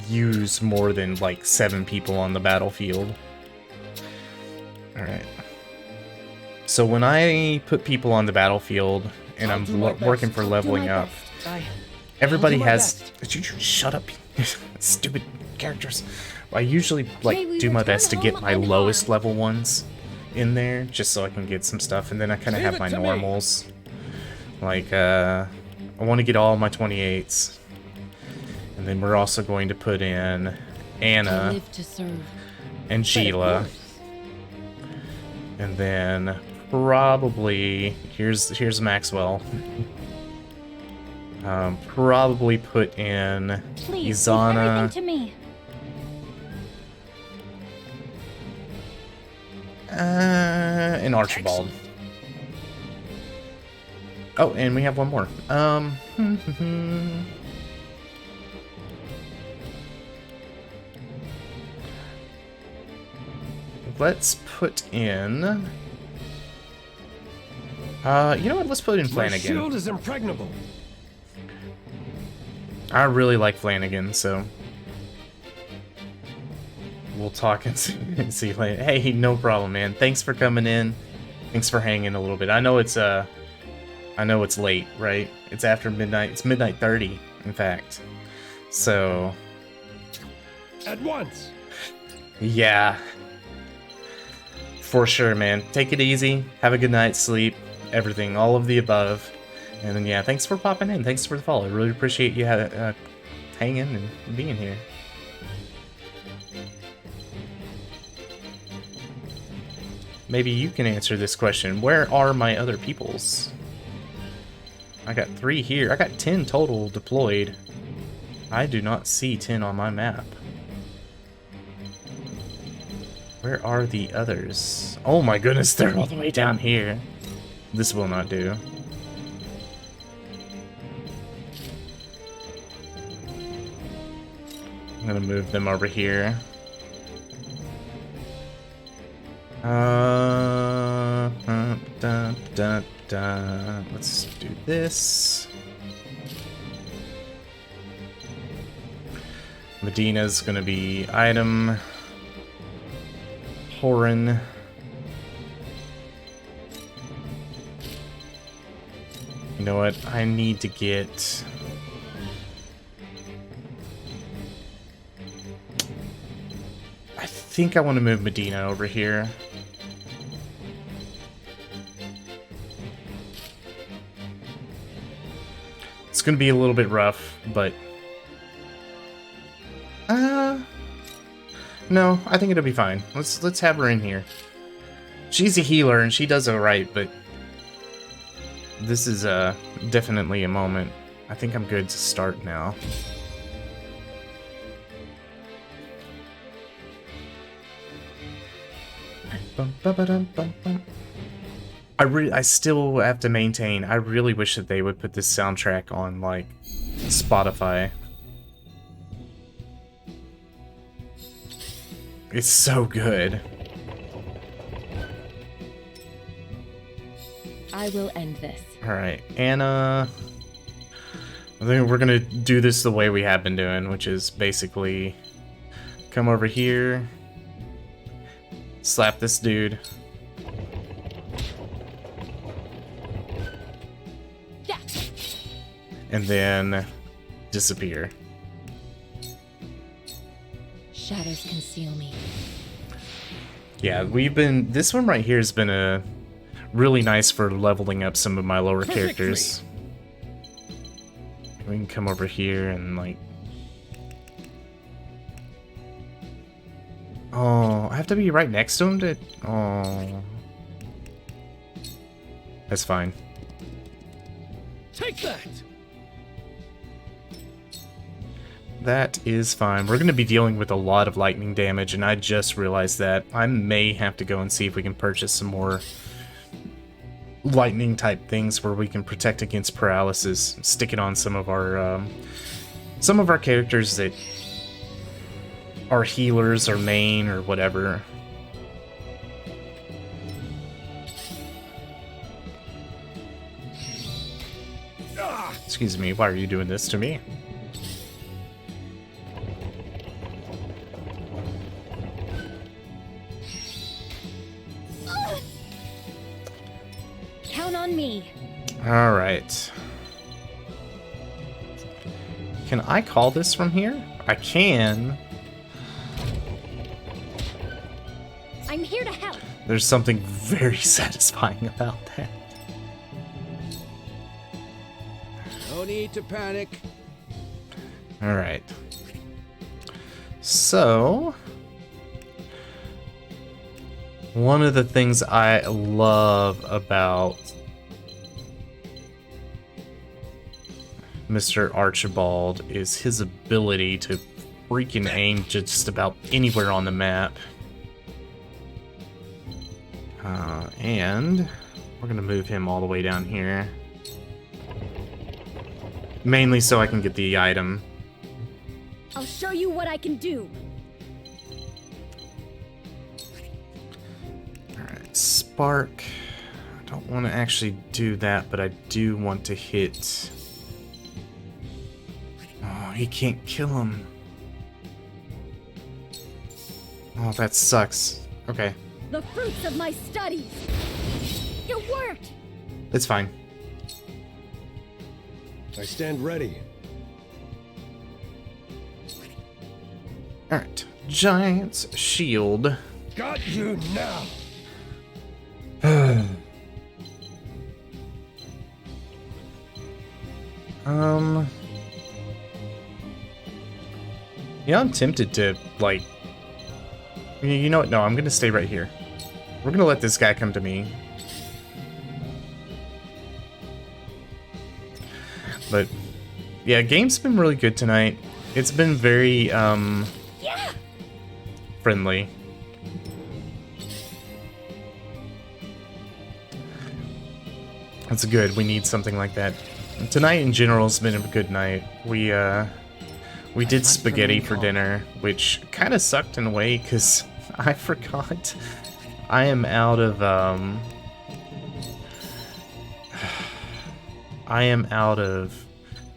use more than like 7 people on the battlefield. Alright. So when I put people on the battlefield and I'm working for leveling up, everybody has Did you just shut up, stupid characters? I usually like May we do my return best to get home my unharmed. lowest level ones in there, just so I can get some stuff, and then I kind of Leave have it my to me. normals. Like, I want to get all my 28s, and then we're also going to put in I Anna live to serve. and Sheila, and then probably here's Maxwell. Probably put in Please, leave Izana. everything to me. And Archibald. Oh, and we have one more. Let's put in. You know what? Let's put in My Flanagan. shield is impregnable. I really like Flanagan, so we'll talk and see you later. Hey, no problem, man. Thanks for coming in. Thanks for hanging a little bit. I know it's late, right? It's after midnight. It's midnight 30, in fact. So At once. yeah, for sure, man. Take it easy. Have a good night's sleep. Everything, all of the above. And then yeah, thanks for popping in. Thanks for the follow. I really appreciate you hanging and being here. Maybe you can answer this question. Where are my other peoples? I got 3 here. I got 10 total deployed. I do not see 10 on my map. Where are the others? Oh my goodness, they're all the way down here. This will not do. I'm gonna move them over here. Let's do this. Medina's gonna be item. Horan. You know what? I need to get. I think I want to move Medina over here. It's gonna be a little bit rough, but no, I think it'll be fine. Let's have her in here. She's a healer and she does alright, but this is definitely a moment. I think I'm good to start now. I still have to maintain. I really wish that they would put this soundtrack on like Spotify. It's so good. I will end this. Alright, Anna. I think we're gonna do this the way we have been doing, which is basically come over here, slap this dude. Yeah. And then disappear. Shadows conceal me. Yeah, this one right here has been a really nice for leveling up some of my lower characters. We can come over here and like... Oh, I have to be right next to him to... Oh. That's fine. Take that. That is fine. We're going to be dealing with a lot of lightning damage, and I just realized that. I may have to go and see if we can purchase some more lightning type things where we can protect against paralysis. Stick it on some of our characters that are healers or main or whatever. Excuse me, why are you doing this to me? Count on me. Alright. Can I call this from here? I can. I'm here to help. There's something very satisfying about that. No need to panic. All right. So, one of the things I love about Mr. Archibald is his ability to freaking aim just about anywhere on the map. And we're gonna move him all the way down here. Mainly so I can get the item. I'll show you what I can do. Alright, Spark. I don't want to actually do that, but I do want to hit... Oh, he can't kill him. Oh, that sucks. Okay, The fruits of my studies. Your work. it's fine. I stand ready. Alright, Giant's Shield. Got you now. Yeah, I'm tempted to, like... You know what? No, I'm gonna stay right here. We're gonna let this guy come to me. But, yeah, game's been really good tonight. It's been very, friendly. That's good. We need something like that. Tonight in general has been a good night. We did spaghetti for dinner, which kind of sucked in a way because I forgot I am out of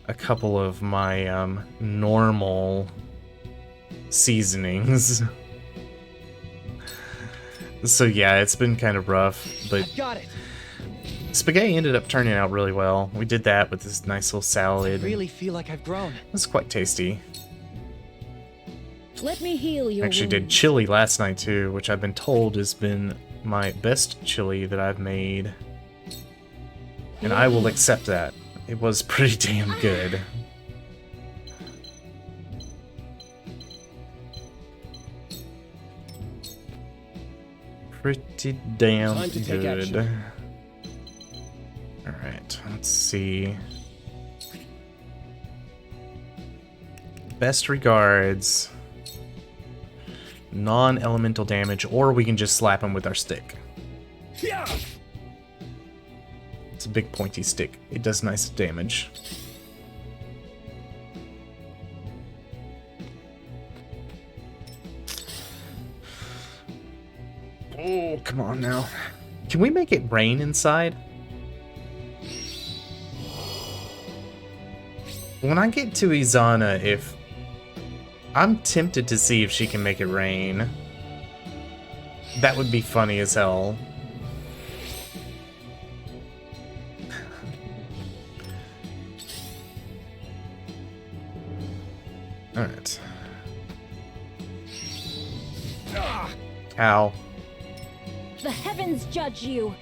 a couple of my normal seasonings. So yeah, it's been kind of rough, but Got it. spaghetti ended up turning out really well. We did that with this nice little salad. I really feel like I've grown. It was quite tasty. Let me heal your Actually did wounds. chili last night too, which I've been told has been my best chili that I've made. And I will accept that. It was pretty damn good. Pretty damn Time to take good. action. Alright, let's see. Best regards. Non-elemental damage, or we can just slap him with our stick. It's a big pointy stick. It does nice damage. Oh, come on now. Can we make it rain inside? When I get to Izana, if... I'm tempted to see if she can make it rain. That would be funny as hell. Alright. Ow. The heavens judge you.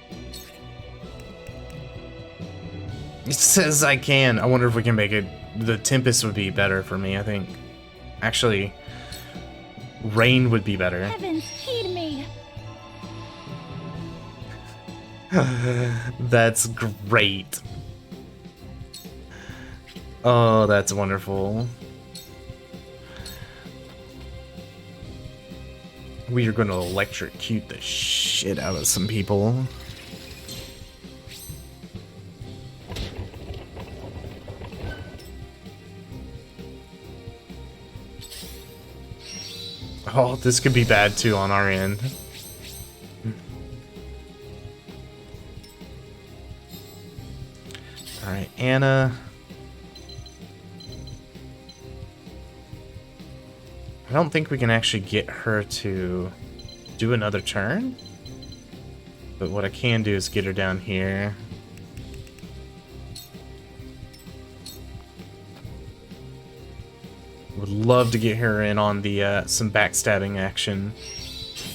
It says I can. I wonder if we can make it... The Tempest would be better for me, I think. Actually, rain would be better. Heavens, heed me. That's great. Oh, that's wonderful. We are going to electrocute the shit out of some people. Oh, this could be bad too on our end. Alright, Anna. I don't think we can actually get her to do another turn. But what I can do is get her down here. love to get her in on the some backstabbing action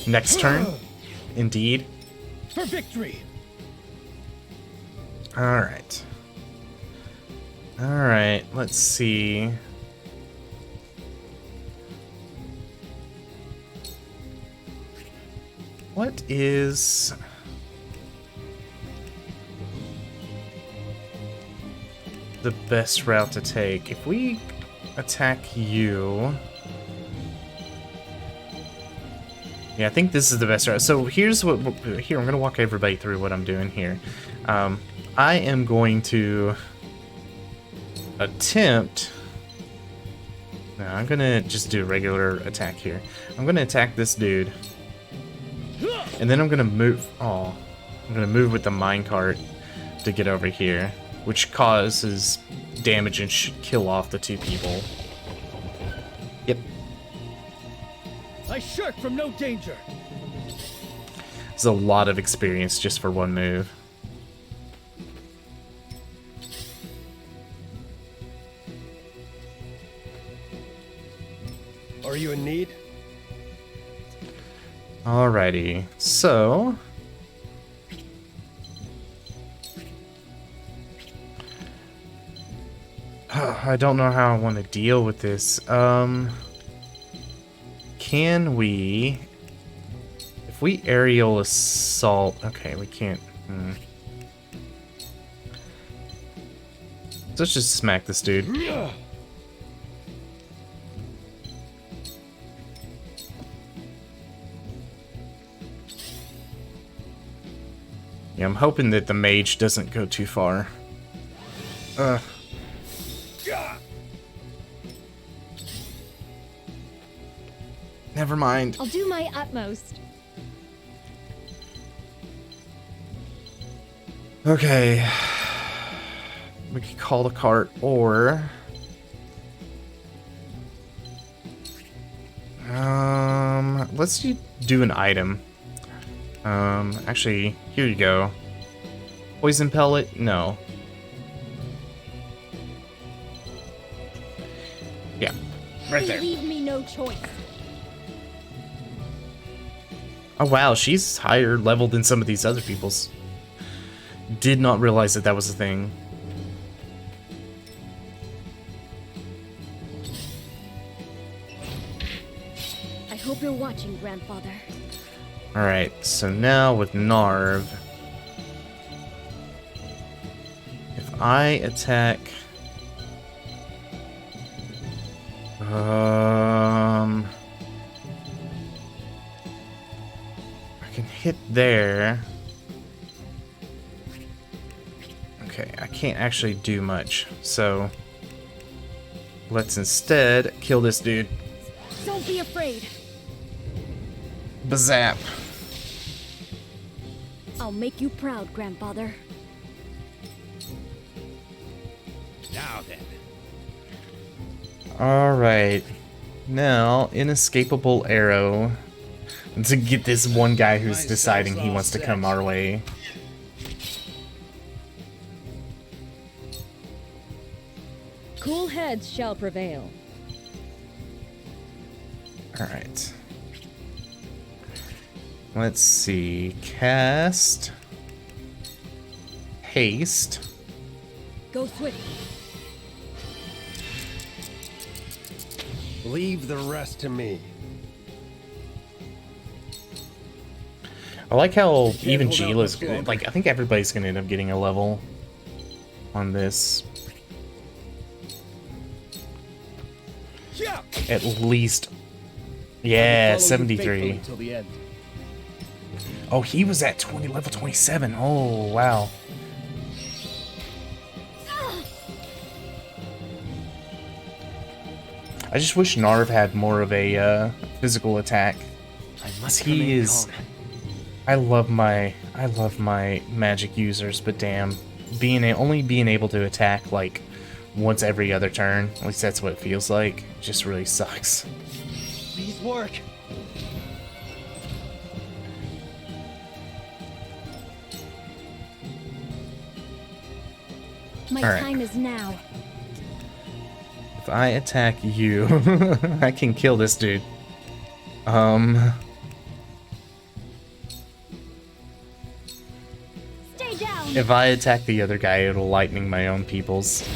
next turn. Indeed. For victory. All right. All right. Let's see. What is the best route to take? If we attack you... Yeah, I think this is the best route. So here's what... Here, I'm going to walk everybody through what I'm doing here. I am going to attempt... No, I'm going to just do a regular attack here. I'm going to attack this dude. And then I'm going to move... Oh, I'm going to move with the minecart to get over here, which causes damage and should kill off the two people. Yep. I shirk from no danger. There's a lot of experience just for one move. Are you in need? Alrighty, so... I don't know how I want to deal with this. Can we... If we aerial assault... Okay, we can't... Let's just smack this dude. Yeah, I'm hoping that the mage doesn't go too far. Never mind. I'll do my utmost. Okay. We could call the cart, or... Let's do an item. Actually, here you go. Poison pellet? No. Yeah, right They there. leave me no choice. Oh wow, she's higher level than some of these other people's. Did not realize that that was a thing. I hope you're watching, Grandfather. Alright, so now with Narv, if I attack... I can hit there. Okay, I can't actually do much, so let's instead kill this dude. Don't be afraid. Bazap. I'll make you proud, Grandfather. Now then. Alright. Now, inescapable arrow. To get this one guy who's deciding he wants to come our way. Cool heads shall prevail. Alright. Let's see. Cast. Haste. Go swift. Leave the rest to me. I like how even Gila's, like, I think everybody's gonna end up getting a level on this. At least. Yeah, 73. Oh, he was at level 27. Oh, wow. I just wish Narv had more of a physical attack. He is... I love my magic users, but damn, only being able to attack like once every other turn, at least that's what it feels like, just really sucks. Please work. My All right. time is now. If I attack you, I can kill this dude. Stay down. If I attack the other guy, it'll lightning my own peoples.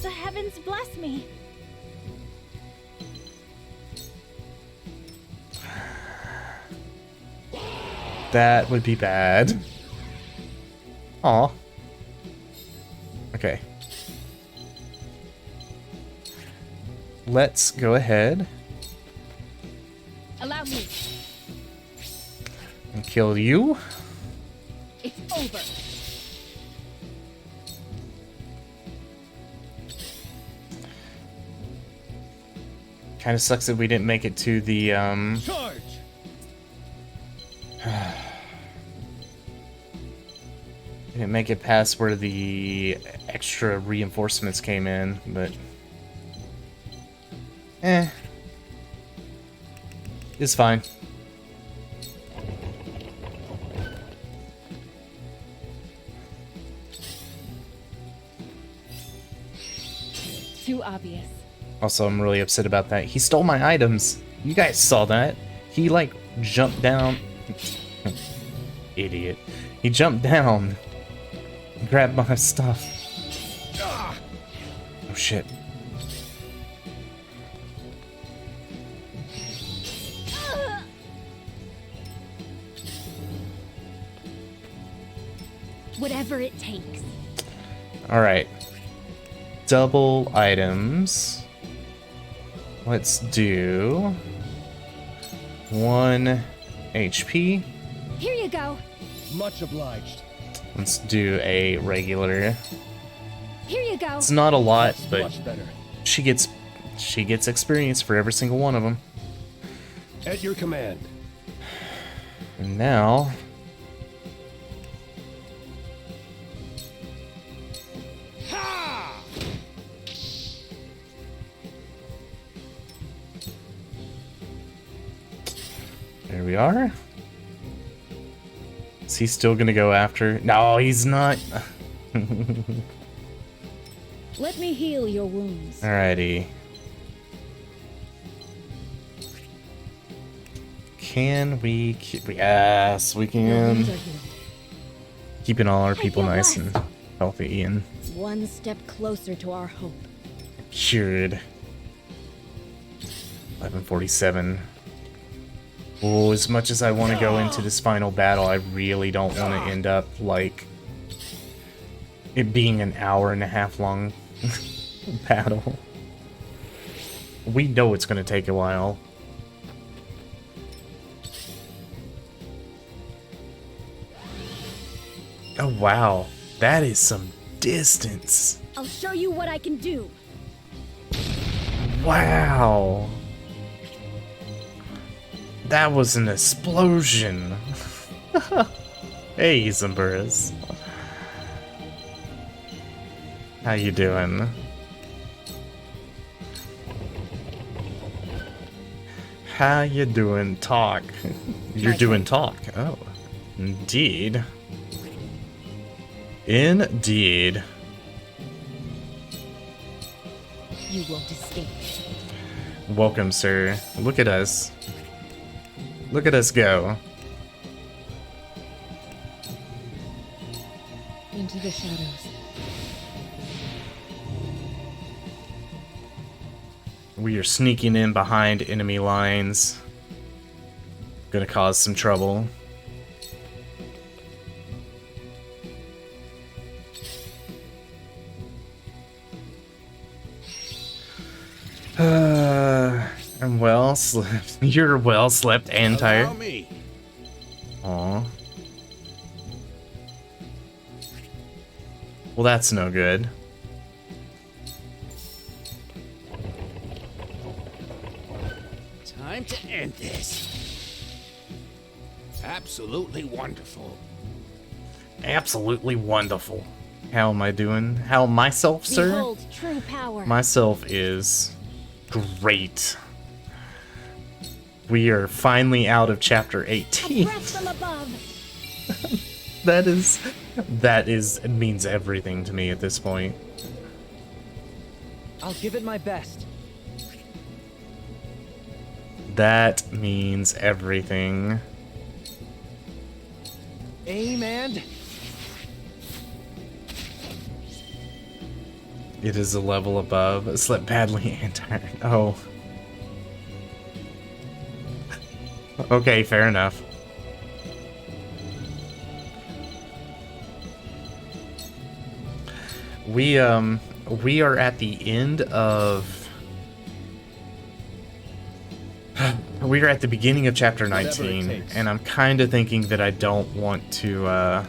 The heavens bless me. That would be bad. Aw. Okay. Let's go ahead Allow me. and kill you. It's over. Kind of sucks that we didn't make it to the Charge! didn't make it past where the extra reinforcements came in, but it's fine. Too obvious. Also, I'm really upset about that. He stole my items. You guys saw that. He, like, jumped down. Idiot. He jumped down. And grabbed my stuff. Oh, shit. Whatever it takes. Alright. Double items. Let's do 1 HP. Here you go. Much obliged. Let's do a regular. Here you go. It's not a lot, That's but much better. she gets experience for every single one of them. At your command. And now there we are. Is he still gonna go after? No, he's not. Let me heal your wounds. Alrighty. Can we keep... Yes, we can. Keeping all our people nice and healthy and One step closer to our hope. cured. 1147. Oh, as much as I want to go into this final battle, I really don't want to end up like it being an hour-and-a-half long battle. We know it's going to take a while. Oh wow, that is some distance. I'll show you what I can do. Wow. That was an explosion. Hey, Zamburas. How you doing? How you doing? Talk. You're doing talk. Oh, indeed. Indeed. You won't escape. Welcome, sir. Look at us. Look at us go. Into the shadows. We are sneaking in behind enemy lines. Gonna cause some trouble. I'm well slept. You're well slept and tired. Allow me. Aw. Well, that's no good. Time to end this. Absolutely wonderful. Absolutely wonderful. How am I doing? How myself, sir? Behold true power. Myself is great. We are finally out of chapter 18. A breath from above. That is, it means everything to me at this point. I'll give it my best. That means everything. Aim and... It is a level above. Slept badly and tired. Oh. Okay, fair enough. We are at the end of... We are at the beginning of chapter 19, and I'm kind of thinking that I don't want to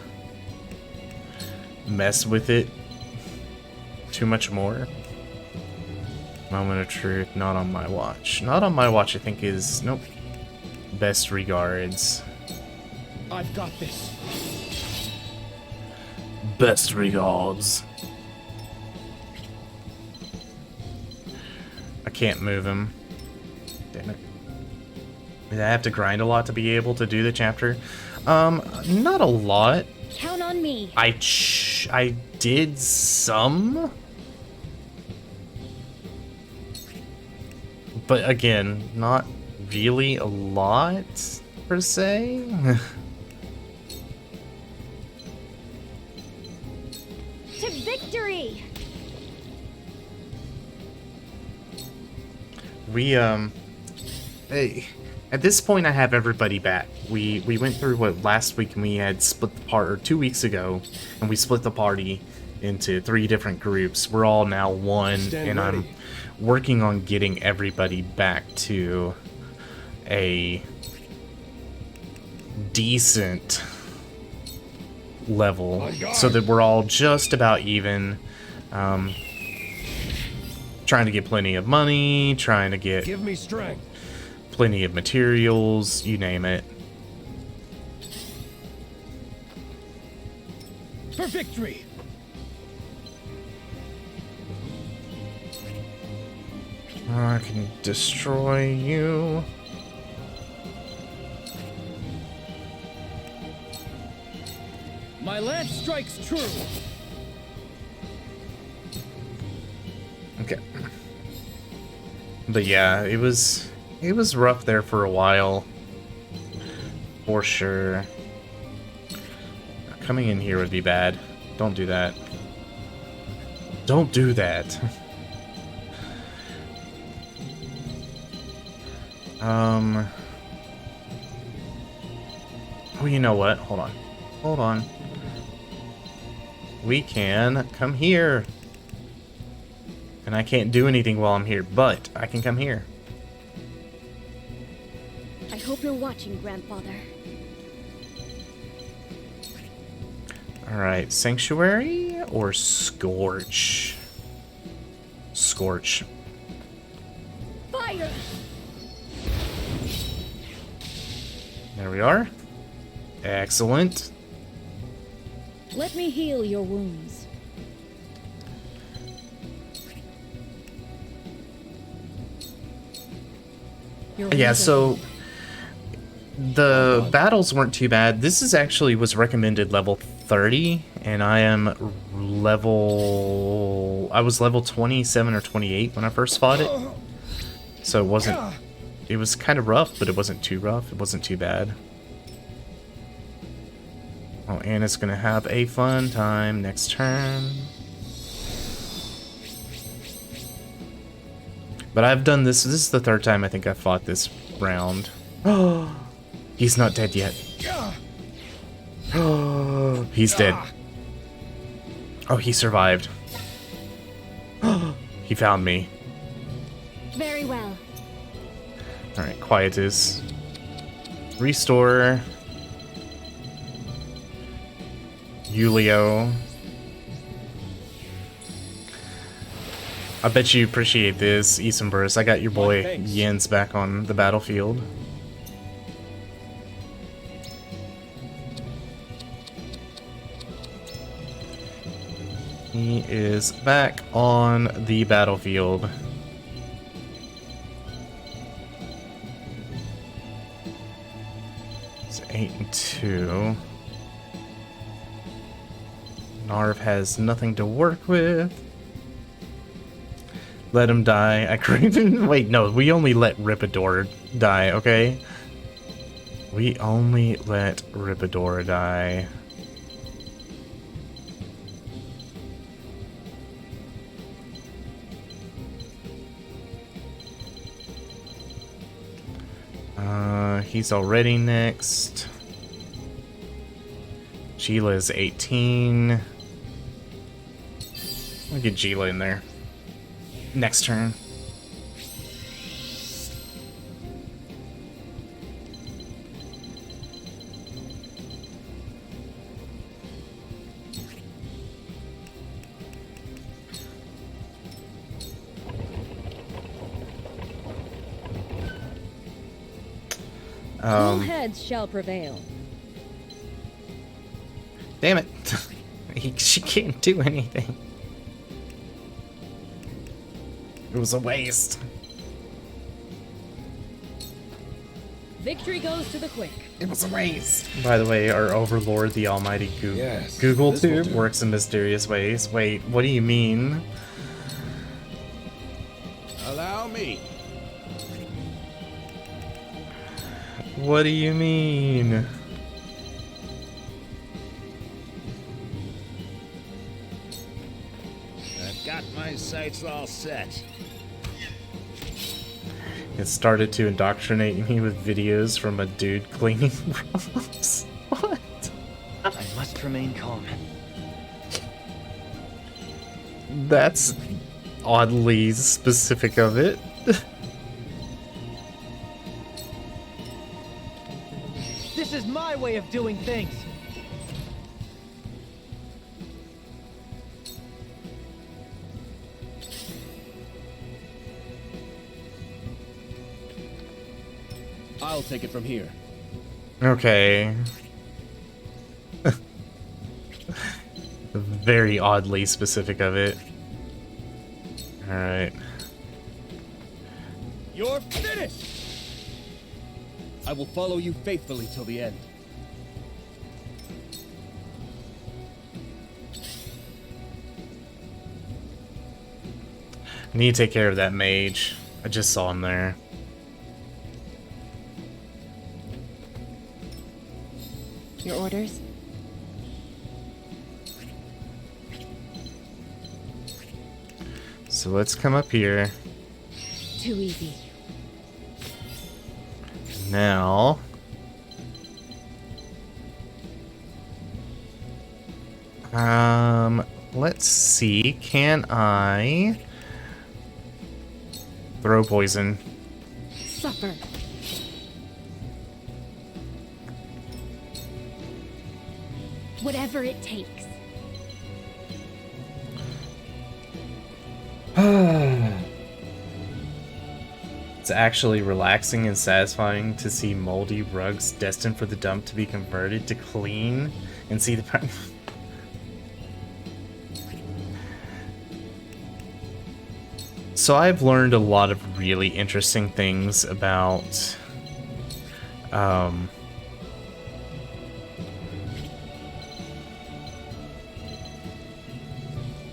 mess with it too much more. Moment of truth, not on my watch. Not on my watch, I think is... Nope. Best regards. I've got this. Best regards. I can't move him. Damn it. Did I have to grind a lot to be able to do the chapter? Not a lot. Count on me. I did some. But again, not really a lot, per se. To victory! We, hey, at this point I have everybody back. We went through what last week, and we had split the part, or 2 weeks ago, and we split the party into 3 different groups. We're all now one, and I'm working on getting everybody back to a decent level so that we're all just about even. Trying to get plenty of money, trying to get Give me strength. plenty of materials, you name it. For victory! I can destroy you. My lance strikes true. Okay. But yeah, it was rough there for a while. For sure. Coming in here would be bad. Don't do that. Don't do that. Oh, you know what? Hold on. Hold on. We can come here. And I can't do anything while I'm here, but I can come here. I hope you're watching, Grandfather. Alright, Sanctuary or Scorch? Scorch. Fire! There we are. Excellent. Let me heal your wounds. Yeah, so the battles weren't too bad. This is actually was recommended level 30, and I am level... I was level 27 or 28 when I first fought it. So it wasn't... It was kind of rough, but it wasn't too rough. It wasn't too bad. Oh, Anna's gonna have a fun time next turn. But I've done this. This is the 3rd time I think I've fought this round. Oh, he's not dead yet. Oh, he's dead. Oh, he survived. He found me. Very well. Alright, Quietus. Restore. Julio. I bet you appreciate this, Isenburst. I got your boy Jens back on the battlefield. He is back on the battlefield. It's 8 and 2. Narv has nothing to work with. Let him die. I couldn't. Wait, no, we only let Ripidor die, okay? We only let Ripidor die. He's already next. Gila's 18. I'll get Gila in there. Next turn. Cool heads shall prevail. Damn it. She can't do anything. It was a waste. Victory goes to the quick. It was a waste. By the way, our overlord, the almighty Yes, Google this will Tube, do. works in mysterious ways. Wait, what do you mean? Allow me. What do you mean? I've got my sights all set. It started to indoctrinate me with videos from a dude cleaning rooms. What? I must remain calm. That's oddly specific of it. This is my way of doing things. I'll take it from here. Okay. Very oddly specific of it. Alright. You're finished! I will follow you faithfully till the end. I need to take care of that mage. I just saw him there. Your orders? So let's come up here. Too easy. Now. Let's see. Can I throw poison? Suffer. Whatever it takes. It's actually relaxing and satisfying to see moldy rugs destined for the dump to be converted to clean and see the So I've learned a lot of really interesting things about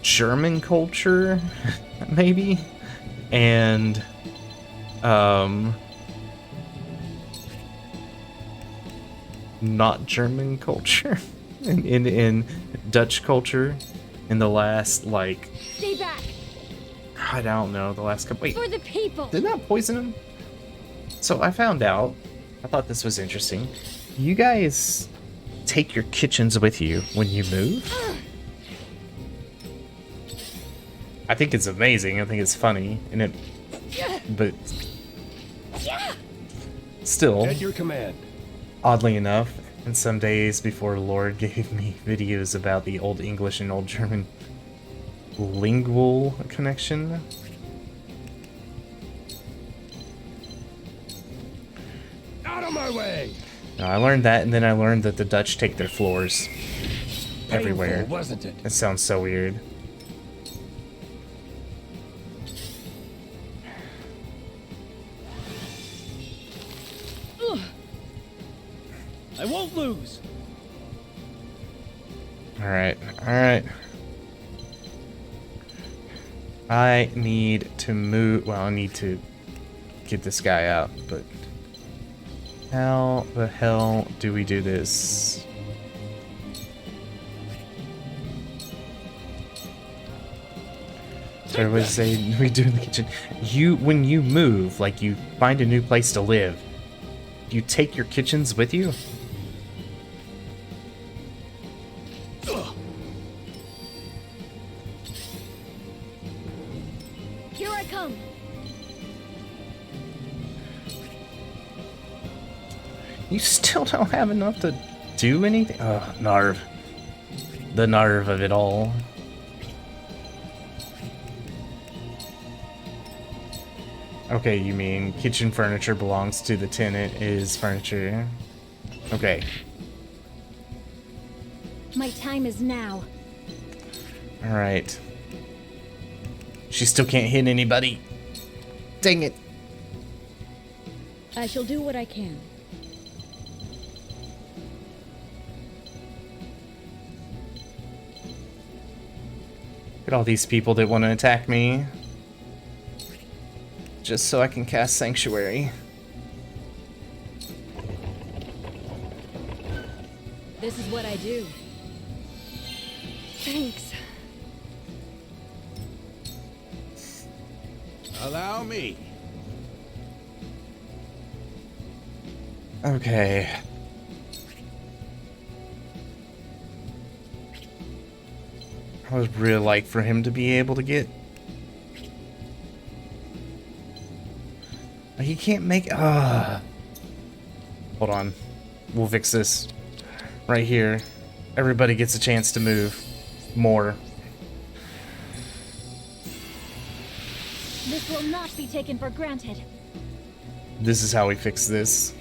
German culture, maybe, and not German culture, in Dutch culture, in the last, like, Stay back! I don't know, the last couple. Wait, For the people! did that poison him? So I found out, I thought this was interesting. You guys take your kitchens with you when you move? I think it's amazing. I think it's funny, and it, but still, At your command. oddly enough, and some days before Lord gave me videos about the Old English and Old German lingual connection. Out of my way! Now, I learned that, and then I learned that the Dutch take their floors everywhere. Painful, wasn't it? That sounds so weird. I won't lose. Alright, alright. I need to move. Well, I need to get this guy out, but how the hell do we do this? There was a we do in the kitchen. When you move, like you find a new place to live, do you take your kitchens with you? Here I come. You still don't have enough to do anything? Oh, Narv. The Narv of it all. Okay, you mean kitchen furniture belongs to the tenant is furniture. Okay. My time is now. Alright. She still can't hit anybody. Dang it. I shall do what I can. Look at all these people that want to attack me. Just so I can cast Sanctuary. This is what I do. Thanks. Allow me. Okay. I would really like for him to be able to get... He can't make... Hold on. We'll fix this. Right here. Everybody gets a chance to move. More. This will not be taken for granted. This is how we fix this.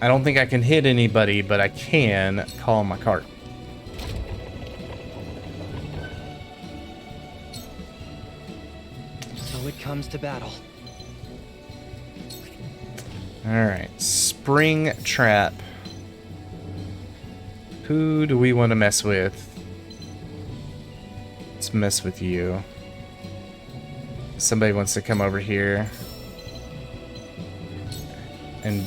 I don't think I can hit anybody, but I can call my cart. So it comes to battle. Alright, Spring Trap. Who do we want to mess with? Let's mess with you. Somebody wants to come over here. And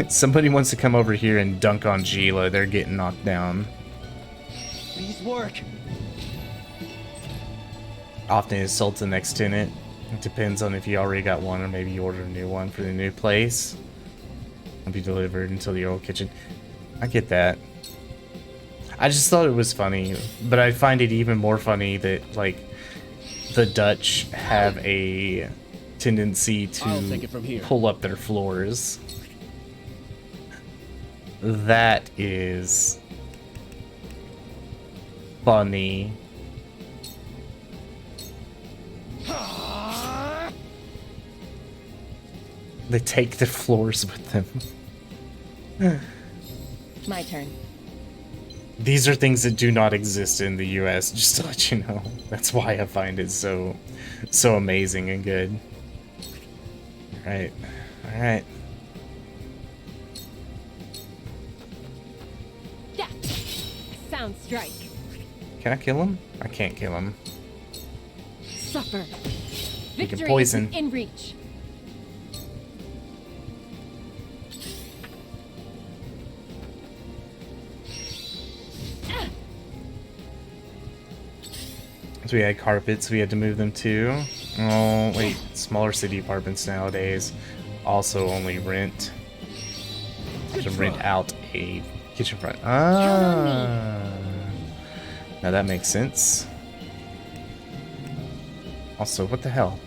somebody wants to come over here and dunk on Gila. They're getting knocked down. These work. Often insult the next tenant. It depends on if you already got one or maybe you ordered a new one for the new place. It'll be delivered until the old kitchen. I get that. I just thought it was funny, but I find it even more funny that, like, the Dutch have a tendency to pull up their floors. That is funny. They take the floors with them. My turn. These are things that do not exist in the US, just to let you know. That's why I find it so amazing and good. Alright. Alright. Yeah. Sound strike. Can I kill him? I can't kill him. Suffer. He can Victory poison. is in reach. So we had carpets we had to move them to. Oh, wait. Smaller city apartments nowadays also only rent to rent out a kitchen front. Ah. Now that makes sense. Also, what the hell?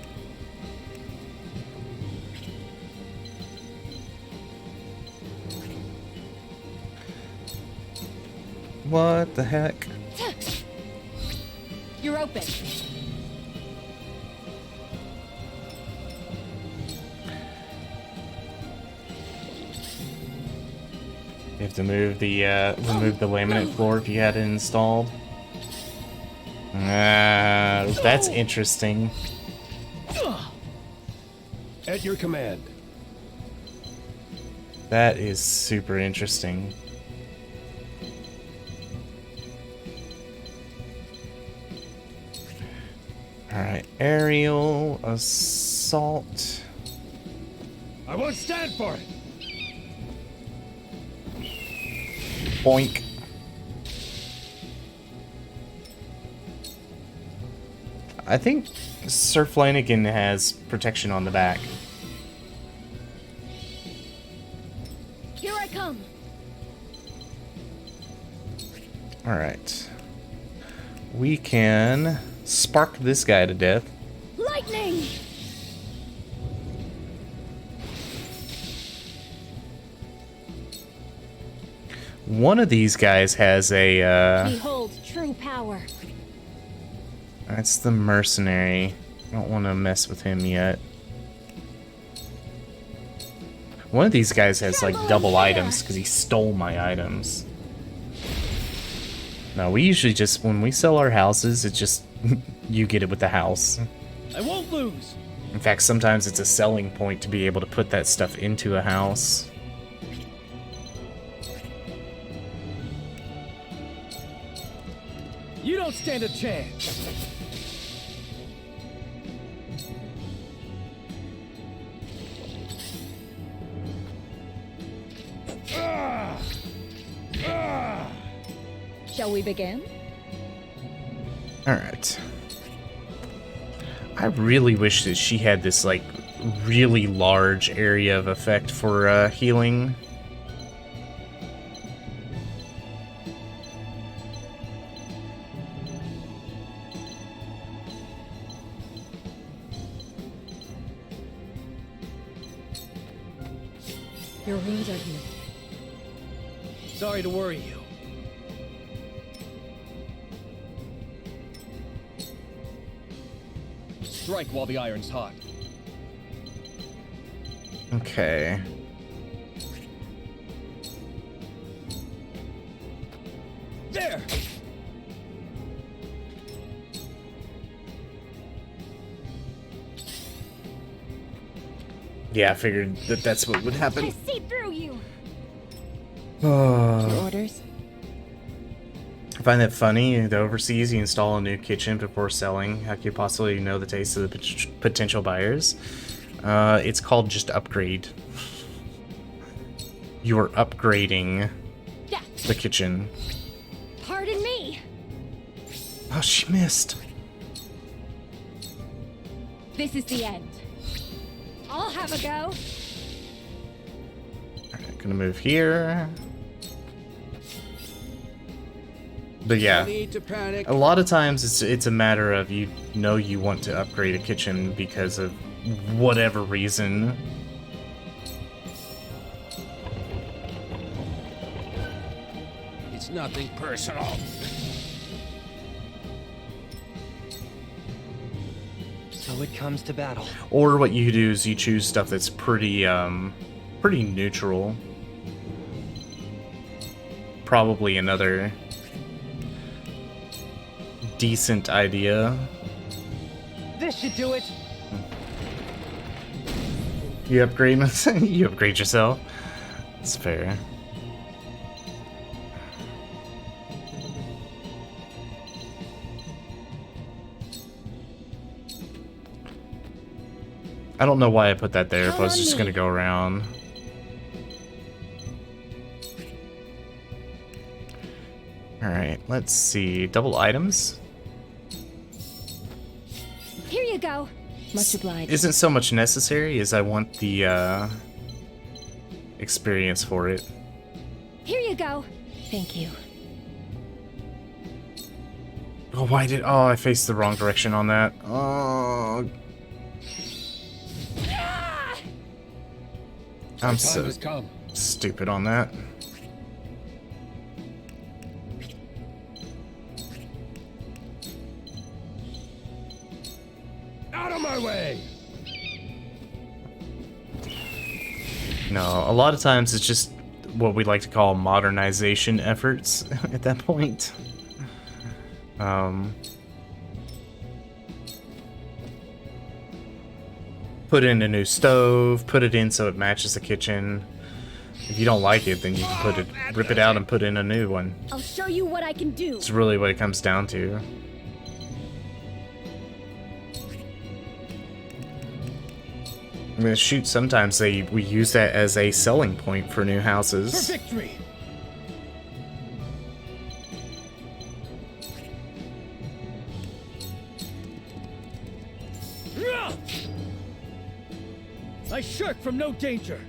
What the heck? You're open. You have to move the remove the laminate floor if you had it installed. That's interesting. At your command. That is super interesting. Aerial assault. I won't stand for it. Boink. I think Sir Flanagan has protection on the back. Here I come. Alright. We can spark this guy to death. Lightning! One of these guys has a, Behold true power. that's the mercenary. I don't want to mess with him yet. One of these guys has, like, double items because he stole my items. No, we usually just, when we sell our houses, it's just, you get it with the house. I won't lose. In fact, sometimes it's a selling point to be able to put that stuff into a house. You don't stand a chance. Shall we begin? Alright. I really wish that she had this, like, really large area of effect for healing. Your wounds are healed. Sorry to worry you. Strike while the iron's hot. Okay. There! Yeah, I figured that that's what would happen. I see through you. Your orders? I find that funny. The overseas, you install a new kitchen before selling. How can you possibly know the taste of the potential buyers? It's called just upgrade. You're upgrading the kitchen. Pardon me. Oh, she missed. This is the end. I'll have a go. Alright, gonna move here. But yeah, No need to panic. a lot of times it's a matter of you know you want to upgrade a kitchen because of whatever reason. It's nothing personal. So it comes to battle. Or what you do is you choose stuff that's pretty pretty neutral. Probably another decent idea. This should do it. You upgrade you upgrade yourself. It's fair. I don't know why I put that there if I was just gonna go around. Alright, let's see. Double items? Here you go. Much obliged. Isn't so much necessary as I want the experience for it. Here you go. Thank you. Oh, why did... Oh, I faced the wrong direction on that. Oh... I'm so stupid on that. Out of my way! No, a lot of times it's just what we like to call modernization efforts at that point. Put in a new stove, put it in so it matches the kitchen. If you don't like it, then you can rip it out and put in a new one. I'll show you what I can do. It's really what it comes down to. I mean, shoot, sometimes we use that as a selling point for new houses. For victory! I shirk from no danger.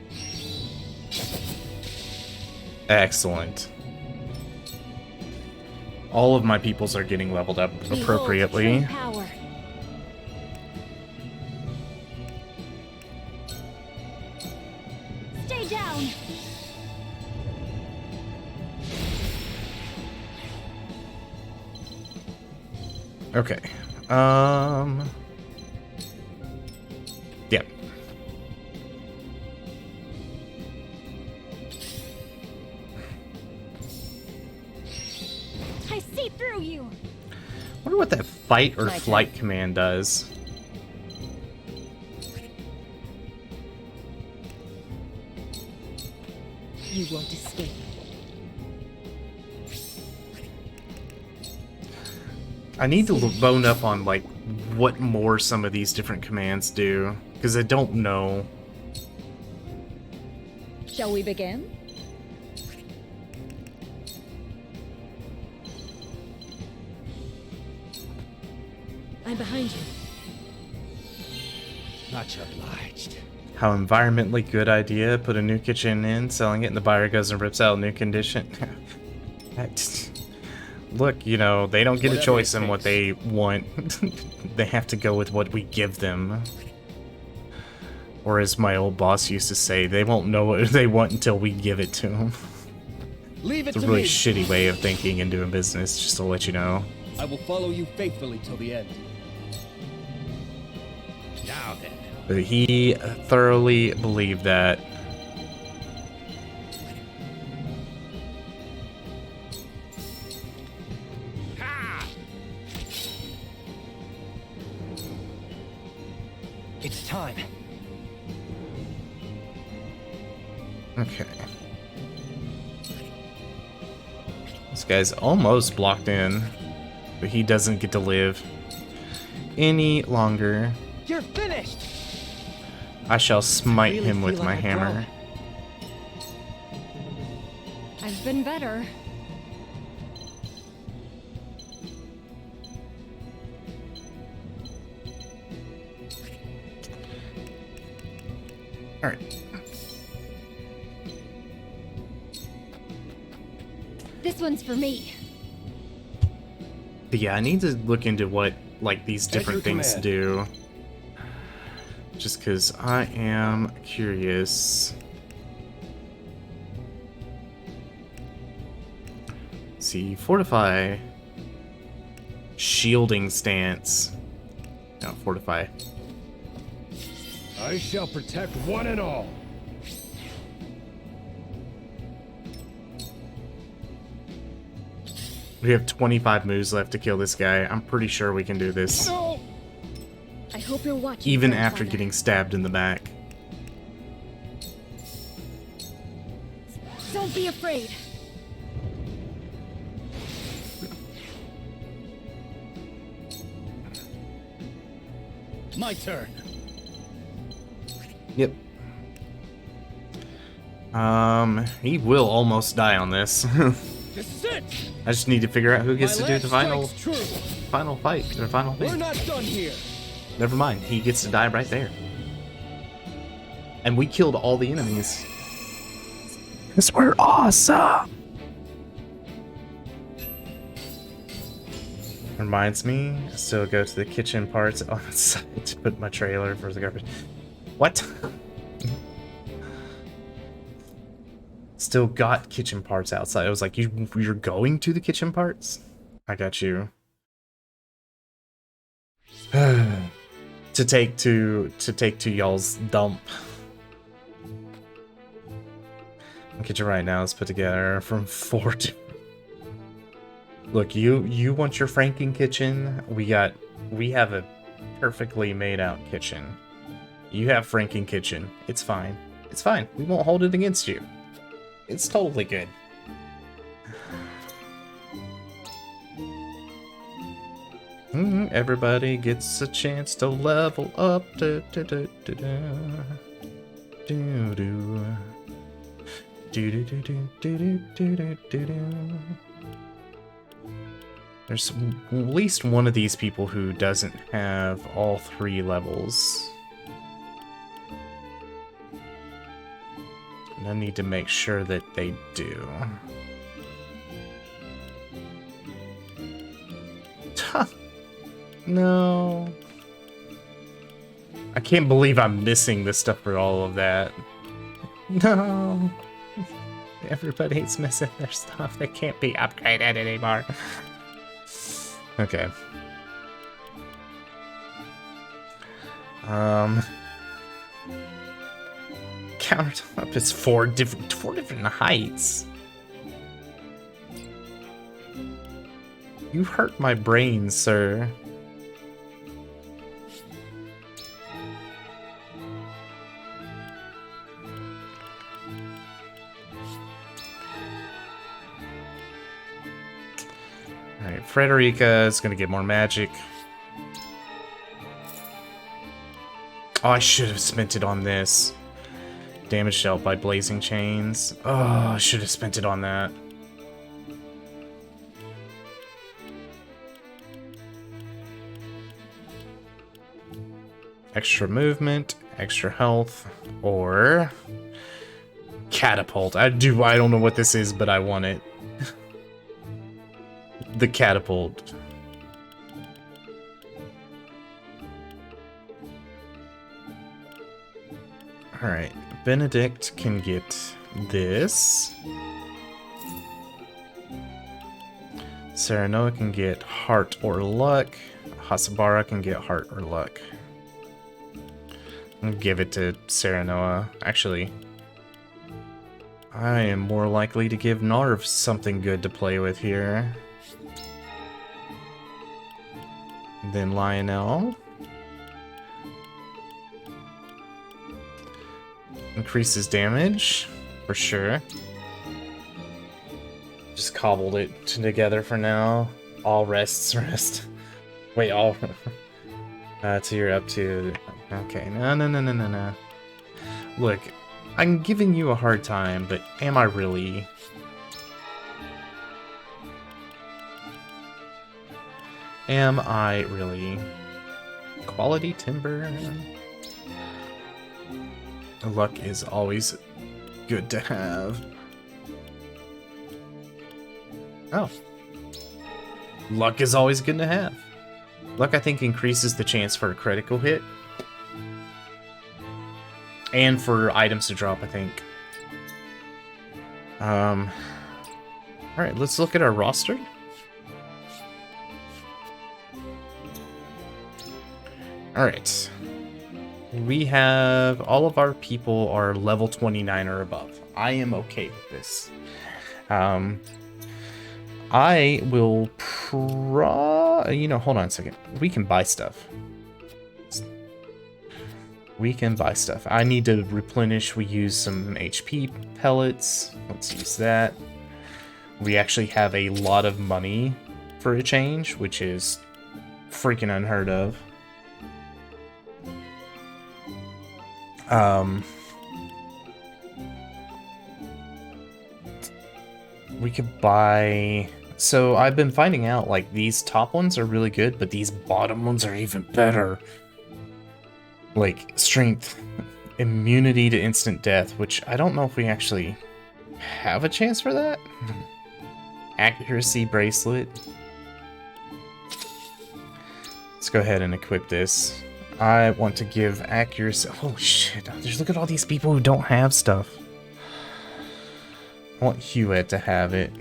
Excellent. All of my peoples are getting leveled up appropriately. Behold, power. Stay down. Okay. Yep. I see through you. Wonder what that fight or My flight command does. You won't escape. I need to bone up on like what more some of these different commands do, because I don't know. Shall we begin? I'm behind you. Much obliged. How environmentally good idea. Put a new kitchen in, selling it, and the buyer goes and rips out a new condition. Look, you know, they don't get a choice in what they want. They have to go with what we give them. Or as my old boss used to say, they won't know what they want until we give it to them. Leave it It's a to really me. shitty way of thinking and doing business, just to let you know. I will follow you faithfully till the end. Now then. But he thoroughly believed that. It's time. Okay. This guy's almost blocked in, but he doesn't get to live any longer. You're finished. I shall smite really him with feel my like I've hammer. I've been better. Alright. This one's for me. But yeah, I need to look into what, like, these different things do. Just because I am curious. Let's see, fortify. Shielding stance. No, fortify. I shall protect one and all. We have 25 moves left to kill this guy. I'm pretty sure we can do this. No. I hope you're watching. Even grandfather. after getting stabbed in the back. Don't be afraid. My turn. Yep. He will almost die on this. This is it. I just need to figure out who gets My to do the last final strike's true. fight, or final We're thing. not done here. Never mind, he gets to die right there. And we killed all the enemies. Because we're awesome! Reminds me, I still go to the kitchen parts on the side to put my trailer for the garbage. What? Still got kitchen parts outside. I was like, you're going to the kitchen parts? I got you. to take to y'all's dump. Kitchen right now is put together from 4 to. Look, you want your Franken kitchen? We have a perfectly made out kitchen. You have Franken kitchen. It's fine. It's fine. We won't hold it against you. It's totally good. Everybody gets a chance to level up. Do, do, do, do, do. Do, do. Do, do, do, do, do, do, do, do, do. There's at least one of these people who doesn't have all 3 levels. And I need to make sure that they do. No. I can't believe I'm missing this stuff for all of that. No. Everybody's missing their stuff. They can't be upgraded anymore. Okay. Countertop is four different heights. You hurt my brain, sir. Alright, Frederica is gonna get more magic. Oh, I should have spent it on this. Damage dealt by blazing chains. Oh, I should have spent it on that. Extra movement, extra health, or catapult. I don't know what this is, but I want it. The catapult. Alright, Benedict can get this. Serenoa can get heart or luck. Hasabara can get heart or luck. I'll give it to Serenoa. Actually, I am more likely to give Narv something good to play with here. Then Lionel. Increases damage, for sure. Just cobbled it together for now. All rests rest. Wait, all... so you're up to... Okay, no. Look, I'm giving you a hard time, but am I really? Am I really? Quality timber? Luck is always good to have. Oh. Luck is always good to have. Luck, I think, increases the chance for a critical hit. And for items to drop, I think. Alright, let's look at our roster. Alright. We have... all of our people are level 29 or above. I am okay with this. I will you know, hold on a second. We can buy stuff. We can buy stuff. I need to replenish. We use some HP pellets. Let's use that. We actually have a lot of money for a change, which is freaking unheard of. We could buy... So I've been finding out, like, these top ones are really good, but these bottom ones are even better. Like, strength, immunity to instant death, which I don't know if we actually have a chance for that. Accuracy bracelet. Let's go ahead and equip this. I want to give accuracy... Oh shit, just look at all these people who don't have stuff. I want Hewitt to have it.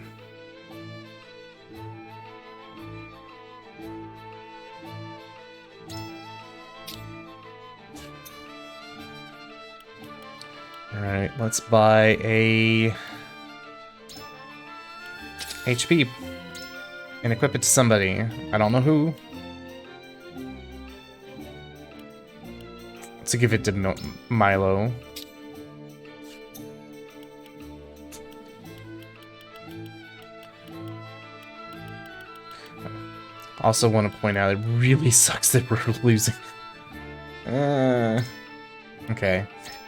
Alright, let's buy a HP and equip it to somebody. I don't know who. Let's give it to Milo. Also want to point out, it really sucks that we're losing. Okay.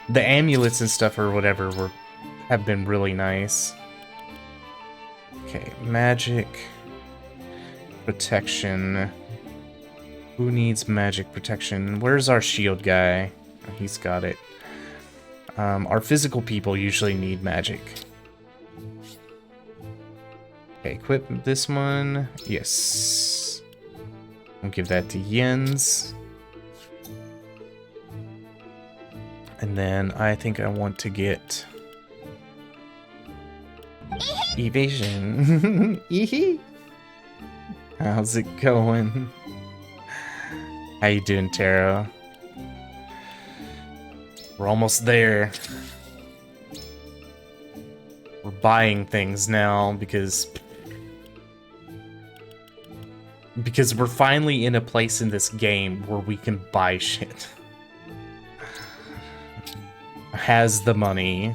The amulets and stuff or whatever have been really nice. Okay, magic. Protection. Who needs magic protection? Where's our shield guy? Oh, he's got it. Our physical people usually need magic. Okay, equip this one. Yes. We'll give that to Jens. And then I think I want to get evasion. How's it going? How you doing, Taro? We're almost there. We're buying things now because we're finally in a place in this game where we can buy shit. Has the money.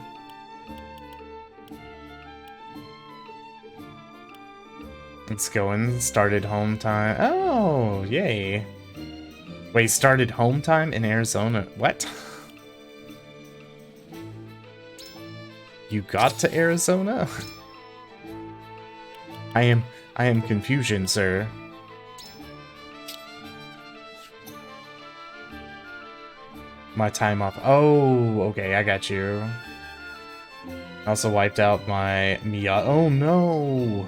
It's going. Started home time. Oh, yay. Wait, started home time in Arizona. What? You got to Arizona? I am confusion, sir. My time off. Oh, okay, I got you. Also wiped out my Mia. Oh no.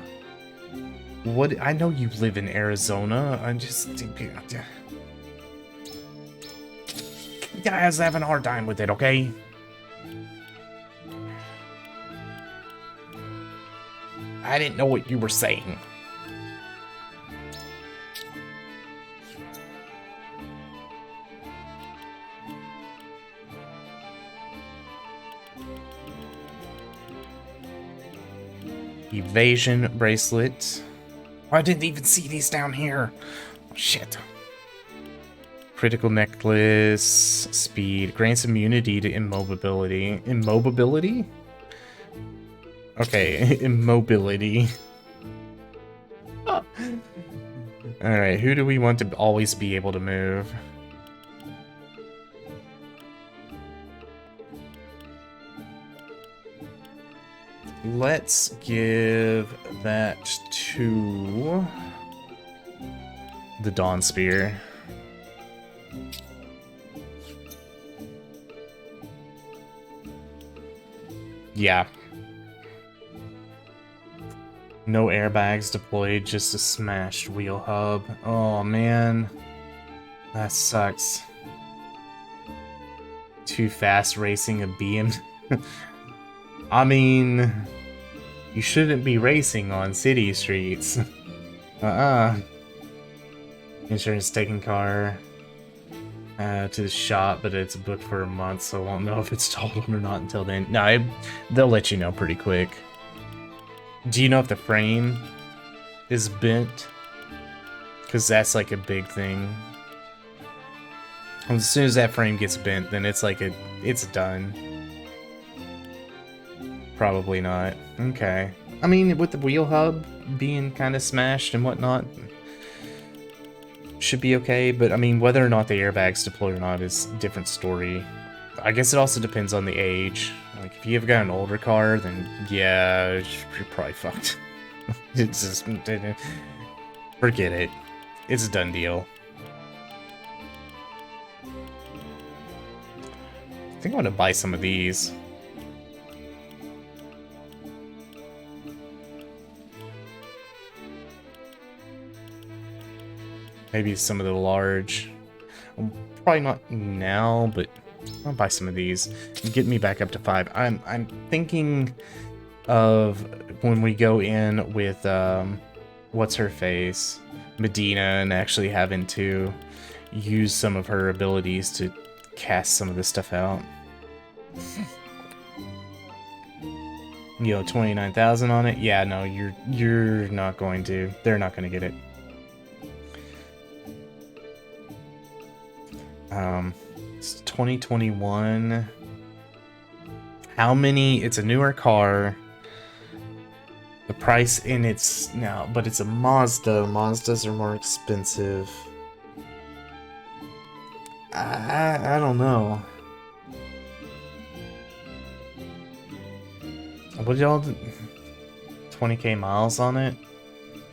What? I know you live in Arizona. I just guys having a hard time with it, okay? I didn't know what you were saying. Evasion bracelet. Oh, I didn't even see these down here. Oh, shit. Critical necklace. Speed. Grants immunity to immobility. Immobility? Okay, immobility. Alright, who do we want to always be able to move? Let's give that to the Dawn Spear. Yeah. No airbags deployed, just a smashed wheel hub. Oh man. That sucks. Too fast racing a BM. I mean, you shouldn't be racing on city streets. Insurance taking car to the shop, but it's booked for a month, so I won't know if it's totaled or not until then. No, they'll let you know pretty quick. Do you know if the frame is bent? Because that's like a big thing. As soon as that frame gets bent, then it's like it's done. Probably not. Okay. I mean, with the wheel hub being kind of smashed and whatnot, should be okay. But I mean, whether or not the airbags deploy or not is a different story. I guess it also depends on the age. Like, if you've got an older car, then yeah, you're probably fucked. It's just... forget it. It's a done deal. I think I want to buy some of these. Maybe some of the large. Probably not now, but I'll buy some of these. Get me back up to 5. I'm thinking of when we go in with what's her face, Medina, and actually having to use some of her abilities to cast some of this stuff out. You know, 29,000 on it. Yeah, no, you're not going to. They're not going to get it. It's 2021. How many? It's a newer car. The price in it's now, but it's a Mazda. Mazdas are more expensive. I don't know. What y'all do? 20k miles on it?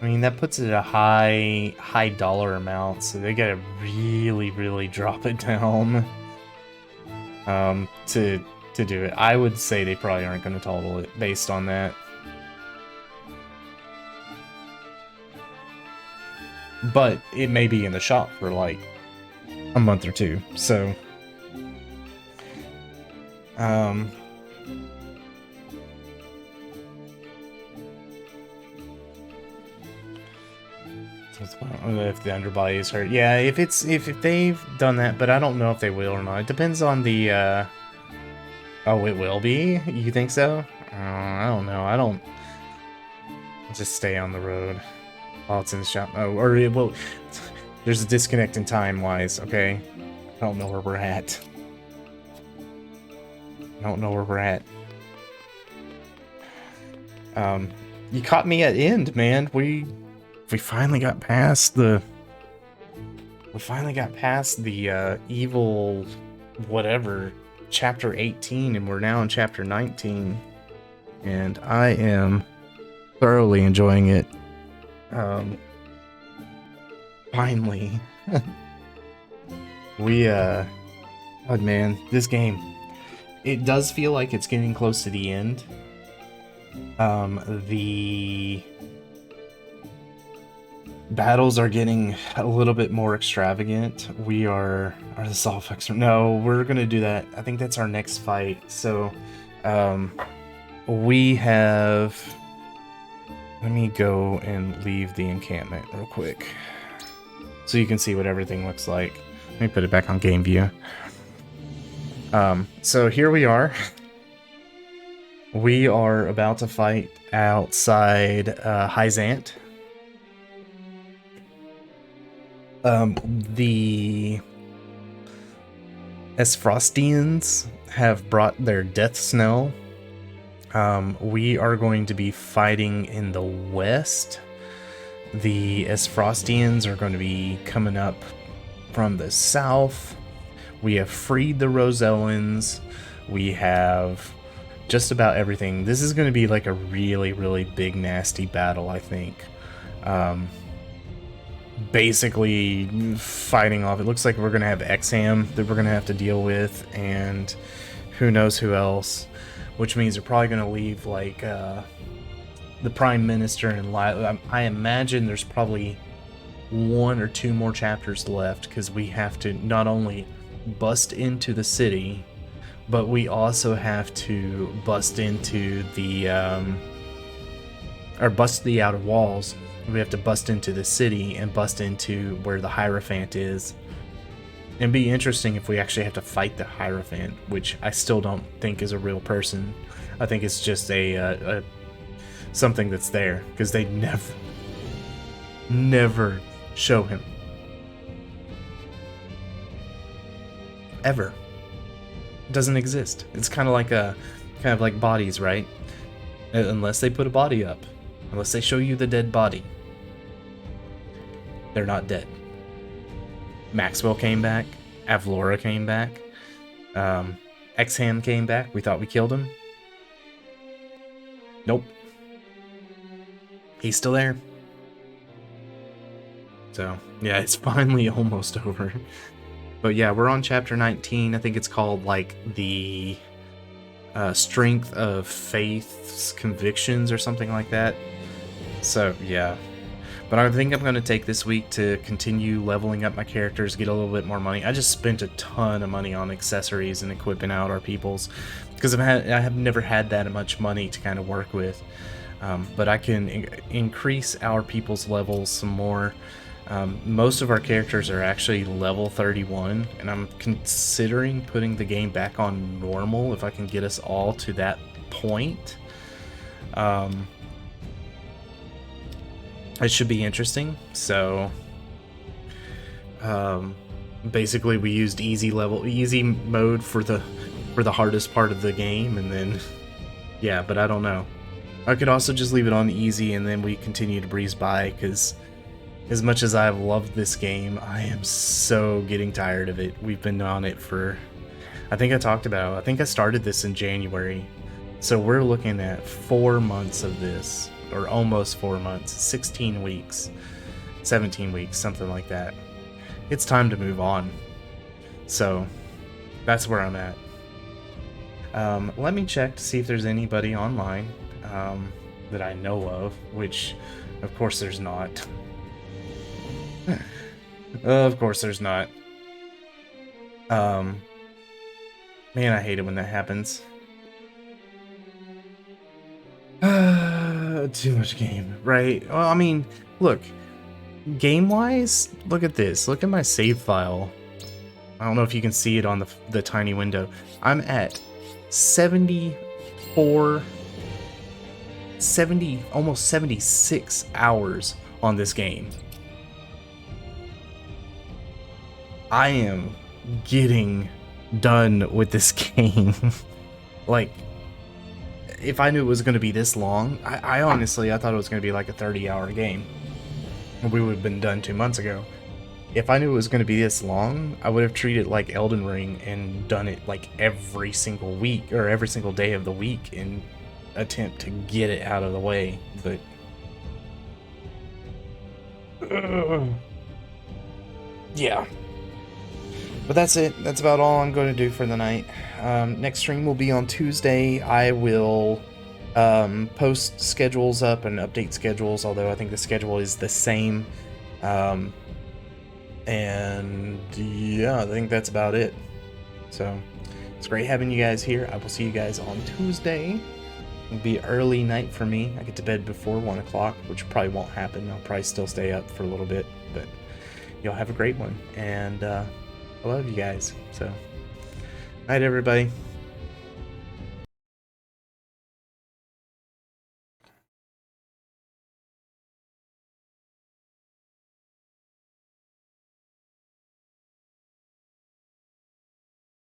I mean, that puts it at a high dollar amount, so they gotta really drop it down to do it. I would say they probably aren't gonna total it based on that. But it may be in the shop for like a month or two, so I don't know if the underbody is hurt. Yeah, if they've done that, but I don't know if they will or not. It depends on the oh, it will be? You think so? I don't know. I'll just stay on the road while it's in the shop. Oh, or it will. There's a disconnect in time-wise, okay? I don't know where we're at. I don't know where we're at. You caught me at end, man. We finally got past the... We finally got past the, evil... whatever, chapter 18, and we're now in chapter 19. And I am thoroughly enjoying it. Finally. Oh man, this game. It does feel like it's getting close to the end. The battles are getting a little bit more extravagant. Are the soft effects? No, we're gonna do that. I think that's our next fight. So, we have... Let me go and leave the encampment real quick, so you can see what everything looks like. Let me put it back on game view. So here we are. We are about to fight outside Hyzant. The Esfrostians have brought their death snell. We are going to be fighting in the west. The Esfrostians are going to be coming up from the south. We have freed the Rosellans. We have just about everything. This is going to be like a really big nasty battle, I think. Basically fighting off. It looks like we're going to have Exham that we're going to have to deal with, and who knows who else. Which means they're probably going to leave like the Prime Minister and I imagine there's probably 1 or 2 more chapters left, because we have to not only bust into the city, but we also have to bust into the or bust the outer walls. We have to bust into the city and bust into where the Hierophant is. It'd be interesting if we actually have to fight the Hierophant, which I still don't think is a real person. I think it's just a something that's there, because they never show him. Ever. It doesn't exist. It's kind of like bodies, right? Unless they put a body up. Unless they show you the dead body. They're not dead. Maxwell came back. Avlora came back. Exham came back. We thought we killed him. Nope. He's still there. So, yeah, it's finally almost over. But yeah, we're on chapter 19. I think it's called, like, the Strength of Faith's Convictions or something like that. So, yeah. But I think I'm going to take this week to continue leveling up my characters, get a little bit more money. I just spent a ton of money on accessories and equipping out our peoples, because I have never had that much money to kind of work with. But I can increase our people's levels some more. Most of our characters are actually level 31, and I'm considering putting the game back on normal if I can get us all to that point. It should be interesting. So basically we used easy mode for the hardest part of the game, and then yeah, but I don't know. I could also just leave it on easy and then we continue to breeze by, because as much as I've loved this game, I am so getting tired of it. We've been on it for, I think I started this in January. So we're looking at 4 months of this, or almost 4 months, 16 weeks, 17 weeks, something like that. It's time to move on. So that's where I'm at. Let me check to see if there's anybody online that I know of, which of course there's not. Of course there's not. Man, I hate it when that happens. Too much game, right? Well, I mean, look, game-wise, look at this. Look at my save file. I don't know if you can see it on the tiny window. I'm at almost 76 hours on this game. I am getting done with this game. Like, if I knew it was going to be this long, I honestly, I thought it was going to be like a 30-hour game. We would have been done 2 months ago. If I knew it was going to be this long, I would have treated it like Elden Ring and done it like every single week or every single day of the week in attempt to get it out of the way. But yeah. But that's it. That's about all I'm going to do for the night. Next stream will be on Tuesday. I will post schedules up and update schedules, although I think the schedule is the same. And yeah, I think that's about it. So it's great having you guys here. I will see you guys on Tuesday. It'll be early night for me. I get to bed before 1 o'clock, which probably won't happen. I'll probably still stay up for a little bit, but y'all have a great one. And I love you guys. So, night, everybody.